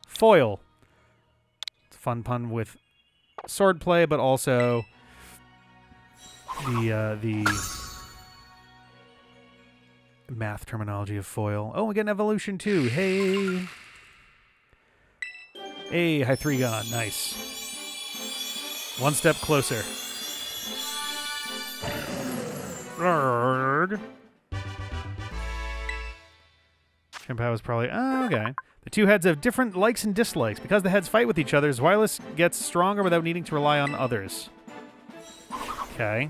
Foil. It's a fun pun with swordplay, but also the math terminology of foil. Oh, we get an evolution too. Hey. Hey, high 3 gun. Nice. One step closer. Chimpow is probably... Oh, okay. The two heads have different likes and dislikes. Because the heads fight with each other, Zweilous gets stronger without needing to rely on others. Okay.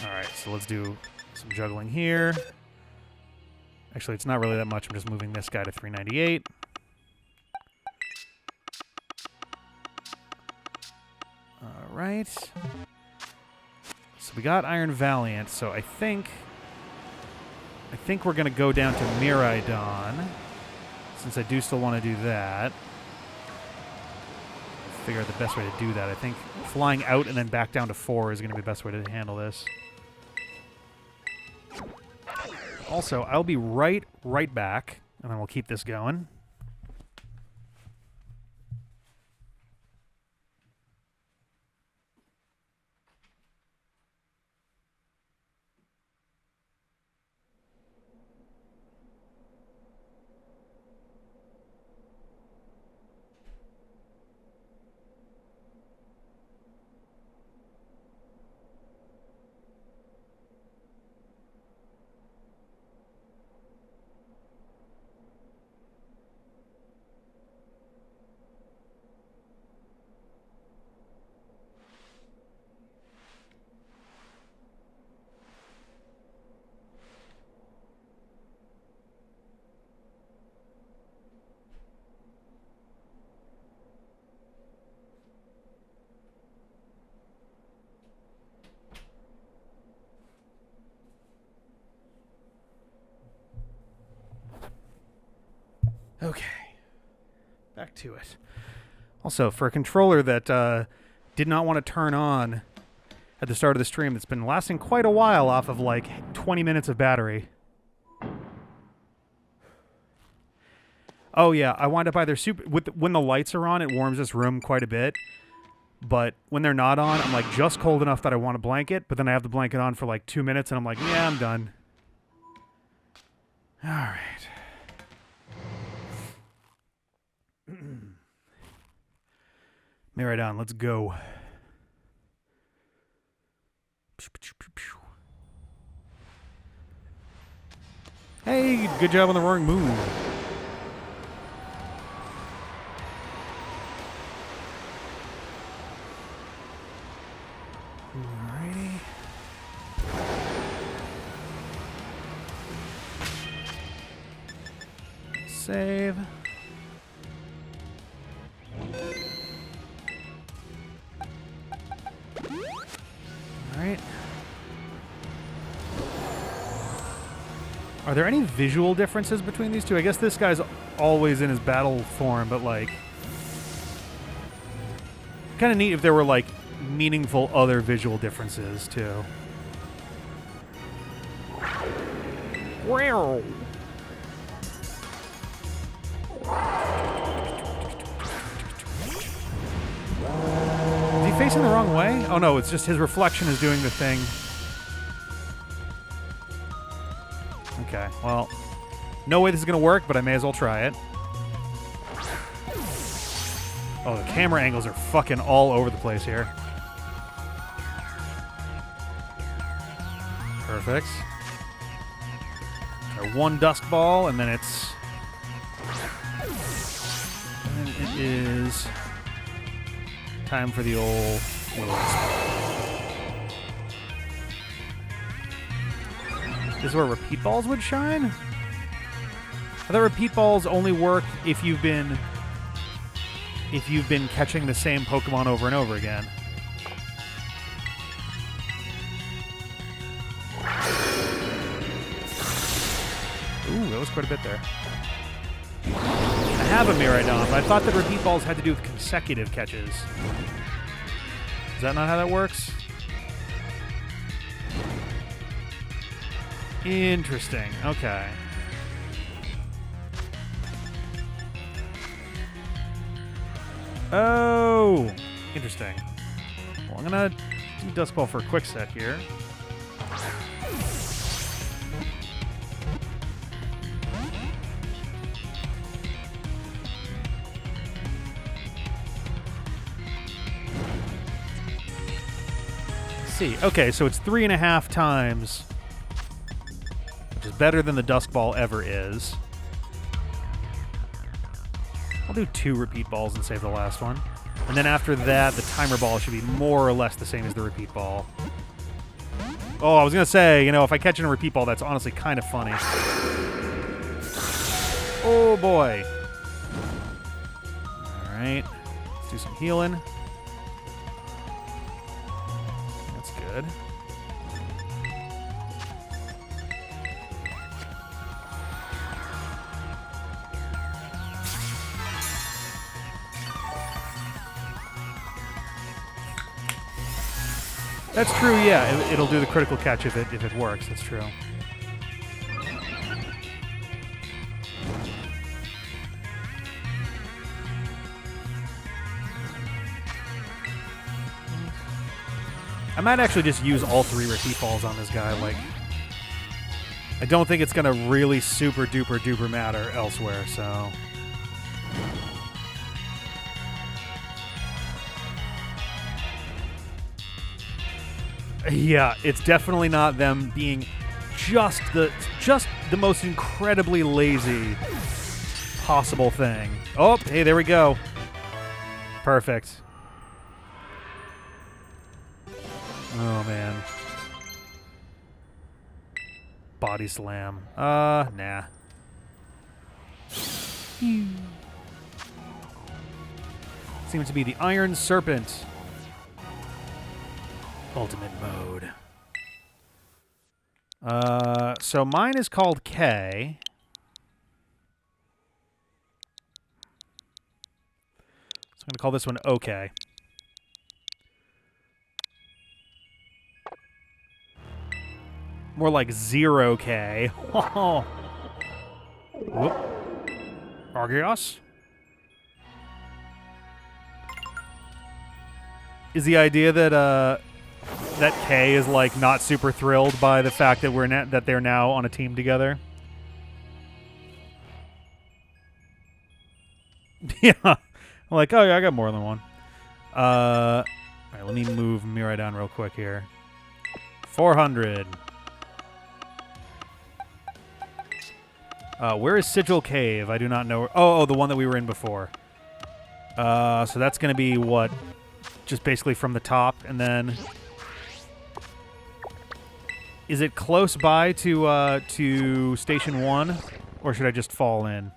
Alright, so let's do some juggling here. Actually, it's not really that much. I'm just moving this guy to 398. Alright. So we got Iron Valiant, so I think we're going to go down to Miraidon, since I do still want to do that. Figure out the best way to do that. I think flying out and then back down to 4 is going to be the best way to handle this. Also, I'll be right back, and then we'll keep this going. Okay, back to it. Also, for a controller that did not want to turn on at the start of the stream, that's been lasting quite a while off of like 20 minutes of battery. Oh yeah, I wind up either when the lights are on, it warms this room quite a bit. But when they're not on, I'm like just cold enough that I want a blanket, but then I have the blanket on for like 2 minutes and I'm like, yeah, I'm done. All right. Miraidon, let's go. Hey, good job on the roaring moon. Alrighty. Save. Alright. Are there any visual differences between these two? I guess this guy's always in his battle form, but like... kind of neat if there were like meaningful other visual differences too. Wow. Is he facing the wrong way? Oh no, it's just his reflection is doing the thing. Okay, well, no way this is going to work, but I may as well try it. Oh, the camera angles are fucking all over the place here. Perfect. Our one dusk ball, and then it's... and it is time for the old Golux. This is where repeat balls would shine? I thought repeat balls only work if you've been catching the same Pokemon over and over again. Ooh, that was quite a bit there. I have a Miraidon, but I thought that repeat balls had to do with consecutive catches. Is that not how that works? Interesting. Okay. Oh. Interesting. Well, I'm going to do Dusk Ball for a quick set here. See. Okay, so it's 3.5 times, which is better than the Dusk Ball ever is. I'll do 2 repeat balls and save the last one. And then after that, the timer ball should be more or less the same as the repeat ball. Oh, I was going to say, you know, if I catch in a repeat ball, that's honestly kind of funny. Oh, boy. All right. Let's do some healing. Good. That's true, yeah. It'll do the critical catch if it works. That's true. I might actually just use all 3 repeat balls on this guy. Like, I don't think it's going to really super duper duper matter elsewhere, so. Yeah, it's definitely not them being just the most incredibly lazy possible thing. Oh, hey, there we go. Perfect. Oh, man. Body slam. Nah. Seems to be the Iron Serpent. Ultimate mode. So mine is called K. So I'm going to call this one OK. More like 0K. Whoop. Argios? Is the idea that that K is like not super thrilled by the fact that that they're now on a team together? Yeah. I'm like, oh yeah, I got more than one. All right, let me move Mirai down real quick here. 400. Where is Sigil Cave? I do not know. Oh, the one that we were in before. So that's going to be what? Just basically from the top, and then is it close by to Station 1, or should I just fall in?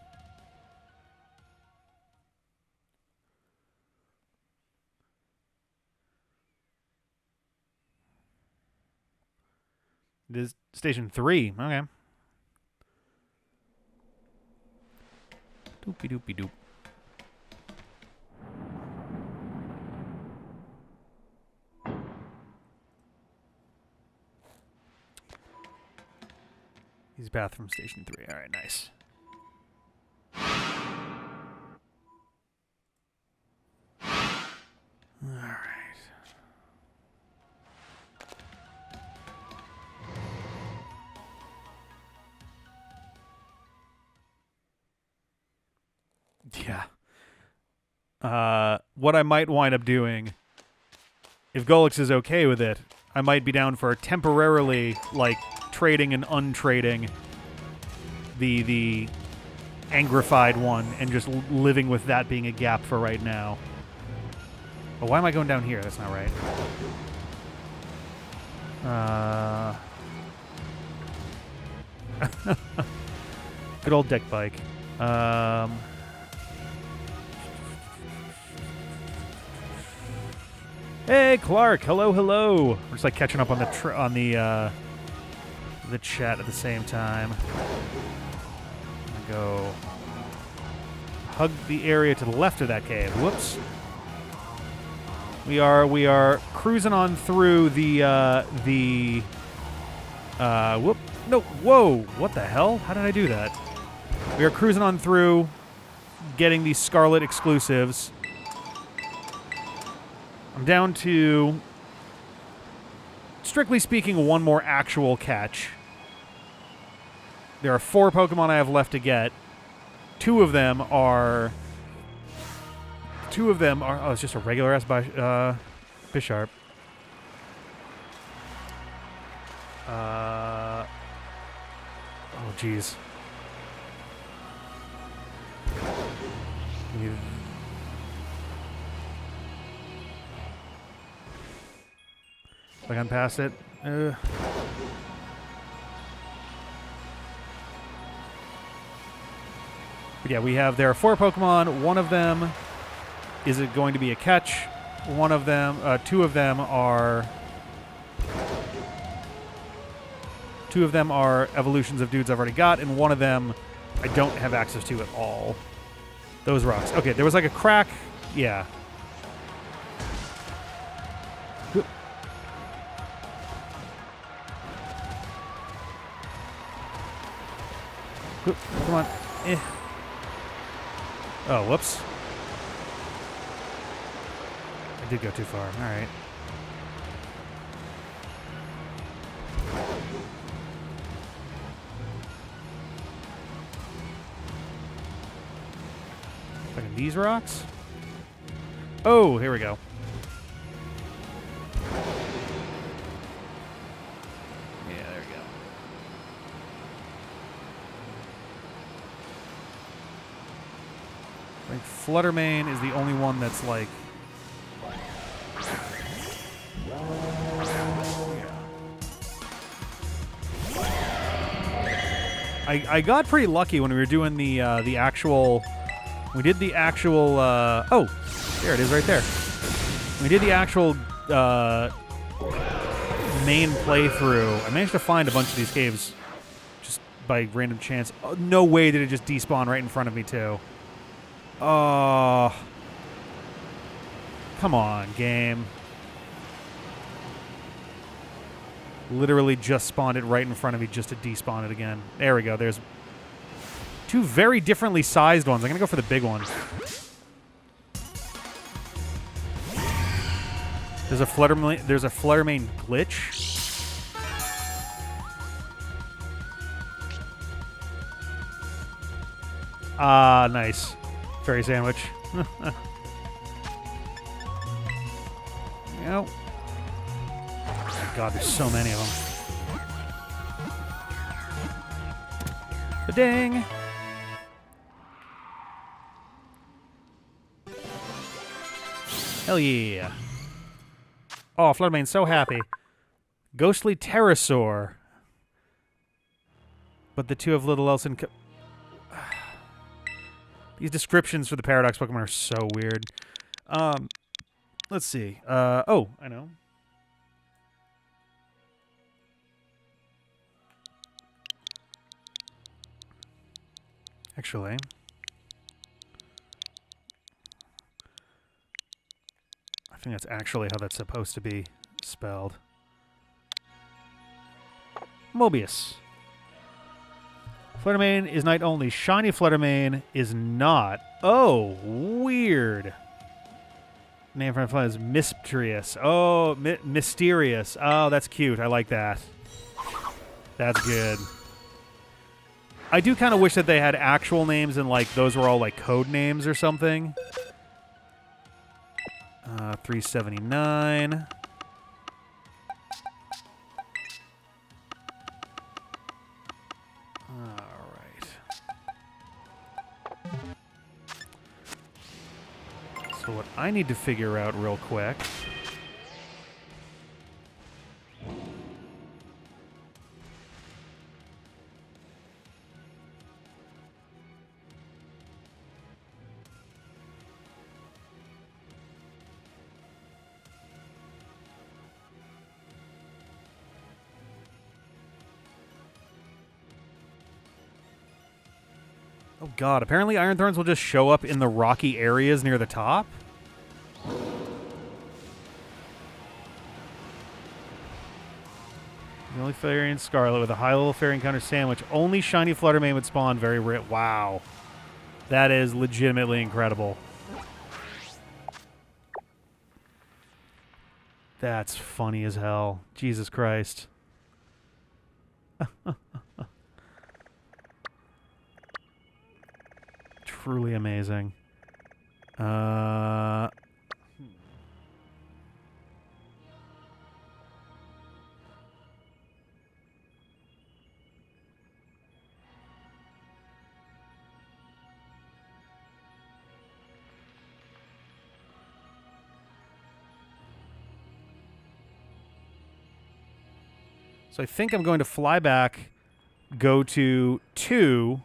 It is Station 3. Okay. Doopy doopy doop. He's bathroom Station 3. All right, nice. All right. Yeah. What I might wind up doing, if Golux is okay with it, I might be down for temporarily, like, trading and untrading the Angrified one and just living with that being a gap for right now. Oh, why am I going down here? That's not right. Good old deck bike. Hey, Clark. Hello, hello. We're just like catching up on the chat at the same time. Go hug the area to the left of that cave. Whoops. We are cruising on through the whoop. No, whoa. What the hell? How did I do that? We are cruising on through getting these Scarlet exclusives. I'm down to, strictly speaking, one more actual catch. There are 4 Pokemon I have left to get. Two of them are... Oh, it's just a regular-ass Bisharp. Oh, jeez. If I can pass it. But yeah, there are 4 Pokemon. One of them is it going to be a catch. One of them, 2 of them are... 2 of them are evolutions of dudes I've already got, and one of them I don't have access to at all. Those rocks. Okay, there was like a crack. Yeah. Come on. Oh, whoops. I did go too far. All right. These rocks? Oh, here we go. Yeah, there we go. I think Fluttermane is the only one that's like... I got pretty lucky when we were doing the actual... We did the actual, oh, there it is right there. We did the actual main playthrough. I managed to find a bunch of these caves just by random chance. Oh, no way did it just despawn right in front of me, too. Oh. Come on, game. Literally just spawned it right in front of me just to despawn it again. There we go. There's 2 very differently sized ones. I'm going to go for the big one. There's a Fluttermane glitch. Ah, nice. Fairy sandwich. Yep. Oh God, there's so many of them. Ding! Hell yeah. Oh, Fluttermane's so happy. Ghostly Pterosaur. But the 2 have little else in... These descriptions for the Paradox Pokemon are so weird. Let's see. Oh, I know. Actually... I think that's actually how that's supposed to be spelled. Mobius. Fluttermane is night only. Shiny Fluttermane is not. Oh, weird. Name for my fly is Mysterious. Oh, Mysterious. Oh, that's cute. I like that. That's good. I do kind of wish that they had actual names and like those were all like code names or something. 379. All right. So what I need to figure out real quick. Oh God, apparently Iron Thorns will just show up in the rocky areas near the top. The only fairy in Scarlet with a high-level fairy encounter sandwich. Only shiny Fluttermane would spawn very rare. Wow. That is legitimately incredible. That's funny as hell. Jesus Christ. Truly amazing. So I think I'm going to fly back, go to 2.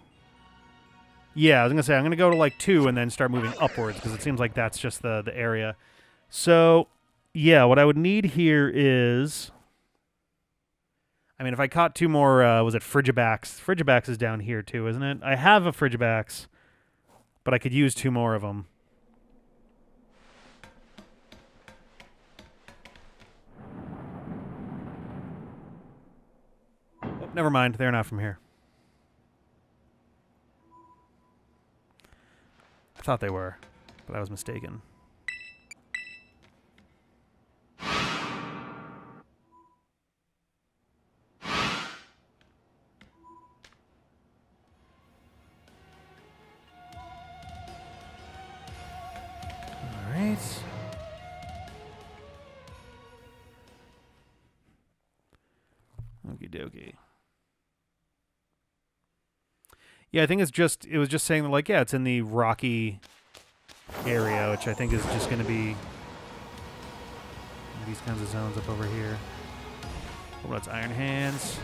Yeah, I was going to say I'm going to go to like 2 and then start moving upwards because it seems like that's just the area. So, yeah, what I would need here is... I mean, if I caught 2 more, was it Frigibax? Frigibax is down here too, isn't it? I have a Frigibax, but I could use 2 more of them. Never mind, they're not from here. I thought they were, but I was mistaken. Alright. Okie dokie. Yeah, I think it was just saying that, like, yeah, it's in the rocky area, which I think is just going to be these kinds of zones up over here. Oh, that's Iron Hands.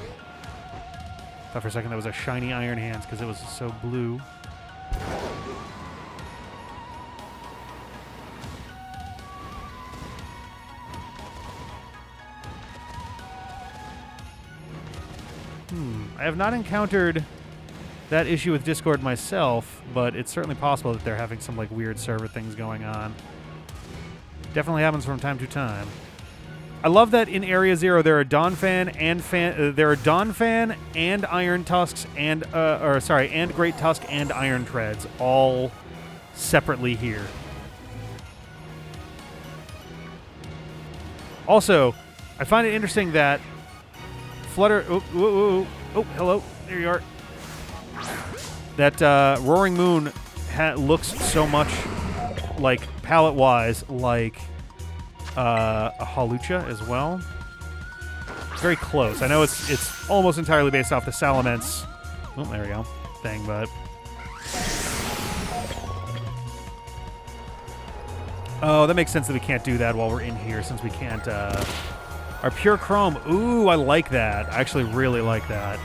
Thought for a second that was a shiny Iron Hands because it was so blue. I have not encountered that issue with Discord myself, but it's certainly possible that they're having some like weird server things going on. Definitely happens from time to time. I love that in Area 0 there are Donphan and Iron Tusks and and Great Tusk and Iron Treads all separately here. Also, I find it interesting that Flutter. Oh, hello. There you are. That Roaring Moon looks so much like, palette-wise, like a Hawlucha as well. It's very close. I know it's almost entirely based off the Salamence. Oh, there we go. Thing, but... Oh, that makes sense that we can't do that while we're in here, since we can't... Our Pure Chrome. Ooh, I like that. I actually really like that.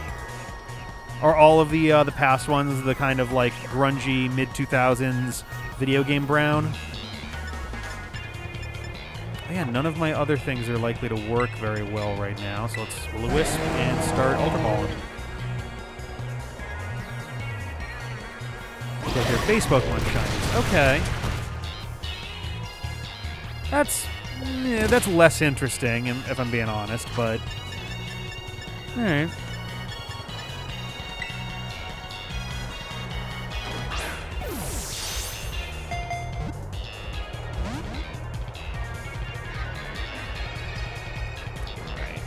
Are all of the past ones the kind of like grungy mid-2000s video game brown? Yeah, none of my other things are likely to work very well right now, so let's Will-O-Wisp and start Ultra Balling. Get their base Pokemon shinies. Okay. That's less interesting, if I'm being honest, but... Alright.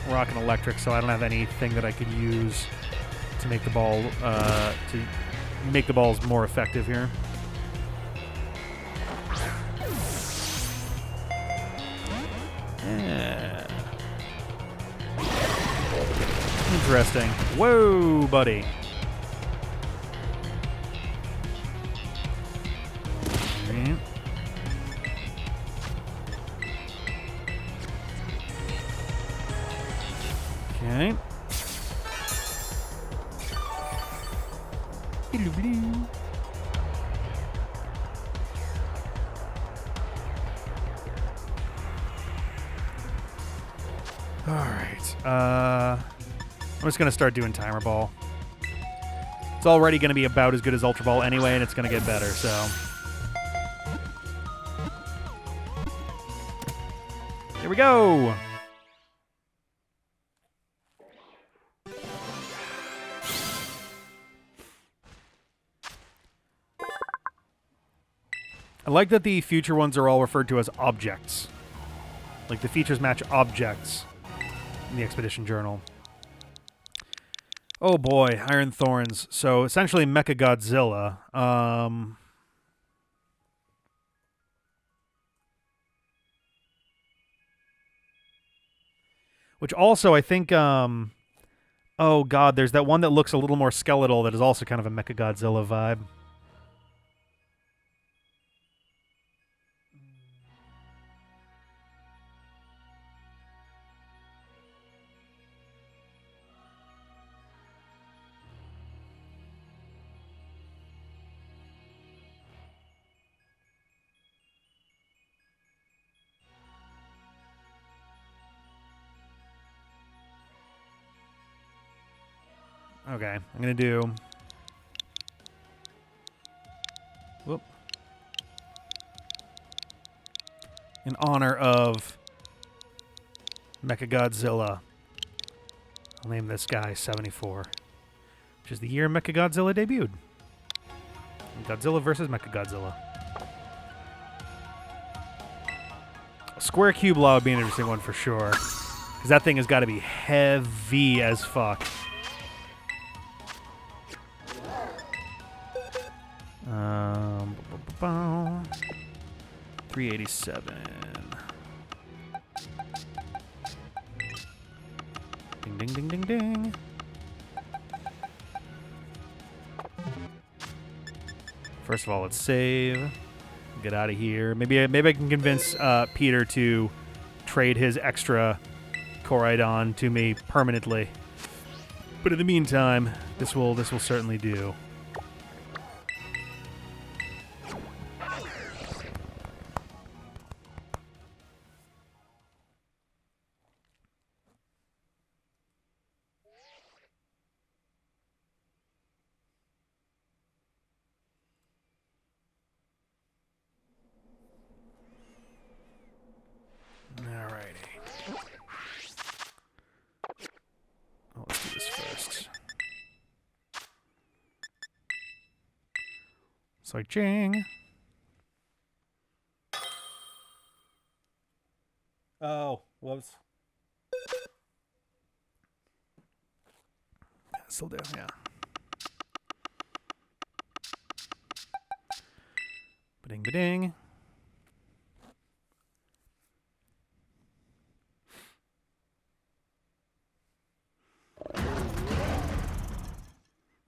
Rock and Electric, so I don't have anything that I could use to make the ball balls more effective here. Yeah. Interesting. Whoa, buddy. Right. Okay. Alright. I'm just going to start doing Timer Ball. It's already going to be about as good as Ultra Ball anyway, and it's going to get better, so... Here we go! I like that the future ones are all referred to as objects. Like, the features match objects in the Expedition Journal. Oh boy, Iron Thorns. So, essentially Mechagodzilla. Which also, I think, oh god, there's that one that looks a little more skeletal that is also kind of a Mechagodzilla vibe. Okay, I'm going to do... Whoop. In honor of Mechagodzilla, I'll name this guy 74, which is the year Mechagodzilla debuted. Godzilla versus Mechagodzilla. A square cube law would be an interesting one for sure, because that thing has got to be heavy as fuck. 387. Ding, ding, ding, ding, ding. First of all, let's save. Get out of here. Maybe I can convince Peter to trade his extra Koraidon to me permanently. But in the meantime, this will certainly do. Switching. Oh, whoops. Still do, yeah. Ba-ding, ba-ding.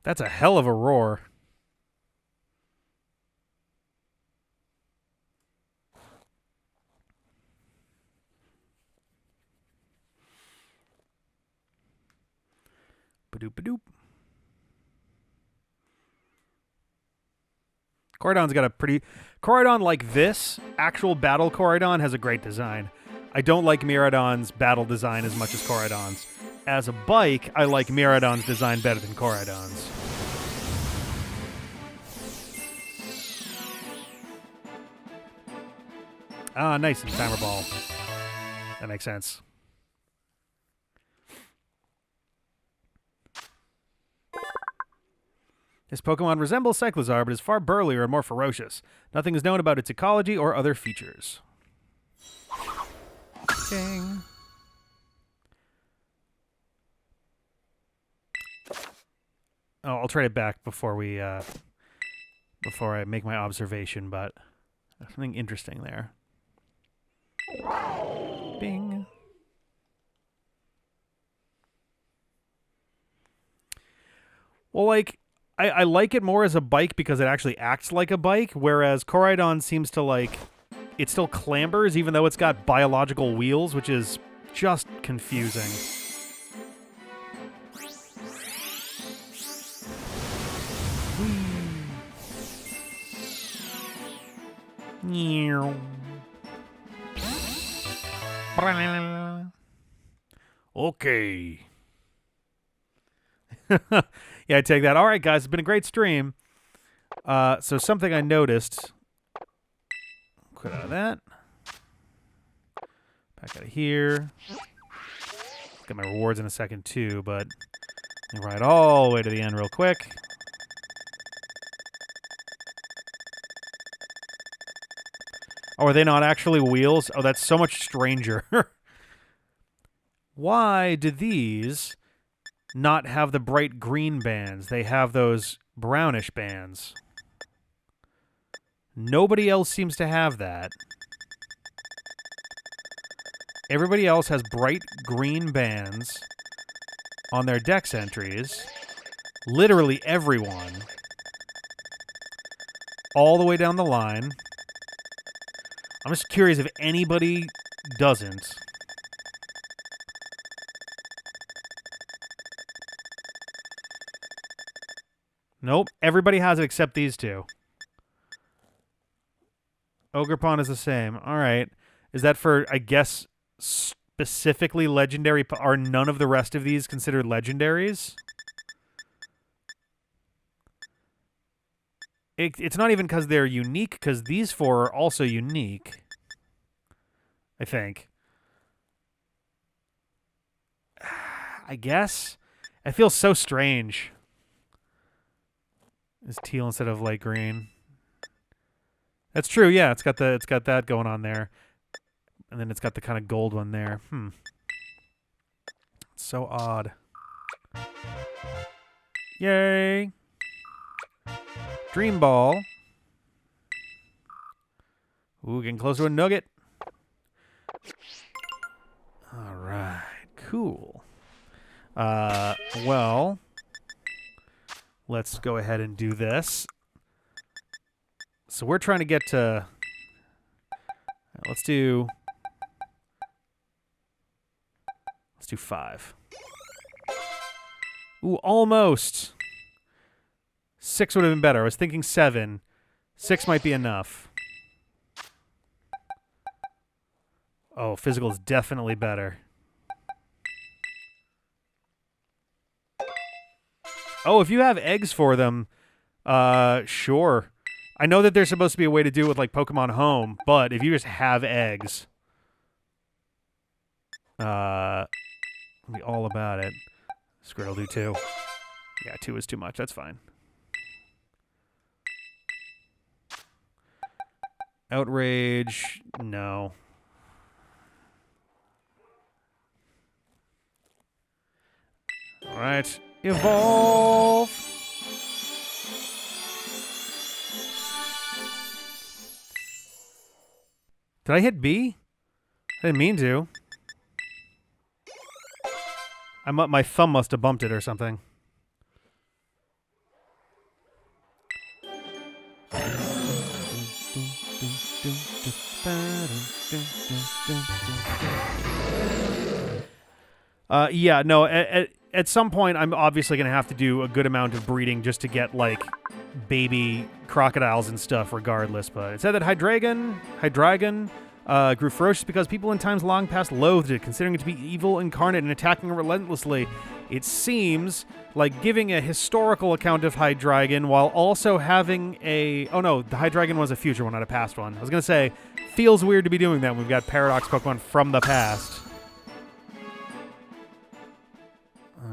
That's a hell of a roar. Ba-doop, ba-doop. Koraidon's got a pretty... Koraidon like this, actual battle Koraidon, has a great design. I don't like Miraidon's battle design as much as Koraidon's. As a bike, I like Miraidon's design better than Koraidon's. Ah, nice, and timer ball. That makes sense. This Pokemon resembles Cyclizar, but is far burlier and more ferocious. Nothing is known about its ecology or other features. Ding. Oh, I'll trade it back before we, before I make my observation, but there's something interesting there. Bing. Well, like... I like it more as a bike because it actually acts like a bike, whereas Koraidon seems to, like, it still clambers even though it's got biological wheels, which is just confusing. Okay. Yeah, I take that. All right, guys, it's been a great stream. So something I noticed. Quit out of that. Back out of here. Get my rewards in a second, too, but let me ride all the way to the end real quick. Oh, are they not actually wheels? Oh, that's so much stranger. Why do these not have the bright green bands? They have those brownish bands. Nobody else seems to have that. Everybody else has bright green bands on their Dex entries. Literally everyone. All the way down the line. I'm just curious if anybody doesn't. Nope. Everybody has it except these two. Ogerpon is the same. All right. Is that for, I guess, specifically legendary? Are none of the rest of these considered legendaries? It's not even because they're unique, because these four are also unique. I think. I guess. It feels so strange. It's teal instead of light green. That's true, yeah. It's got that going on there. And then it's got the kind of gold one there. It's so odd. Yay! Dream Ball. Ooh, getting close to a nugget. All right, cool. Well, let's go ahead and do this. So we're trying to get to... Let's do 5. Ooh, almost. 6 would have been better. I was thinking 7. 6 might be enough. Oh, physical is definitely better. Oh, if you have eggs for them, sure. I know that there's supposed to be a way to do it with like Pokemon Home, but if you just have eggs, I'll be all about it. Screw it, I'll do 2. Yeah, 2 is too much. That's fine. Outrage, no. All right, evolve. Did I hit B? I didn't mean to. My thumb must have bumped it or something. Yeah, no, at some point I'm obviously going to have to do a good amount of breeding just to get, like, baby crocodiles and stuff regardless, but it said that Hydreigon grew ferocious because people in times long past loathed it, considering it to be evil incarnate and attacking it relentlessly. It seems like giving a historical account of Hydreigon while also having a... Oh no, the Hydreigon was a future one, not a past one. I was going to say, feels weird to be doing that when we've got Paradox Pokemon from the past.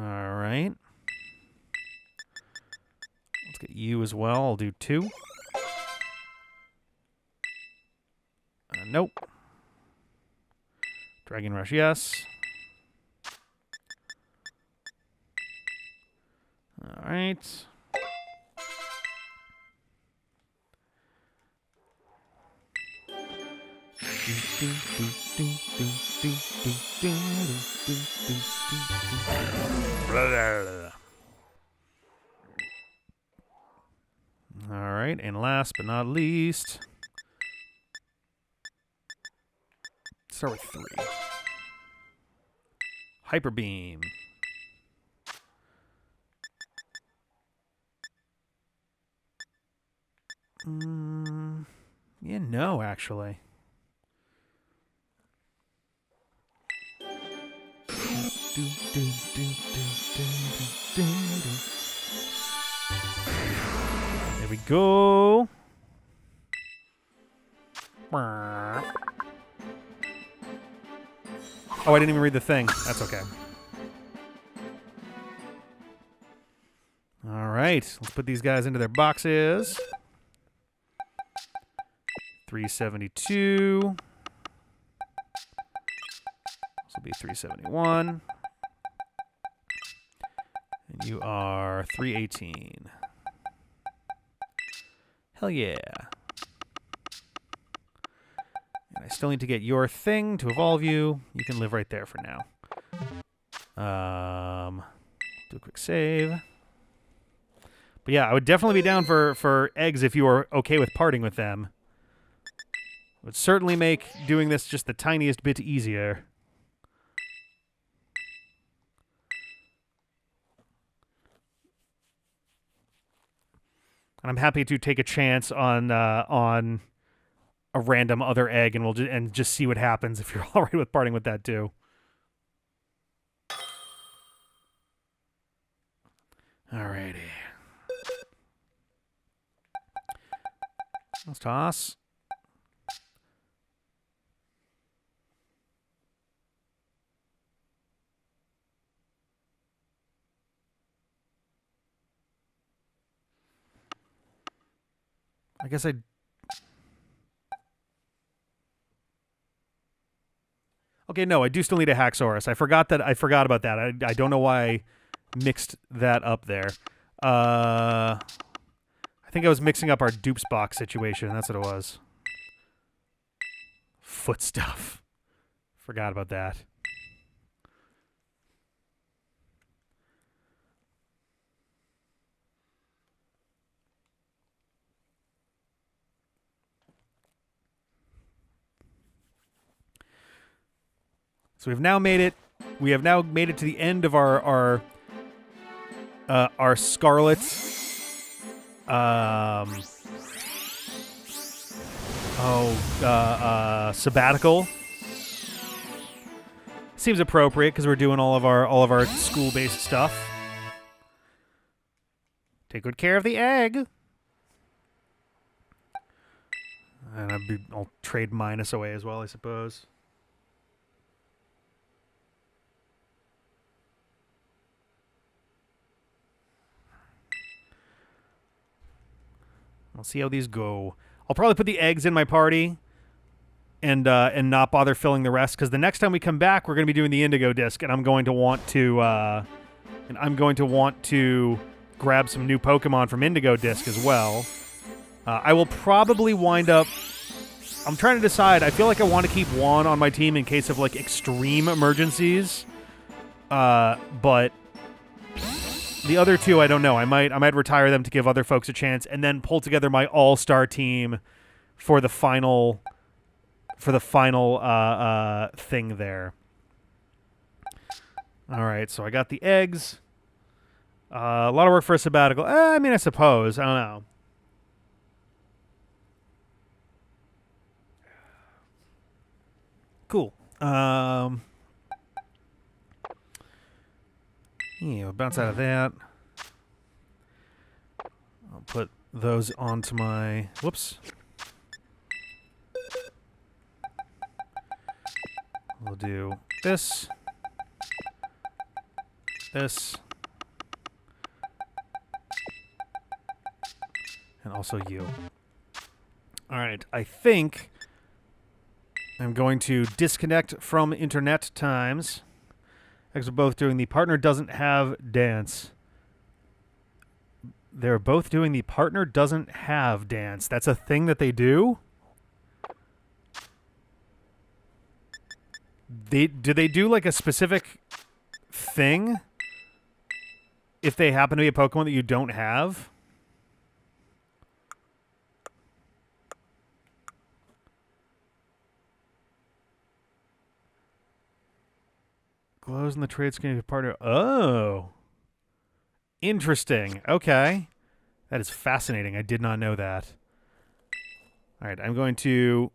Alright. Let's get you as well. I'll do 2. Nope. Dragon Rush, yes. All right. All right, and last but not least, start with 3. Hyper Beam. Yeah, no, actually. There we go. Oh, I didn't even read the thing. That's okay. All right, let's put these guys into their boxes. 372. This will be 371. And you are 318. Hell yeah. And I still need to get your thing to evolve you. You can live right there for now. Do a quick save. But yeah, I would definitely be down for eggs if you are okay with parting with them. It would certainly make doing this just the tiniest bit easier. And I'm happy to take a chance on a random other egg, and we'll just see what happens if you're all right with parting with that too. Alrighty. Let's toss. I guess I... Okay, no, I do still need a Haxorus. I forgot about that. I don't know why I mixed that up there. I think I was mixing up our dupes box situation. That's what it was. Foot stuff. Forgot about that. So we've now made it. We have now made it to the end of our Scarlet sabbatical. Seems appropriate because we're doing all of our school-based stuff. Take good care of the egg. And I'll trade minus away as well, I suppose. I'll see how these go. I'll probably put the eggs in my party and not bother filling the rest, because the next time we come back, we're going to be doing the Indigo Disc, and I'm going to want to grab some new Pokemon from Indigo Disc as well. I will probably wind up... I'm trying to decide. I feel like I want to keep Juan on my team in case of like extreme emergencies, but... The other two, I don't know. I might retire them to give other folks a chance, and then pull together my all-star team for the final thing there. All right, so I got the eggs. A lot of work for a sabbatical. I mean, I suppose. I don't know. Cool. Yeah, we'll bounce out of that. I'll put those onto my... Whoops. We'll do this. This. And also you. Alright, I think I'm going to disconnect from internet times. Because we're both doing the partner doesn't have dance. They're both doing the partner doesn't have dance. That's a thing that they do? Do they do like a specific thing if they happen to be a Pokemon that you don't have? Glows in the trade screen of your partner. Oh. Interesting. Okay. That is fascinating. I did not know that. All right, I'm going to...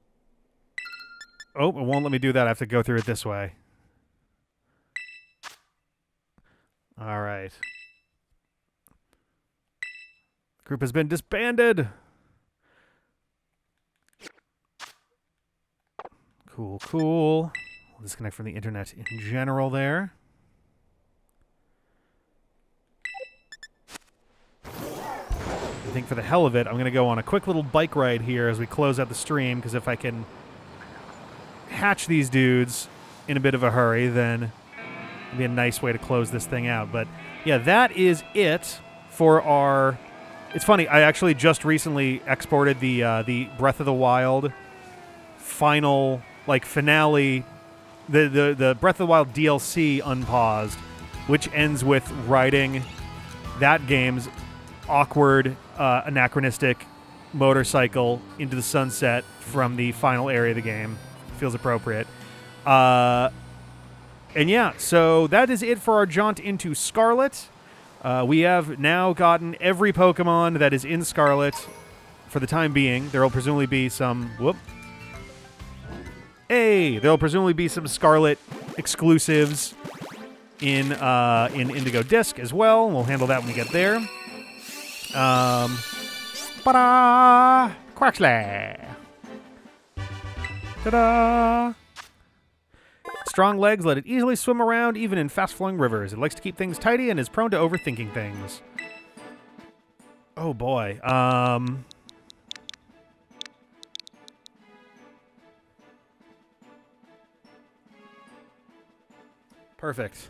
Oh, it won't let me do that. I have to go through it this way. All right. The group has been disbanded. Cool, cool. I'll disconnect from the internet in general there. I think for the hell of it, I'm going to go on a quick little bike ride here as we close out the stream, because if I can hatch these dudes in a bit of a hurry, then it'd be a nice way to close this thing out. But yeah, that is it for our... It's funny, I actually just recently exported the Breath of the Wild final, like, finale, the Breath of the Wild DLC unpaused, which ends with riding that game's awkward, anachronistic motorcycle into the sunset from the final area of the game. Feels appropriate. And yeah, so that is it for our jaunt into Scarlet. We have now gotten every Pokemon that is in Scarlet for the time being. There will presumably be some... there will presumably be some Scarlet exclusives in Indigo Disc as well. We'll handle that when we get there. Ta-da! Quaxley! Ta-da! Strong legs let it easily swim around, even in fast-flowing rivers. It likes to keep things tidy and is prone to overthinking things. Oh, boy. Perfect.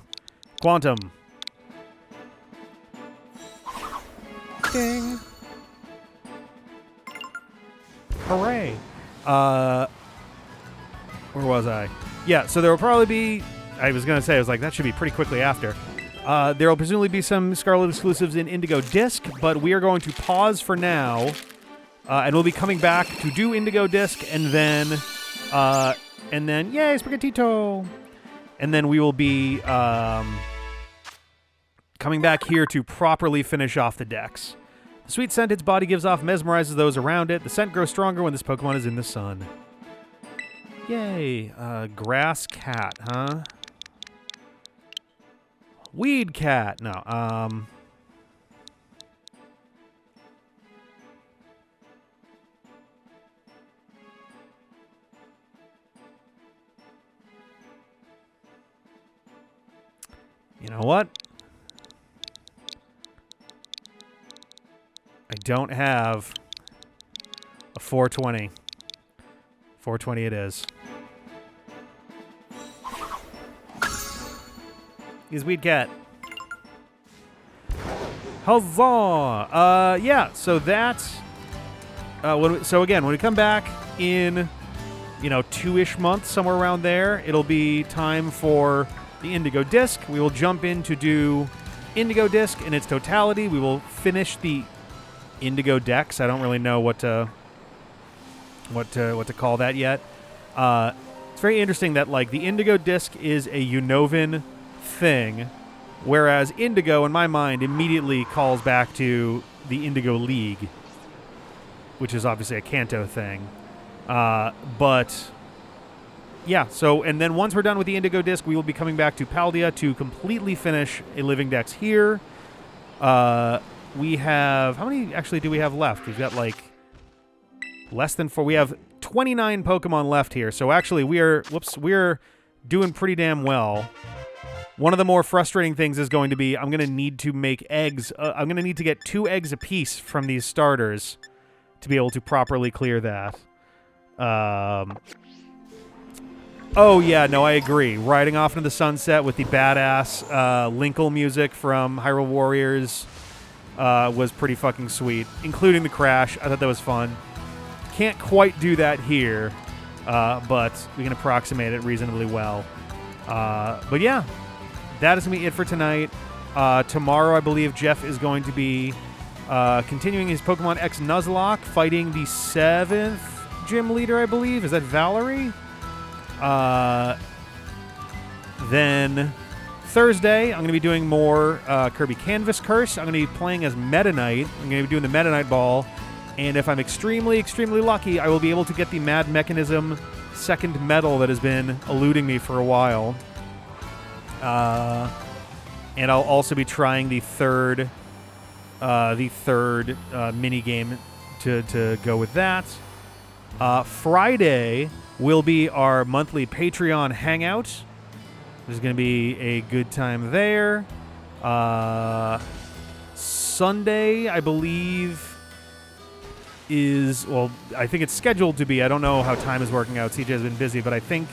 Quantum. Ding. Hooray. Where was I? Yeah, so there will probably be... I was going to say, I was like, that should be pretty quickly after. There will presumably be some Scarlet exclusives in Indigo Disc, but we are going to pause for now, and we'll be coming back to do Indigo Disc, and then, yay, Spaghettito! And then we will be coming back here to properly finish off the decks. The sweet scent its body gives off mesmerizes those around it. The scent grows stronger when this Pokemon is in the sun. Yay. Grass cat, huh? Weed cat. No, you know what? I don't have a 420. 420 it is. He's Weed Cat. Huzzah! Yeah, so that's... so again, when we come back in, 2-ish months, somewhere around there, it'll be time for the Indigo Disc. We will jump in to do Indigo Disc in its totality. We will finish the Indigo Dex. I don't really know what to call that yet. It's very interesting that, like, the Indigo Disc is a Unova thing, whereas Indigo, in my mind, immediately calls back to the Indigo League, which is obviously a Kanto thing. But yeah, so, and then once we're done with the Indigo Disc, we will be coming back to Paldea to completely finish a Living Dex here. We have, how many actually do we have left? We've got like less than 4. We have 29 Pokemon left here. So actually we're doing pretty damn well. One of the more frustrating things is going to be I'm going to need to make eggs. I'm going to need to get 2 eggs apiece from these starters to be able to properly clear that. Oh, yeah, no, I agree. Riding off into the sunset with the badass Linkle music from Hyrule Warriors was pretty fucking sweet, including the crash. I thought that was fun. Can't quite do that here, but we can approximate it reasonably well. But yeah, that is going to be it for tonight. Tomorrow, I believe, Jeff is going to be continuing his Pokemon X Nuzlocke, fighting the 7th gym leader, I believe. Is that Valerie? Then Thursday, I'm going to be doing more Kirby Canvas Curse. I'm going to be playing as Meta Knight. I'm going to be doing the Meta Knight Ball. And if I'm extremely, extremely lucky, I will be able to get the Mad Mechanism second medal that has been eluding me for a while. And I'll also be trying the third mini game to go with that. Friday will be our monthly Patreon hangout. There's going to be a good time there. Sunday, I believe, is, well, I think it's scheduled to be. I don't know how time is working out. CJ has been busy, but I think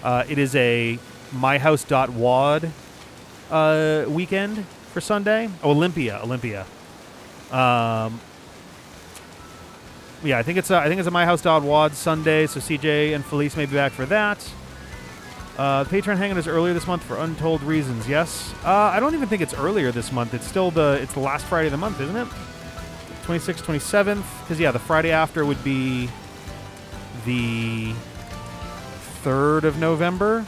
it is a myhouse.wad weekend for Sunday. Oh, Olympia. Yeah, I think it's a myhouse.wad Sunday, so CJ and Felice may be back for that. The Patreon hangout is earlier this month for untold reasons. Yes, I don't even think it's earlier this month. It's still the last Friday of the month, isn't it? 26th, 27th. Because yeah, the Friday after would be the 3rd of November.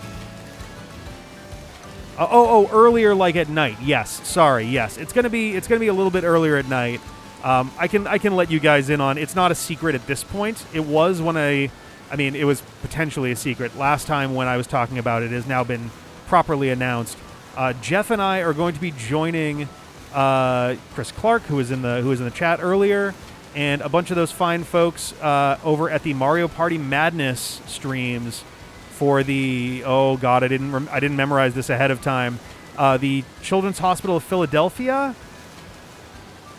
Earlier, like at night. Yes, sorry. Yes, it's gonna be a little bit earlier at night. I can let you guys in on. It's not a secret at this point. It was when it was potentially a secret last time when I was talking about it. It has now been properly announced. Jeff and I are going to be joining Chris Clark, who was in the chat earlier, and a bunch of those fine folks over at the Mario Party Madness streams for the I didn't memorize this ahead of time. The Children's Hospital of Philadelphia.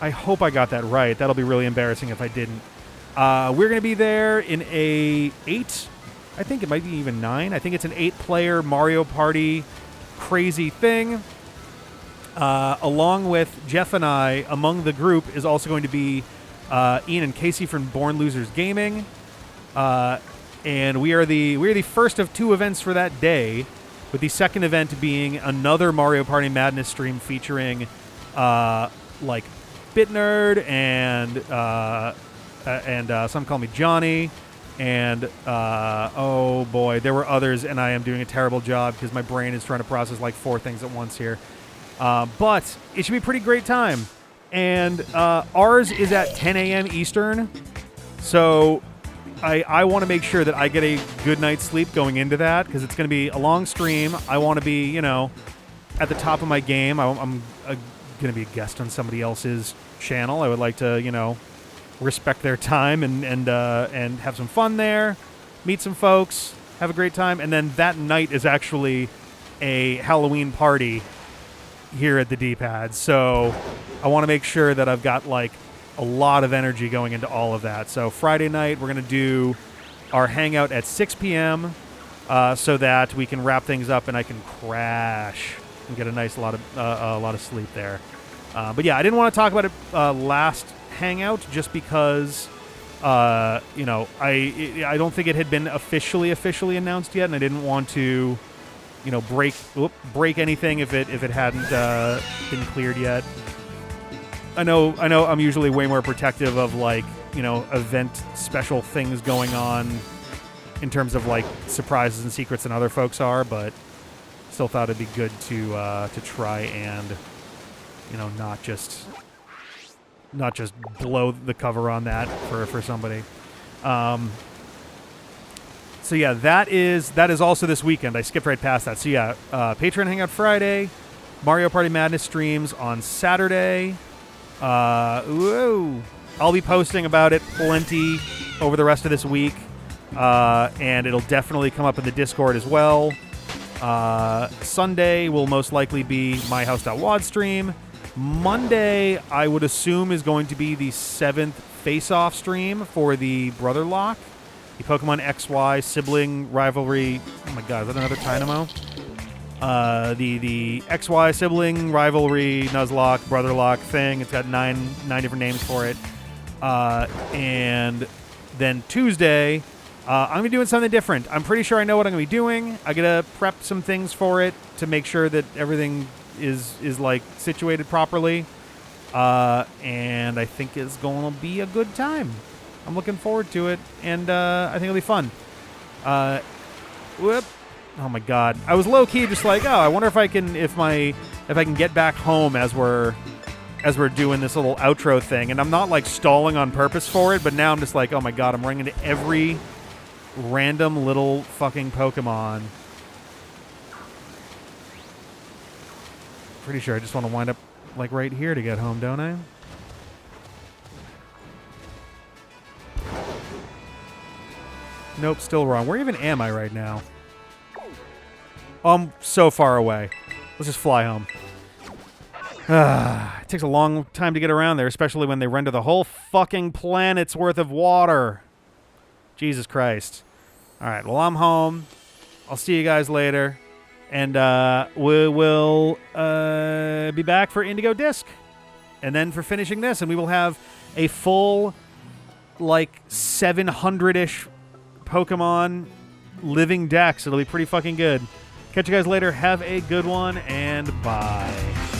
I hope I got that right. That'll be really embarrassing if I didn't. We're going to be there in a 8, I think it might be even 9. I think it's an 8-player Mario Party crazy thing. Along with Jeff and I, among the group is also going to be Ian and Casey from Born Losers Gaming. And we are the first of 2 events for that day, with the second event being another Mario Party Madness stream featuring like BitNerd and some call me Johnny, and oh boy, there were others, and I am doing a terrible job because my brain is trying to process like 4 things at once here. But it should be a pretty great time, and ours is at 10 a.m. Eastern, so I want to make sure that I get a good night's sleep going into that, because it's going to be a long stream. I want to be, at the top of my game. I'm going to be a guest on somebody else's channel. I would like to, respect their time and have some fun there, meet some folks, have a great time. And then that night is actually a Halloween party here at the D-pad. So I want to make sure that I've got like a lot of energy going into all of that. So Friday night, we're going to do our hangout at 6 p.m. So that we can wrap things up and I can crash and get a nice lot of sleep there. But yeah, I didn't want to talk about it last hangout just because, I don't think it had been officially announced yet, and I didn't want to, break anything if it hadn't been cleared yet. I know I'm usually way more protective of event special things going on in terms of like surprises and secrets than other folks are, but still thought it'd be good to try and not just blow the cover on that for somebody. So yeah, that is also this weekend. I skipped right past that. So yeah, Patreon Hangout Friday, Mario Party Madness streams on Saturday. I'll be posting about it plenty over the rest of this week, and it'll definitely come up in the Discord as well. Sunday will most likely be my house.wad stream. Monday, I would assume, is going to be the 7th face-off stream for the Brother Lock, the Pokemon XY sibling rivalry. Oh my god, is that another Dynamo? The XY sibling rivalry Nuzlocke, Brother Lock thing. It's got nine different names for it. And then Tuesday, I'm going to be doing something different. I'm pretty sure I know what I'm going to be doing. I got to prep some things for it to make sure that everything is like situated properly. And I think it's going to be a good time. I'm looking forward to it, and I think it'll be fun. Oh my god. I was low key just like, I wonder if I can get back home as we're doing this little outro thing. And I'm not like stalling on purpose for it, but now I'm just like, oh my god, I'm running into every random little fucking Pokemon. Pretty sure I just want to wind up like right here to get home, don't I? Nope, still wrong. Where even am I right now? I'm so far away. Let's just fly home. It takes a long time to get around there, especially when they render the whole fucking planet's worth of water. Jesus Christ. All right, well, I'm home. I'll see you guys later. And we will be back for Indigo Disc. And then for finishing this, and we will have a full, like, 700-ish Pokemon Living Dex. It'll be pretty fucking good. Catch you guys later. Have a good one, and bye.